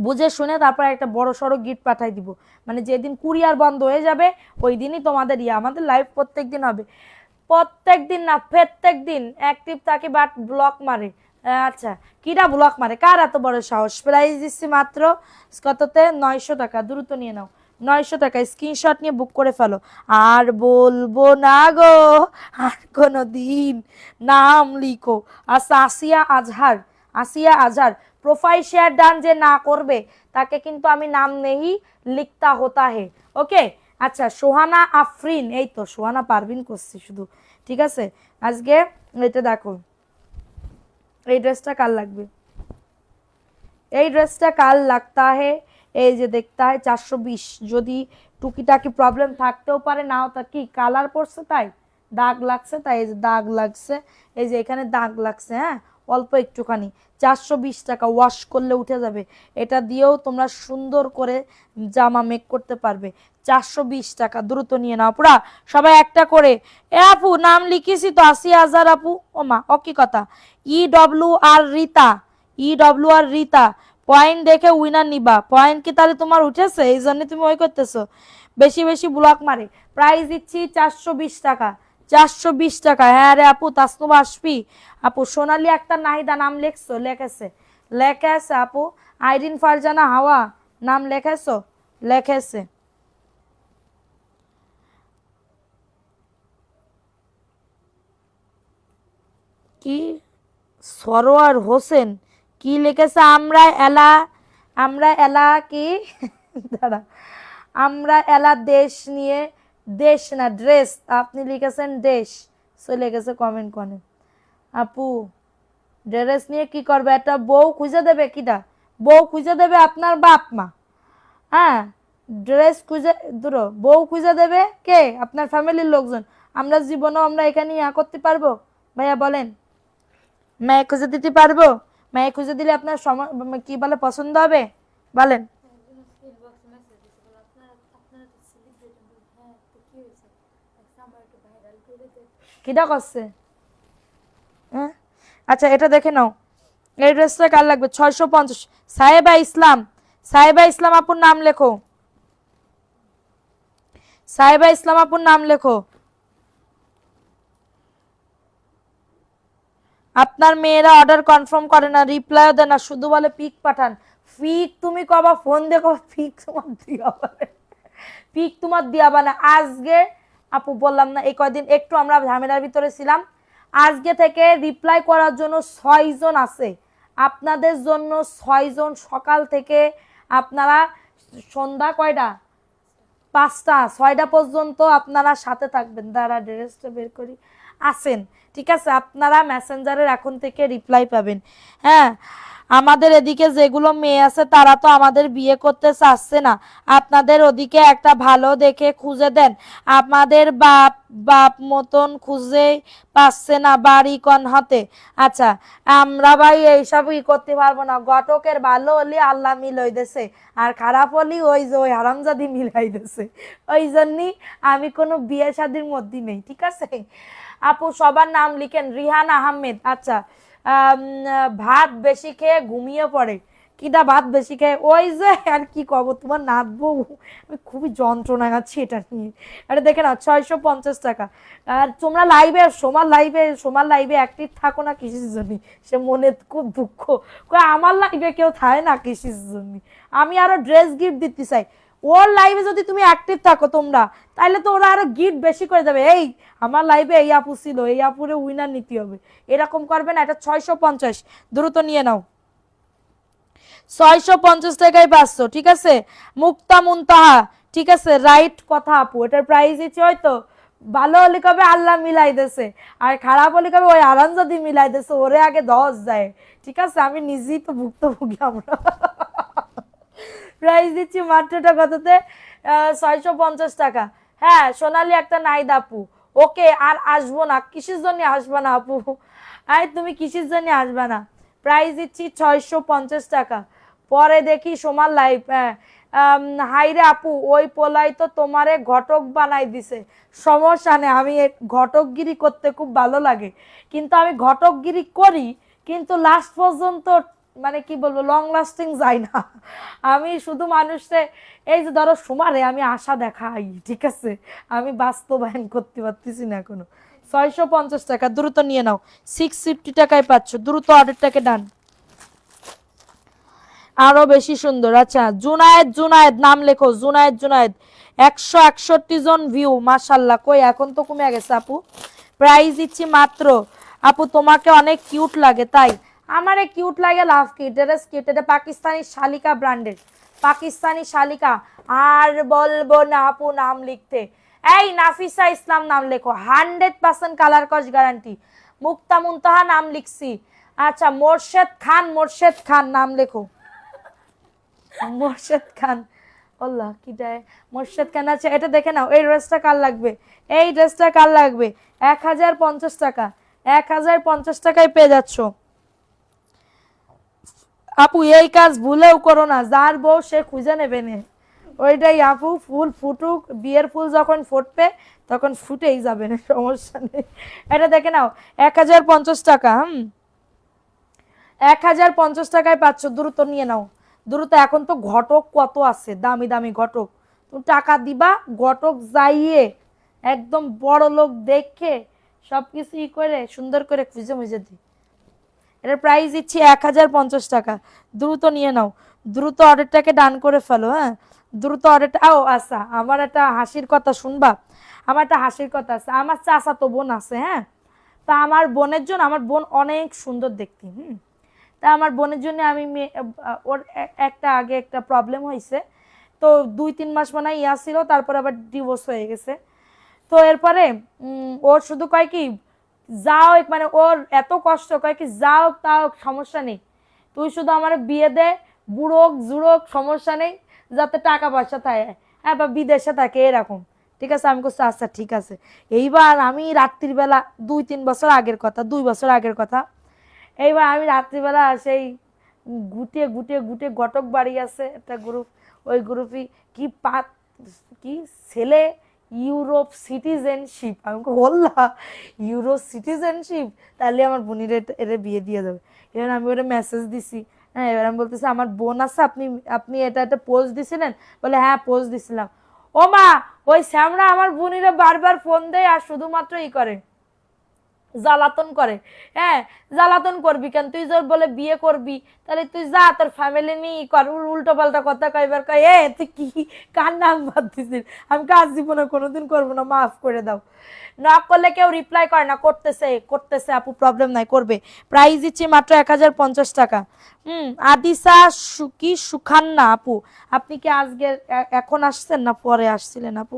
বুঝে শুনে তারপর একটা বড় সড়ো গিফট পাঠাই দিব। মানে যেদিন কুরিয়ার বন্ধ হয়ে যাবে ওই দিনই তোমাদের আমাদের লাইভ প্রত্যেক দিন হবে, প্রত্যেক দিন না প্রত্যেক দিন অ্যাক্টিভ থাকে, বাট ব্লক মারে। আচ্ছা কিরা ব্লক মারে, কার এত বড় সাহস। প্রাইস দিচ্ছি মাত্র কততে, 900 টাকা, দ্রুত নিয়ে নাও, 900 টাকা, স্ক্রিনশট নিয়ে বুক করে ফেলো। আর বলবো না গো আর কোনো দিন, নাম লিখো। আচ্ছা আসিয়া আজহার, আসিয়া আজহার প্রোফাইল শেয়ার ডান যে না করবে তাকে কিন্তু আমি নাম নেই লিখতা হতা হে, ওকে। আচ্ছা সোহানা আফরিন, এই তো সোহানা পারভিন করছি শুধু, ঠিক আছে। আজকে এটা দেখো, এই ড্রেসটা কাল লাগবে, এই ড্রেসটা কাল লাগতা হে, এই যে দেখতা হে 420। যদি টুকিটাকি প্রবলেম থাকতেও পারে, নাও তা কি কালার পড়ছে তাই দাগ লাগছে, তাই এই যে দাগ লাগছে, এই যে এখানে দাগ লাগছে, হ্যাঁ অল্প একটুখানি, 420 টাকা, ওয়াশ করলে উঠে যাবে। এটা দিয়েও তোমরা সুন্দর করে জামা মেক করতে পারবে, 420 টাকা, দ্রুত নিয়ে নাও পুরা সবাই একটা করে। এ আপু নাম লিখেছি তো, 80,000 আপু, ও মা ও কি কথা। EWR Rita, EWR Rita, point দেখে উইনার নিবা। পয়েন্ট কি তাহলে তোমার উঠেছে, এই জন্য তুমি ওই করতেছো, বেশি বেশি ব্লক মারে। প্রাইস দিচ্ছি 420 টাকা, 420 টাকা। হ্যাঁ রে আপু, তাসনুবা আসবি আপু। সোনালী আক্তার নাহিদা নাম লেখছো, লেখেছে, লেখেছে আপু। আইরিন ফারজানা হাওয়া নাম লেখেছো, লেখেছে। কি সরোয়ার হোসেন কি লিখেছে, আমরা এলা, আমরা এলা কি দাঁড়া, আমরা এলা দেশ নিয়ে, দেশ না ড্রেস, আপনি লিখেছেন দেশ, চলে গেছে কমেন্ট করে। আপু ড্রেস নিয়ে কি করবে, একটা বউ খুঁজে দেবে, কিটা বউ খুঁজে দেবে আপনার বাপ মা, হ্যাঁ ড্রেস খুঁজে ধরো বউ খুঁজে দেবে কে, আপনার ফ্যামিলির লোকজন। আমরা জীবনেও আমরা এখানে ইয়া করতে পারবো ভাইয়া বলেন, মেয়ে খুঁজে দিতে পারবো, মেয়ে খুঁজে দিলে আপনার কি বলে পছন্দ হবে বলেন। কিটা করছে, হ্যাঁ আচ্ছা এটা দেখে নাও, এই ড্রেসটা কার লাগবে, 650। সাহেবা ইসলাম, সাহেবা ইসলাম আপুর নাম লেখো, সাহেবা ইসলাম আপুর নাম লেখো। আপনার মেয়েরা অর্ডার কনফার্ম করে না, রিপ্লাইও দেয় না, শুধু বলে পিক পাঠান। পিক তুমি কবা ফোন দেখো, পিক তোমার দিয়াবা, পিক তোমার দিয়াবা না। আজকে আপু বললাম না এই কয়দিন একটু আমরা ঝামেলার ভিতরে ছিলাম, আজকে থেকে রিপ্লাই করার জন্য 6 জন আছে, আপনাদের জন্য 6 জন, সকাল থেকে আপনারা সন্ধ্যা কয়টা, 5টা 6টা পর্যন্ত আপনারা সাথে থাকবেন। দাঁড়া ড্রেসটা বের করি, আসেন, ঠিক আছে। আপনারা মেসেঞ্জারের এখন থেকে রিপ্লাই পাবেন, হ্যাঁ। আমাদের এদিকে যেগুলো মেয়ে আছে তারা তো আমাদের বিয়ে করতে চাচ্ছে না, আপনাদের ওদিকে একটা ভালো দেখে খুঁজে দেন, আমাদের বাপ বাপ মতন খুঁজে পাচ্ছে না বাড়ি কন হতে। আচ্ছা আমরা ভাই এইসব ই করতে পারবো না, ঘটকের ভালো হলে আল্লাহ মিলাই দেছে, আর খারাপ হলে ওই যে ওই হারামজাদি মিলাই দেছে, ওই জন্যই আমি কোনো বিয়ে শাদির মধ্যে নেই, ঠিক আছে। আপু সবার নাম লিখেন, রিহান আহমেদ। আচ্ছা ভাত বেশি খেয়ে ঘুমিয়ে পড়ে, কিটা ভাত বেশি খেয়ে, ওই যে আর কি কব, তোমার নাচবো আমি খুবই যন্ত্রণা আছি এটা নিয়ে। এটা দেখে না 650 টাকা। আর তোমরা লাইভে, সোমার লাইভে অ্যাক্টিভ থাকো না কিসের জন্য, সে মনে খুব দুঃখ, আমার লাইভে কেউ থাকে না কিসের জন্য, আমি আরো ড্রেস গিফট দিতে চাই। ওর লাইভে যদি তুমি অ্যাক্টিভ থাকো তোমরা, তাহলে তো ওরা আরো গিফট বেশি করে দেবে, এই আমার লাইভে এই আপু ছিল, এই আপুরে উইনার নিতে হবে, এরকম করবে না। এটা 650, দ্রুত নিয়ে নাও, 650 টাকায় 500, ঠিক আছে। মুক্তা মুনতাহা, ঠিক আছে, রাইট কথা আপু, এটার প্রাইস দিচ্ছে হয়তো, ভালো হলে কবে আল্লাহ মিলাই দেছে, আর খারাপ হলে কবে ওই আরাম যদি মিলাই দেছে, ওরে আগে 10 যায়, ঠিক আছে। আমি নিজেই তো ভুক্তভোগী আমরা প্রাইস দিচ্ছি মাত্রটা কততে? 650 টাকা। হ্যাঁ সোনালি একটা নাইদ আপু, ওকে আর আসবো না। কিসের জন্য আসবা না আপু? আরে তুমি কিসের জন্য আসবা না? প্রাইস দিচ্ছি 650 টাকা। পরে দেখি সোমার লাইফ। হ্যাঁ হাইরে আপু, ওই পোলাই তো তোমারে ঘটক বানাই দিছে। সমস্যা নেই, আমি ঘটকগিরি করতে খুব ভালো লাগে, কিন্তু আমি ঘটকগিরি করি কিন্তু লাস্ট পর্যন্ত মানে কি বলবো লং লাস্টিং যায় না। আমি শুধু মানুষে এই যে ধরো সুমারে আমি আশা দেখাই, ঠিক আছে, আমি বাস্তবায়ন করতে পারতেছি না এখনো। 650 টাকা, দ্রুত নিয়ে নাও। 650 টাকায় পাচ্ছ, দ্রুত অর্ডারটাকে ডান। আরো বেশি সুন্দর। আচ্ছা জুনায়েদ, জুনায়েদ নাম লেখো, জুনায়েদ, জুনায়েদ 161 জন ভিউ, মাশাল্লাহ। কই এখন তো কমে গেছে আপু। প্রাইস দিচ্ছি মাত্র, আপু তোমাকে অনেক কিউট লাগে তাই। আমারে কিউট লাগে লাভ কি, ড্রেস কিউট। এটা পাকিস্তানি শালিকা ব্র্যান্ডের, পাকিস্তানি শালিকা। আর বলবো না আপু নাম লিখতে। এই নাফিসা ইসলাম নাম লেখো, 100% কালার কস গ্যারান্টি। মুক্তা মুনতাহা নাম লিখছি। আচ্ছা মোর্শেদ খান, মোর্শেদ খান নাম লেখো, মোর্শেদ খান। আল্লাহ কি দেয়, মোর্শেদ খান। আচ্ছা এটা দেখে নাও, এই ড্রেসটা কার লাগবে? এই ড্রেসটা কার লাগবে? 1050 টাকা, 1050 টাকায় পেয়ে যাচ্ছ আপু। এই কাজ ভুলেও করো না, যার বউ সে খুঁজে নেবে না। ওইটাই আপু, ফুল ফুটুক, বিয়ের ফুল যখন ফুটবে তখন ফুটেই যাবে না, সমস্যা নেই। এটা দেখে নাও 1050 টাকা। 1050 টাকায় পাচ্ছ, দ্রুত নিয়ে নাও, দ্রুত। এখন তো ঘটক কত আছে, দামি দামি ঘটক। তুমি টাকা দিবা, ঘটক যাইয়ে একদম বড় লোক দেখে সবকিছু ই করে সুন্দর করে খুঁজে মুজে দি। এটার প্রাইস দিচ্ছি 1050 টাকা, দ্রুত নিয়ে নাও, দ্রুত অর্ডারটাকে ডান করে ফেলো। হ্যাঁ দ্রুত অর্ডারটা। ও আচ্ছা, আমার একটা হাসির কথা শুনবা? আমার একটা হাসির কথা আছে। আমার চাচাতো বোন আছে, হ্যাঁ, তা আমার বোনের জন্য, আমার বোন অনেক সুন্দর দেখতে, তা আমার বোনের জন্য আমি ওর একটা আগে একটা প্রবলেম হয়েছে, তো 2-3 মাস মনে হয় ইয়া ছিল, তারপর আবার ডিভোর্স হয়ে গেছে। তো এরপরে ওর শুধু কয় কি, যাও মানে ওর এত কষ্ট, কয় কি যাও তাও সমস্যা নেই, তুই শুধু আমার বিয়ে দে, বুড়োক জুড়োক সমস্যা নেই, যাতে টাকা পয়সা থাকে, হ্যাঁ, বা বিদেশে থাকে এরকম। ঠিক আছে, আমি বলছি আচ্ছা ঠিক আছে। এইবার আমি রাত্রির বেলা, 2-3 বছর আগের কথা, 2 বছর আগের কথা, এইবার আমি রাত্রিবেলা সেই গুটে গুটে গুটে ঘটক বাড়ি আছে একটা গ্রুপ, ওই গ্রুপই কি কি ছেলে ইউরোপ সিটিজেনশিপ, আমি বললাম ইউরোপ সিটিজেনশিপ, তাহলে আমার বোনের এর বিয়ে দিয়ে যাবে। এবার আমি ওরা মেসেজ দিছি। হ্যাঁ এবার আমি বলতেছি আমার বোন আছে, আপনি আপনি এটা একটা পোস্ট দিছিলেন? বলে হ্যাঁ পোস্ট দিছিলাম। ও মা, ওই শ্যামরা আমার বোনিরা বারবার ফোন দেয় আর শুধুমাত্র ই করে, জ্বালাতন করে। হ্যাঁ জ্বালাতন করবি কেন, তুই তোর বলে বিয়ে করবি, তাহলে তুই যা তোর ফ্যামিলি নিয়ে কর। উল্টো পাল্টা কথা কইবার কয় এ তুই কি কার নাম বাদ দিছিস? আমি কাজ জীবনে কোনোদিন করবো না, মাফ করে দাও। নক করলে কেউ রিপ্লাই করে না, করতেছে করতেছে আপু, প্রবলেম নাই, করবে। প্রাইস দিচ্ছি মাত্র 1050 টাকা। আদিসা কি সুখান্না আপু, আপনি কি আজকে এখন আসছেন না পরে আসছিলেন আপু?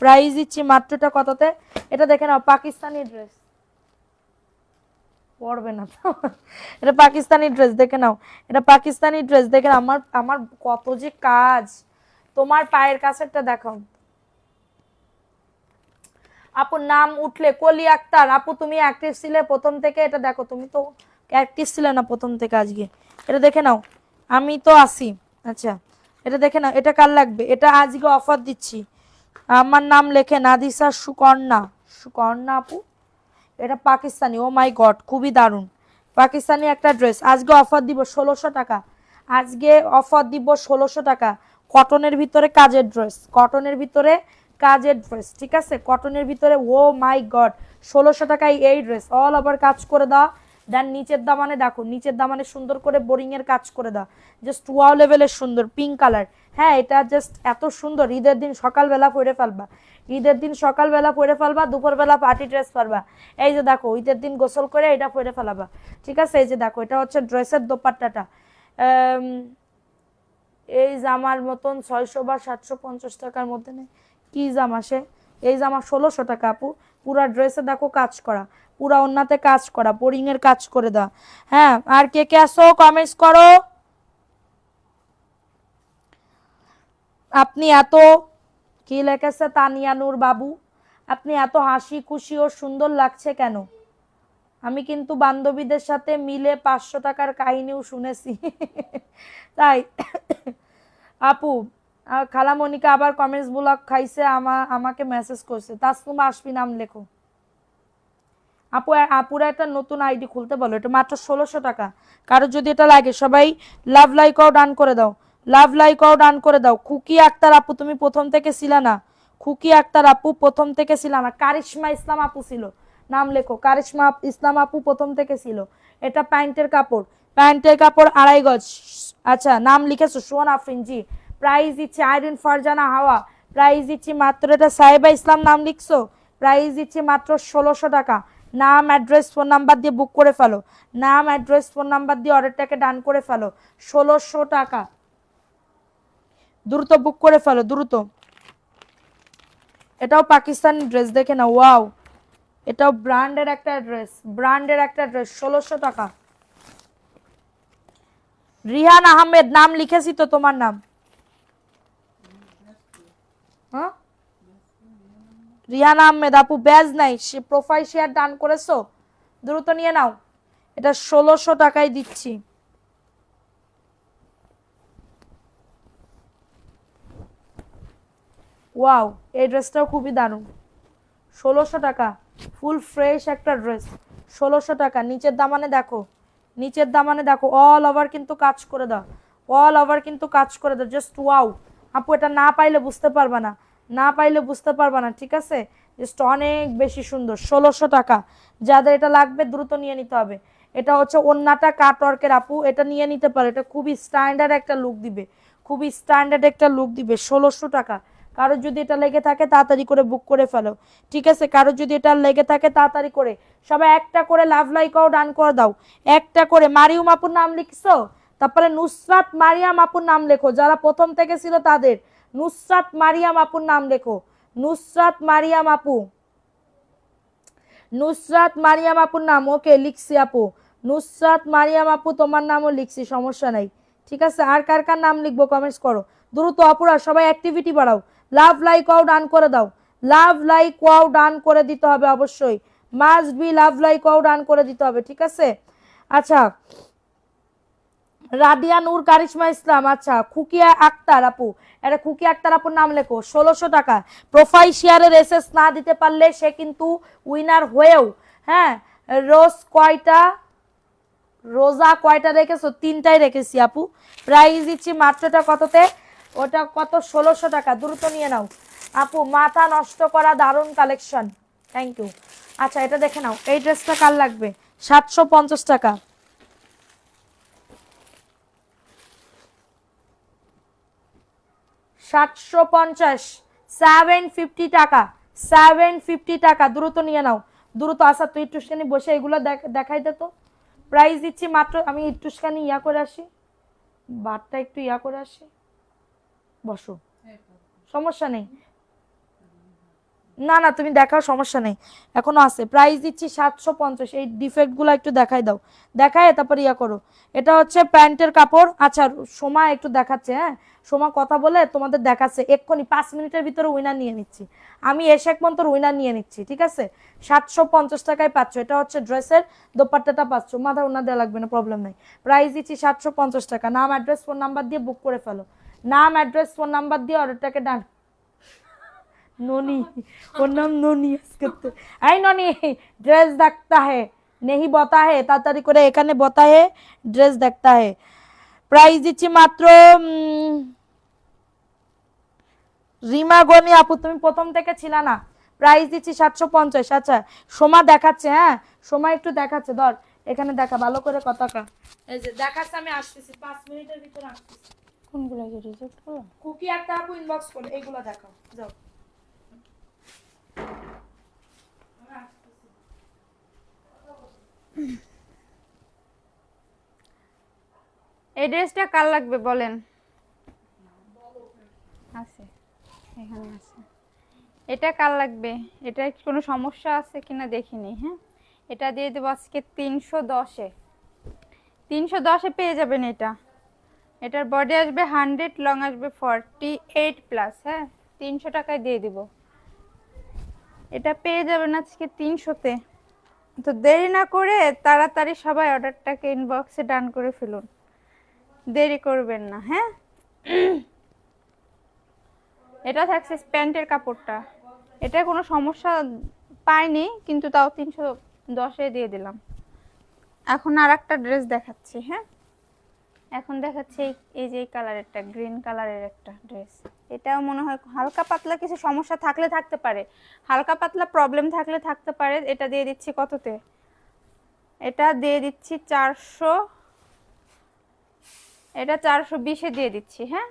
প্রাইস দিচ্ছি মাত্রটা কততে? এটা দেখে নাও, পাকিস্তানি ড্রেস, পড়বে না তো। এটা পাকিস্তানি ড্রেস দেখে নাও, এটা পাকিস্তানি ড্রেস দেখে নাও। আমার আমার কত যে কাজ। তোমার পায়ের কাছেরটা দেখাও আপু, নাম উঠলে কলি আক্তার আপু, তুমি অ্যাক্টিভ ছিলে প্রথম থেকে, এটা দেখো, তুমি তো অ্যাক্টিভ ছিলে না প্রথম থেকে আজকে, এটা দেখে নাও, আমি তো আসি। আচ্ছা এটা দেখে নাও, এটা কার লাগবে? এটা আজকে অফার দিচ্ছি, আমার নাম লেখে নাদিসা সুকর্ণা, সুকর্ণা আপু। এটা পাকিস্তানি, ও মাই গড খুবই দারুণ, পাকিস্তানি একটা ড্রেস। আজকে অফার দিব 1600 টাকা, আজকে অফার দিব 1600 টাকা। কটনের ভিতরে কাজের ড্রেস, কটনের ভিতরে কাজের ড্রেস, ঠিক আছে, কটনের ভিতরে। ও মাই গড 1600 টাকায় এই ড্রেস, অল ওভার কাজ করে দাও। দেন নিচের দামানে দেখো, নিচের দামানে সুন্দর করে বোরিং এর কাজ করে দাও, জাস্ট ওয়াও লেভেলের সুন্দর পিঙ্ক কালার। হ্যাঁ এটা জাস্ট এত সুন্দর, ঈদের দিন সকালবেলা পরে ফেলবা, ঈদের দিন সকালবেলা পরে ফেলবা, দুপুরবেলা পার্টি ড্রেস পরবা। এই যে দেখো ঈদের দিন গোসল করে এটা পরে ফেলাবা, ঠিক আছে। এই যে দেখো, এটা হচ্ছে ড্রেসের দোপাট্টাটা। এই জামার মতন 600 বা 750 টাকার মধ্যে নেই, কি জামা সে, এই জামা 1600 টাকা আপু। পুরা ড্রেসে দেখো কাজ করা, পুরা ওন্নাতে কাজ করা, বোরিং এর কাজ করে দাও। হ্যাঁ আর কে কে আসো কমেন্টস করো। আপনি এত কি লেখেছে তানিয়া নূর বাবু, আপনি এত হাসি খুশি ও সুন্দর লাগছে কেন? আমি কিন্তু বান্ধবীদের সাথে মিলে 500 টাকার কাহিনীও শুনেছি। তাই আপু, খালামণিকা আবার কমেন্টস ব্লক খাইছে, আমাকে মেসেজ করছে। তাসনুমা আসবি নাম লেখো। আপু, আপুরা একটা নতুন আইডি খুলতে বলো, এটা মাত্র 1600 টাকা। কারো যদি এটা লাগে সবাই লাভ লাইক আও ডান করে দাও, লাভ লাইক আও ডান করে দাও। খুকি আক্তার আপু তুমি প্রথম থেকে ছিল না, খুকি আক্তার আপু প্রথম থেকে ছিল না। কারিশমা ইসলাম আপু ছিল, নাম লেখো। কারিশমা ইসলাম আপু প্রথম থেকে ছিল। এটা প্যান্টের কাপড়, প্যান্টের কাপড় 2.5 গজ। আচ্ছা, নাম লিখেছো সোহান আফরিন জি। প্রাইস দিচ্ছি আইরিন ফারজানা হাওয়া, প্রাইস দিচ্ছি মাত্র, এটা সাহেবা ইসলাম নাম লিখছো, প্রাইস দিচ্ছি মাত্র 1600 টাকা। নাম অ্যাড্রেস ফোন নাম্বার দিয়ে বুক করে ফেলো, নাম অ্যাড্রেস ফোন নাম্বার দিয়ে অর্ডারটাকে ডান করে ফেলো। 1600 টাকা, দ্রুত বুক করে ফেলো দ্রুত। এটাও পাকিস্তানি ড্রেস, দেখে না, ওয়াও, এটাও ব্র্যান্ডের একটা ড্রেস, ব্র্যান্ডের একটা ড্রেস, 1600 টাকা। রিহান আহমেদ নাম লিখেছি তো, তোমার নাম? হ্যাঁ, রিহান আহমেদ আপু, ব্যাজ নাই, সে প্রোফাইল শেয়ার ডান করেছো, দ্রুত নিয়ে নাও। এটা 1600 টাকায় দিচ্ছি। ওয়াও, এই ড্রেসটাও খুবই দারুণ, 1600 টাকা, ফুল ফ্রেশ একটা ড্রেস, 1600 টাকা। নিচের দামানে দেখো, নিচের দামানে দেখো, অল ওভার কিন্তু কাজ করে দাও, অল ওভার কিন্তু কাজ করে দাও, জাস্ট ওয়াও। আপু এটা না পাইলে বুঝতে পারবা না, না পাইলে বুঝতে পারবা না, ঠিক আছে? জাস্ট অনেক বেশি সুন্দর, 1600 টাকা। যাদের এটা লাগবে দ্রুত নিয়ে নিতে হবে। এটা হচ্ছে ওন্নাটা কাটওয়ার্কের আপু, এটা নিয়ে নিতে পারে, এটা খুবই স্ট্যান্ডার্ড একটা লুক দিবে, খুবই স্ট্যান্ডার্ড একটা লুক দিবে, 1600 টাকা। কারো যদি এটা লেগে থাকে তাড়াতাড়ি করে বুক করে ফেলো, ঠিক আছে? কারো যদি এটা লেগে থাকে তাড়াতাড়ি করে সবাই একটা করে লাভ লাইকও ডান করে দাও, একটা করে। মারিয়াম আপুর নাম লিখছো, তারপরে নুসরাত মারিয়াম আপুর নাম লেখো, যারা প্রথম থেকে ছিল তাদের। নুসরাত মারিয়াম আপুর নাম লেখো, নুসরাত মারিয়াম আপু, নুসরাত মারিয়াম আপুর নাম, ওকে লিখছি আপু, নুসরাত মারিয়াম আপু তোমার নামও লিখছি, সমস্যা নাই, ঠিক আছে? আর কার কার নাম লিখবো কমেন্টস করো দ্রুত। আপুরা সবাই অ্যাক্টিভিটি বাড়াও, লাভ লাইক ওয়াও ডান করে দাও, লাভ লাইক ওয়াও ডান করে দিতে হবে অবশ্যই, must be love like wow done করে দিতে হবে, ঠিক আছে? আচ্ছা, রাদিয়া নূর কারিশমা ইসলাম, আচ্ছা, খুকিয়া আক্তার আপু, এটা খুকি আক্তার আপুর নাম লেখো, 1600 টাকা। প্রোফাইল শেয়ারের এসএস না দিতে পারলে সে কিন্তু উইনার হয়েও, হ্যাঁ, রোজ কয়টা, রোজা কয়টা রেখেছো? 3টাই রেখেছি আপু। প্রাইস দিচ্ছি মাত্রটা কততে, ওটা কত, 1600 টাকা, দ্রুত নিয়ে নাও আপু। মাথা নষ্ট করা দারুণ কালেকশন, থ্যাংক ইউ। আচ্ছা, এটা দেখে নাও, এই ড্রেসটা কার লাগবে? 750 টাকা, 750, 750 টাকা, 750 টাকা, দ্রুত নিয়ে নাও দ্রুত। আসা তুই একটুখানি বসে এগুলো দেখাই দে তো। প্রাইস দিচ্ছি মাত্র, আমি একটুখানি ইয়া করে আসি, বারটা একটু ইয়া করে আসি, বসো, সমস্যা নেই। না না, তুমি দেখাও, সমস্যা নেই, এখনো আছে। প্রাইস দিচ্ছি 750। এই ডিফেক্টগুলো একটু দেখাই দাও, দেখায় তারপরে ইয়া করো। এটা হচ্ছে প্যান্টের কাপড়। আচ্ছা, সোমা একটু দেখাচ্ছে, হ্যাঁ, সোমা কথা বলে তোমাদের দেখাচ্ছে, এক্ষুনি 5 মিনিটের ভিতরে উইনার নিয়ে নিচ্ছি আমি, এসে এক মন্তর উইনার নিয়ে নিচ্ছি, ঠিক আছে? 750 টাকায় পাচ্ছ, এটা হচ্ছে ড্রেসের দোপাট্টাটা পাচ্ছ, মাথা উন্না দেওয়া লাগবে না, প্রবলেম নাই। প্রাইস দিচ্ছি 750 টাকা। নাম অ্যাড্রেস ফোন নাম্বার দিয়ে বুক করে ফেলো, নাম অ্যাড্রেস ফোন নাম্বার দিয়ে অর্ডারটাকে ডান। नोनी, ওর নাম ননি আজকে তো। এই ননি, ড্রেস দেখতা হে, নেহি বতা হে, তাড়াতাড়ি করে এখানে বতা হে, ড্রেস দেখতা হে। প্রাইস দিচ্ছি মাত্র, রিমা গনি আপু তুমি প্রথম থেকে ছিল না, প্রাইস দিচ্ছি 750। আচ্ছা, সোমা দেখাচ্ছে, হ্যাঁ, সোমা একটু দেখাচ্ছে, ধর এখানে দেখা ভালো করে কথাটা, এই যে দেখাচ্ছে, আমি আসতেছি 5 মিনিটের ভিতরে আসতেছি। কোনগুলো রিজেক্ট করো? কুকি একটা আপু ইনবক্স করে এইগুলো দেখাও, যাও। এই ড্রেসটা কার লাগবে বলেন? আছে, এখানে আছে। এটা কার লাগবে? এটা কোনো সমস্যা আছে কিনা দেখিনি। হ্যাঁ, এটা দিয়ে দেবো আজকে 310-এ, 310-এ পেয়ে যাবেন এটা। এটার বডি আসবে 100, লং আসবে 48 প্লাস। হ্যাঁ, 300 টাকায় দিয়ে দিব। এটা পেয়ে যাবেন আজকে 300-তে। তো দেরি না করে তাড়াতাড়ি সবাই অর্ডারটাকে ইনবক্সে ডান করে ফেলুন, দেরি করবেন না। হ্যাঁ, এটা থাকছে প্যান্টের কাপড়টা। এটা কোনো সমস্যা পাইনি, কিন্তু তাও 310-এ দিয়ে দিলাম। এখন আর একটা ড্রেস দেখাচ্ছি। হ্যাঁ, এখন দেখাচ্ছি এই যে এই কালারেরটা, গ্রিন কালারের একটা ড্রেস। এটাও মনে হয় হালকা পাতলা কিছু সমস্যা থাকলে থাকতে পারে, হালকা পাতলা প্রবলেম থাকলে থাকতে পারে। এটা দিয়ে দিচ্ছি কততে? এটা দিয়ে দিচ্ছি 400, এটা 420-এ দিয়ে দিচ্ছি। হ্যাঁ,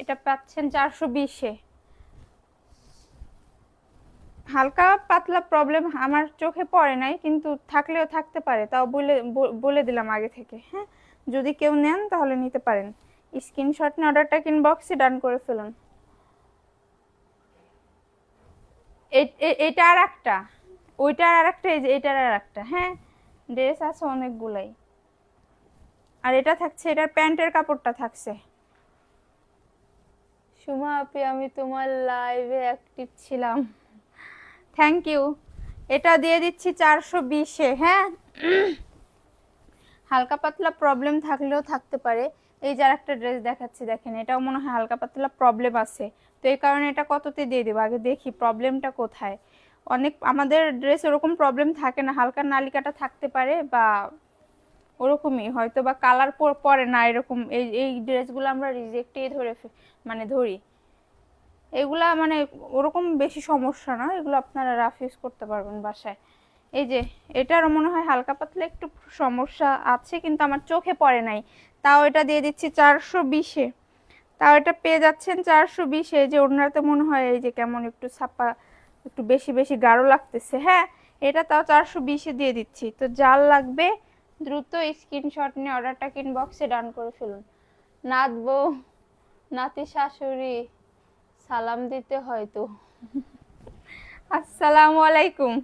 এটা পাচ্ছেন 420-এ। হালকা পাতলা প্রবলেম আমার চোখে পড়ে নাই, কিন্তু থাকলেও থাকতে পারে, তাও বলে দিলাম আগে থেকে। হ্যাঁ, যদি কেউ নেন তাহলে নিতে পারেন। স্ক্রিনশট নিয়ে অর্ডারটা ইনবক্সে ডান করে ফেলুন। এটা আর একটা, ওইটার আর একটা, এই যে এটার আর একটা। হ্যাঁ, ড্রেস আছে অনেকগুলাই। আর এটা থাকছে, এটার প্যান্টের কাপড়টা থাকছে। সুমা আপি, আমি তোমার লাইভে অ্যাক্টিভ ছিলাম, থ্যাংক ইউ। এটা দিয়ে দিচ্ছি 420-এ। হ্যাঁ, হালকা পাতলা প্রবলেম থাকলেও থাকতে পারে। এই যে একটা ড্রেস দেখাচ্ছি, দেখেন, এটাও মনে হয় হালকা পাতলা প্রবলেম আছে, তো এই কারণে এটা কততে দিয়ে দেবো। আগে দেখি প্রবলেমটা কোথায়। অনেক আমাদের ড্রেস ওরকম প্রবলেম থাকে না, হালকা নালিকাটা থাকতে পারে বা ওরকমই হয়তো, বা কালার পরে না এরকম। এই ড্রেসগুলো আমরা রিজেক্টেই ধরি। এগুলা মানে ওরকম বেশি সমস্যা না, এগুলো আপনারা রাফ ইউজ করতে পারবেন বাসায়। এই যে এটারও মনে হয় হালকা পাতলা একটু সমস্যা আছে, কিন্তু আমার চোখে পড়ে নাই, তাও এটা দিয়ে দিচ্ছি 420-এ। তাও এটা পেয়ে যাচ্ছেন 420-এ। যে ওনারাতে মনে হয় এই যে কেমন একটু ছাপা, একটু বেশি বেশি গাঢ় লাগতেছে। হ্যাঁ, এটা তাও 420-এ দিয়ে দিচ্ছি। তো যার লাগবে দ্রুত স্ক্রিনশট নিয়ে অর্ডারটা ইনবক্সে ডান করে ফেলুন। নাতবো, নাতি শাশুড়ি সালাম দিতে হয়তো। আসসালামু আলাইকুম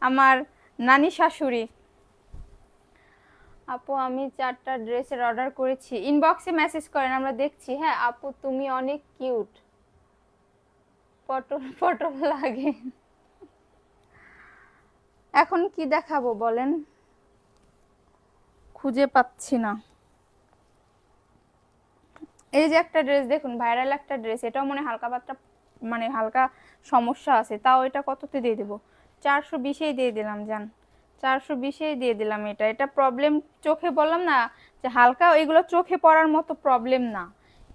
আমার নানি শাশুড়ি। আপু, আমি 4টা ড্রেসের অর্ডার করেছি, ইনবক্সে মেসেজ করেন, আমরা দেখছি। হ্যাঁ আপু, তুমি অনেক কিউট, পটল পটল লাগে। এখন কি দেখাবো বলেন, খুঁজে পাচ্ছি না। এই যে একটা ড্রেস দেখুন, ভাইরাল একটা ড্রেস, এটাও মনে হালকা পাতলা মানে হালকা সমস্যা আছে, তাও এটা কততে দিয়ে দেবো? 420-এই দিয়ে দিলাম জান, 420-এই দিয়ে দিলাম। এটা প্রবলেম চোখে, বললাম না যে হালকা, এগুলো চোখে পড়ার মতো প্রবলেম না,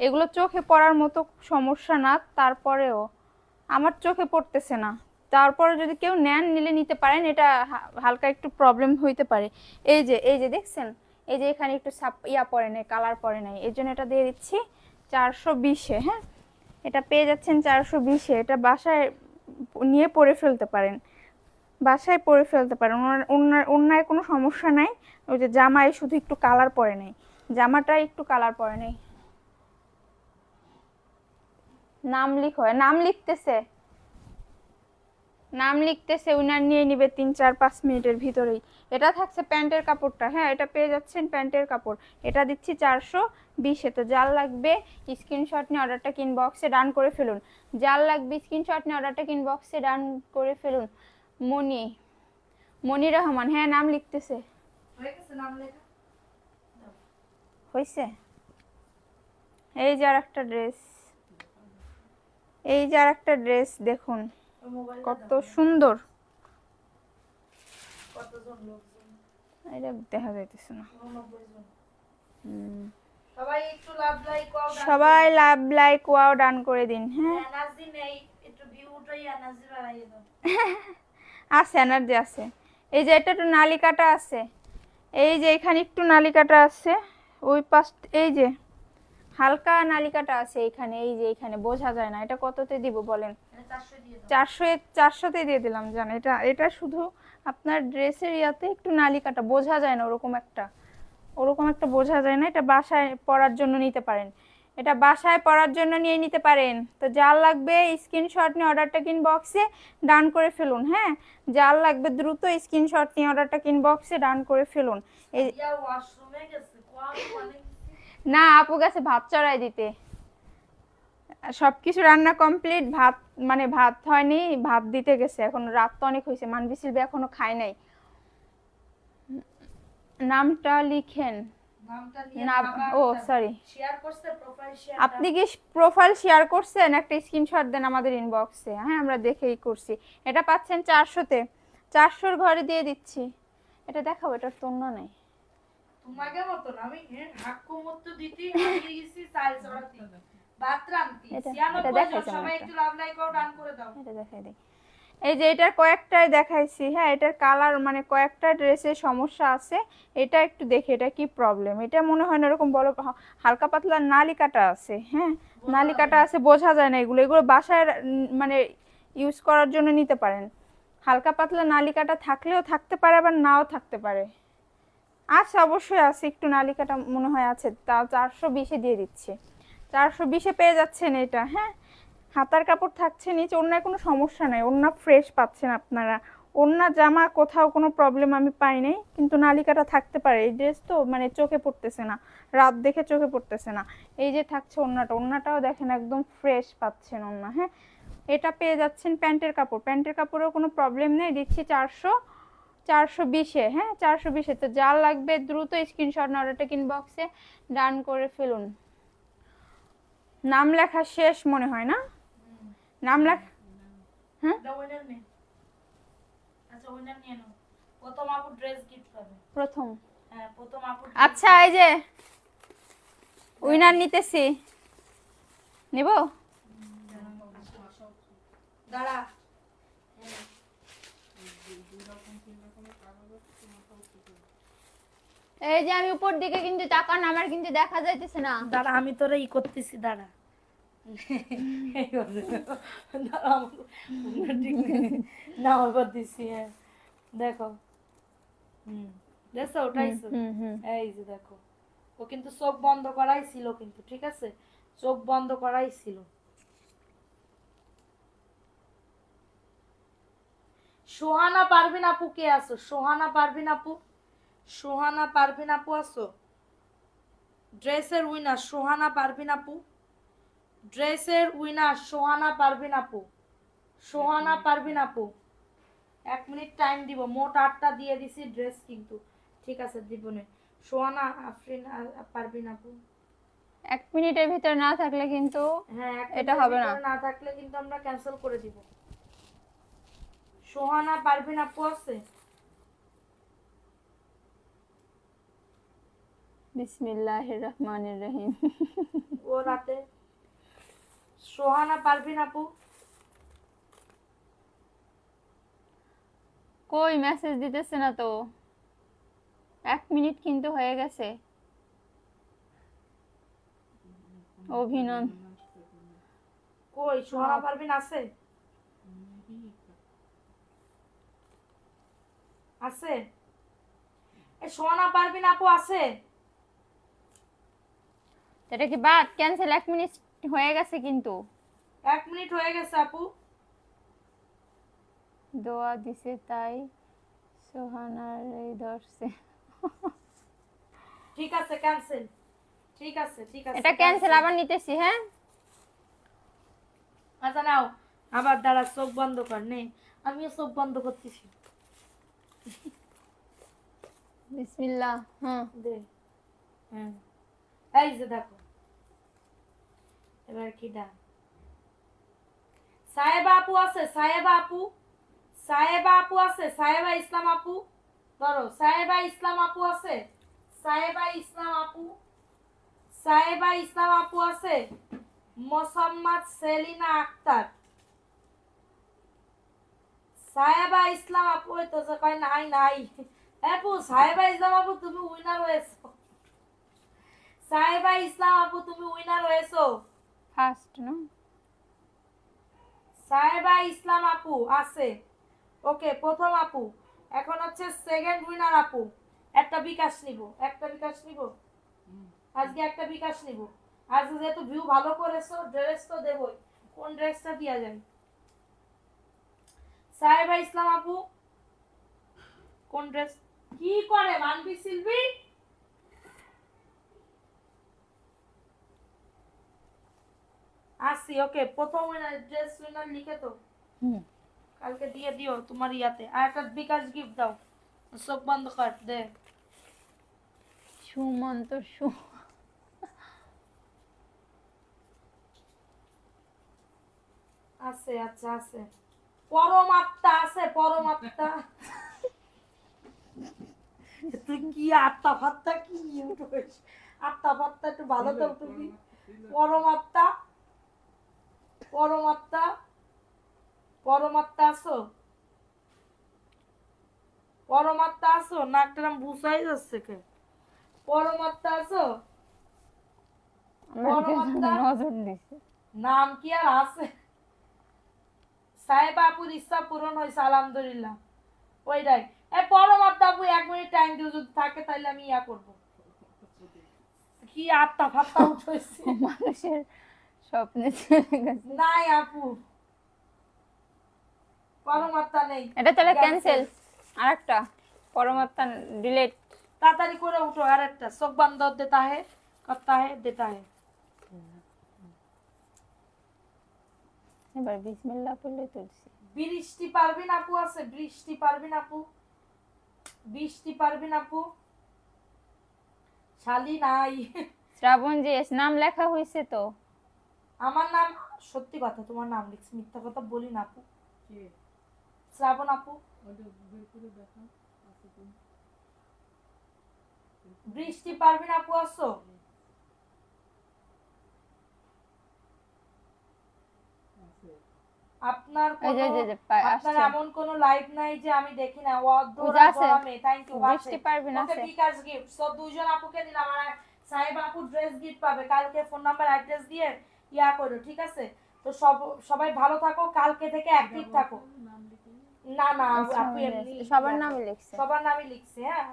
এগুলো চোখে পড়ার মতো সমস্যা না। তারপরেও আমার চোখে পড়তেছে না, তারপরে যদি কেউ নিলে নিতে পারেন। এটা হালকা একটু প্রবলেম হইতে পারে। এই যে দেখছেন, এই যে এখানে একটু পড়ে নাই, কালার পড়ে নাই, এর জন্য এটা দিয়ে দিচ্ছি 420-এ। হ্যাঁ, এটা পেয়ে যাচ্ছেন 420-এ। এটা বাসায় নিয়ে পরে ফেলতে পারেন, বাসায় পরে ফেলতে পারেন। অন্যায় কোনো সমস্যা নাই। ওই যে জামায় শুধু একটু কালার পড়ে নাই, জামাটা একটু কালার পড়ে নাই। নাম লিখতেছে, উনার নিয়ে নিবে 3-4-5 মিনিটের ভিতরেই। এটা থাকছে প্যান্টের কাপড়টা। হ্যাঁ, এটা পেয়ে যাচ্ছেন প্যান্টের কাপড়। এটা দিচ্ছি 420-এ। তো যার লাগবে স্ক্রিনশট নিয়ে অর্ডারটা ইনবক্সে ডান করে ফেলুন। যার লাগবে স্ক্রিনশট নিয়ে অর্ডারটা ইনবক্সে ডান করে ফেলুন। মনি রহমান, হ্যাঁ নাম লিখতেছে, হয়েছে। এই যে আর একটা ড্রেস, দেখুন কত সুন্দর। এটা দেখা যাইতেছে না। সবাই লাভ লাইক ওয়াও ডান করে দিন। হ্যাঁ, আছে এনার্জি আছে। এই যে এটা একটু নালিকাটা আছে, এই যে এখানে একটু নালিকাটা আছে, ওই পাশ, এই যে হালকা নালিকাটা আছে এখানে, এই যে এখানে বোঝা যায় না। এটা কততে দিব বলেন? 400-তে দিয়ে দিলাম জান। এটা শুধু আপনার ড্রেসের ইয়াতে একটু নালিকাটা বোঝা যায় না, ওরকম একটা বোঝা যায় না। এটা বাসায় পরার জন্য নিতে পারেন, এটা বাসায় পরার জন্য নিয়ে নিতে পারেন। তো যার লাগবে স্ক্রিনশট নিয়ে অর্ডারটা ইনবক্সে ডান করে ফেলুন। হ্যাঁ, যার লাগবে দ্রুত স্ক্রিনশট নিয়ে অর্ডারটা ইনবক্সে ডান করে ফেলুন। এই না, আপু গেছে ভাত চড়াই দিতে। সবকিছু রান্না কমপ্লিট, ভাত মানে ভাত হয়নি, ভাত দিতে গেছে। এখন রাত তো অনেক হয়েছে, মানবিসিল এখনো খায় নাই। নামটা লিখেন। নামটা নিয়ে না, বাবা ও একটা সরি, শেয়ার করছে প্রোফাইল শেয়ার। আপনি কি প্রোফাইল শেয়ার করছেন? একটা স্ক্রিনশট দেন আমাদের ইনবক্সে। হ্যাঁ, আমরা দেখেই করছি। এটা পাচ্ছেন 400-তে, 400-র ঘরে দিয়ে দিচ্ছি। এটা দেখাবো, এটা তোর না নাই। তোমাকে মতন আমি হাক্কু মত দিতি হারিয়ে গেছি চাল চড়াতি ভাত রান্তি এটা 96 দেখাই জন। সবাই তোমাকে। একটু লাভ লাইক করো, ডান করে দাও। এটা দেখাই দিই। এই যে এটার কয়েকটাই দেখাইছি। হ্যাঁ, এটার কালার মানে কয়েকটা ড্রেসের সমস্যা আছে। এটা একটু দেখি এটা কি প্রবলেম। এটা মনে হয় না এরকম বড়, হালকা পাতলা নালি কাটা আছে। হ্যাঁ, নালি কাটা আছে, বোঝা যায় না। এগুলো এগুলো বাসায় মানে ইউজ করার জন্য নিতে পারেন। হালকা পাতলা নালি কাটা থাকলেও থাকতে পারে, আবার নাও থাকতে পারে। আচ্ছা, অবশ্যই আছে, একটু নালি কাটা মনে হয় আছে। তা 420-এ দিয়ে দিচ্ছি। 420-এ পেয়ে যাচ্ছেন এটা। হ্যাঁ, হাতার কাপড় থাকছে নিচে, ওড়নায় কোনো সমস্যা নাই, ওড়না ফ্রেশ পাচ্ছেন আপনারা। ওড়না জামা কোথাও কোনো প্রবলেম আমি পাই নাই, কিন্তু নালিকাটা থাকতে পারে। এই ড্রেস তো মানে চোখে পড়তেছে না, রাত দেখে চোখে পড়তেছে না। এই যে থাকছে ওড়নাটা, ওড়নাটাও দেখেন একদম ফ্রেশ পাচ্ছেন ওড়না। হ্যাঁ, এটা পেয়ে যাচ্ছেন প্যান্টের কাপড়, প্যান্টের কাপড়েও কোনো প্রবলেম নেই। দিচ্ছি 420-এ। হ্যাঁ, 420-এ। তো যা লাগবে দ্রুত স্ক্রিনশট না ওটা ইনবক্সে ডান করে ফেলুন। নাম লেখা শেষ মনে হয় না? নাম লেখা, হ্যাঁ, দাও উইনার নে। আচ্ছা উইনার নিয়ে নাও। প্রথম আপু ড্রেস গিফট পাবে। প্রথম। হ্যাঁ প্রথম আপু। আচ্ছা, এই যে উইনার নিতেছি, নিব। দাঁড়া। এই যে আমি উপর দিকে কিন্তু তাকান, আমার কিন্তু দেখা যাইতেছে না। দাঁড়া আমি তোরা ই করতেছি, দাঁড়া। দাঁড়া না ওইবার দিছি। হ্যাঁ দেখো, দেখছো ওটাইছো। এই যে দেখো, ও কিন্তু চোখ বন্ধ করাই ছিল কিন্তু, ঠিক আছে, চোখ বন্ধ করাই ছিল। সোহানা পারভিন আপু কে আছো? সোহানা পারভিন আপু, সোহানা পারভিন আপু আছো? ড্রেসের উইনার সোহানা পারভিন আপু, ড্রেসের উইনার সোহানা পারভিন আপু, সোহানা পারভিন আপু। 1 মিনিট টাইম দিব, মোট 8টা দিয়ে দিছি ড্রেস কিন্তু, ঠিক আছে দিব না। সোহানা আফরিন পারভিন আপু। 1 মিনিটের ভিতর না থাকলে কিন্তু হ্যাঁ এটা হবে না। না থাকলে কিন্তু আমরা ক্যান্সেল করে দিব। সোহানা পারভিন আপু আছে? বিসমিল্লাহির রহমানির রহিম। ও রাতে সোহানা পারভিন আপু। কই মেসেজ দিতেছে না তো। 1 মিনিট কিন্তু হয়ে গেছে। অভিনন্দন। কই সোহানা পারভিন আছে? আছে? এ সোহানা পারভিন আপু আছে? এটা কি বাদ ক্যান্সেল? 1 মিনিট হয়ে গেছে কিন্তু। 1 মিনিট হয়ে গেছে আপু। দোয়া দিছে তাই সোহানার এই ধরছে। ঠিক আছে ক্যান্সেল, ঠিক আছে ঠিক আছে। এটা ক্যান্সেল, আবার নিতেছি। হ্যাঁ, আচ্ছা নাও আবার, দাঁড়া চোখ বন্ধ কর নে, আমিও চোখ বন্ধ করতেছি। বিসমিল্লাহ। হ্যাঁ, দে। হ্যাঁ এই যে দেখো, এবার কি ডা সাহেবা আপু আছে? সাহেবা আপু, সাহেবা আপু আছে? সাহেবা ইসলাম আপু ধরো, সাহেবা ইসলাম আপু আছে? সাহেবা ইসলাম আপু, সাহেবা ইসলাম আপু আছে? মোসাম্মদ সেলিনা আক্তার, সাহেবা ইসলাম আপু। ওই তো যে কয় নাই নাই আপু। সাহেবা ইসলাম আপু তুমি উইনার হয়েছো, সাহেবা ইসলাম আপু তুমি উইনার হয়েছো। ফার্স্ট না? সাহেবা ইসলাম আপু আছে, ওকে প্রথম আপু। এখন হচ্ছে সেকেন্ড উইনার আপু। একটা বিকাশ নিব, একটা বিকাশ নিব আজকে, একটা বিকাশ নিব আজকে, যেহেতু ভিউ ভালো করেছো, ড্রেস তো দেবই। কোন ড্রেসটা দেওয়া যায়? সাহেবা ইসলাম আপু কোন ড্রেস? কি করে মানবি সিলভি? রাখছি। ওকে, প্রথম ড্রেস উইনার লিখে তো হুম। কালকে দিয়ে দিও তোমার ইয়াতে। আর একটা বিকাশ গিফট দাও, চোখ বন্ধ কর দে। সুমন্ত আছে, আচ্ছা আছে, পরমাত্মা আছে, পরমাত্মা। তুই কি আত্মা ফাত্তা কি উঠোস? আত্মা ফাত্তা একটু ভালো তো তুমি। পরমাত্মা, পরমাত্মা, পরমাত্মা আছো, পরমাত্মা আছো, নাকটা বুঝাই যাচ্ছে কে? পরমাত্মা আছো, পরমাত্মা। নজর দিছে। নাম কি আর আছে? সাহেব আপুর ইচ্ছা পূরণ হয়েছে আলহামদুলিল্লাহ। ওইটাই। এই পরমাত্মা আপু 1 মিনিট টাইম দিও, যদি থাকে তাহলে আমি ইয়া করবো। কি আত্মা ফাত্তা উঠেছে? মানুষের স্বপ্নে চলে গেছে। নাই আপু, পরমাত্মা নেই। এটা তাহলে ক্যান্সেল। আরেকটা পরমাত্মা ডিলিট। তাড়াতাড়ি করে উঠো। আর একটা চোখ বন্ধ দেতা হে, করতা হে, দেতা হে। এবার বিসমিল্লাহ বলে তুলছি। বৃষ্টি পারবিন আপু আছে, বৃষ্টি পারবিন আপু, বৃষ্টি পারবিন আপু। শালি নাই। শ্রাবণ যে নাম লেখা হয়েছে তো। আমার নাম, সত্যি কথা তোমার নাম লিখছি, মিথ্যা কথা বলি না আপু। শ্রাবণ আপু। বৃষ্টি পারবিন আপু আসো। আপনার এই যে কোনো, যে আপনার আসছে। এমন কোনো লাইভ নাই যে আমি দেখি না। পূজা আছে। Thank you. বৃষ্টি পারবিন ওকে, আছে। বিকাশ গিফট সো দুইজন আপুকে দিলাম। আর সাহেব আপু ড্রেস গিফট পাবে। কালকে ফোন নাম্বার অ্যাড্রেস দিয়ে ইয়া করো, ঠিক আছে? তো সবাই ভালো থাকো, কালকে থেকে অ্যাক্টিভ থাকো। না না আপু এমনি সবার নামে লিখছে। সবার নামই লিখছে। হ্যাঁ,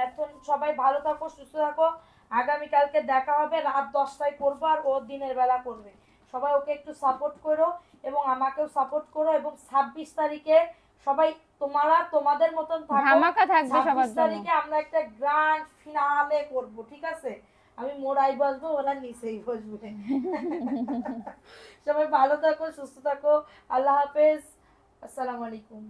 এখন সবাই ভালো থাকো, সুস্থ থাকো। আগামী কালকে দেখা হবে রাত 10টায় করবো, আর ও দিনের বেলা করবে। সবাই ওকে একটু সাপোর্ট করো এবং আমাকেও সাপোর্ট করো। এবং 26 তারিখে সবাই তোমাদের মতন থাকো। ধামাকা থাকবে সবার 26 জন্য। তারিখে আমরা একটা গ্র্যান্ড ফিনালে করব, ঠিক আছে? আমি মোড়াই বসবো, ওরা নিচেই বসবে। সবাই ভালো থাকো, সুস্থ থাকো। আল্লাহ হাফেজ, আসসালামু আলাইকুম।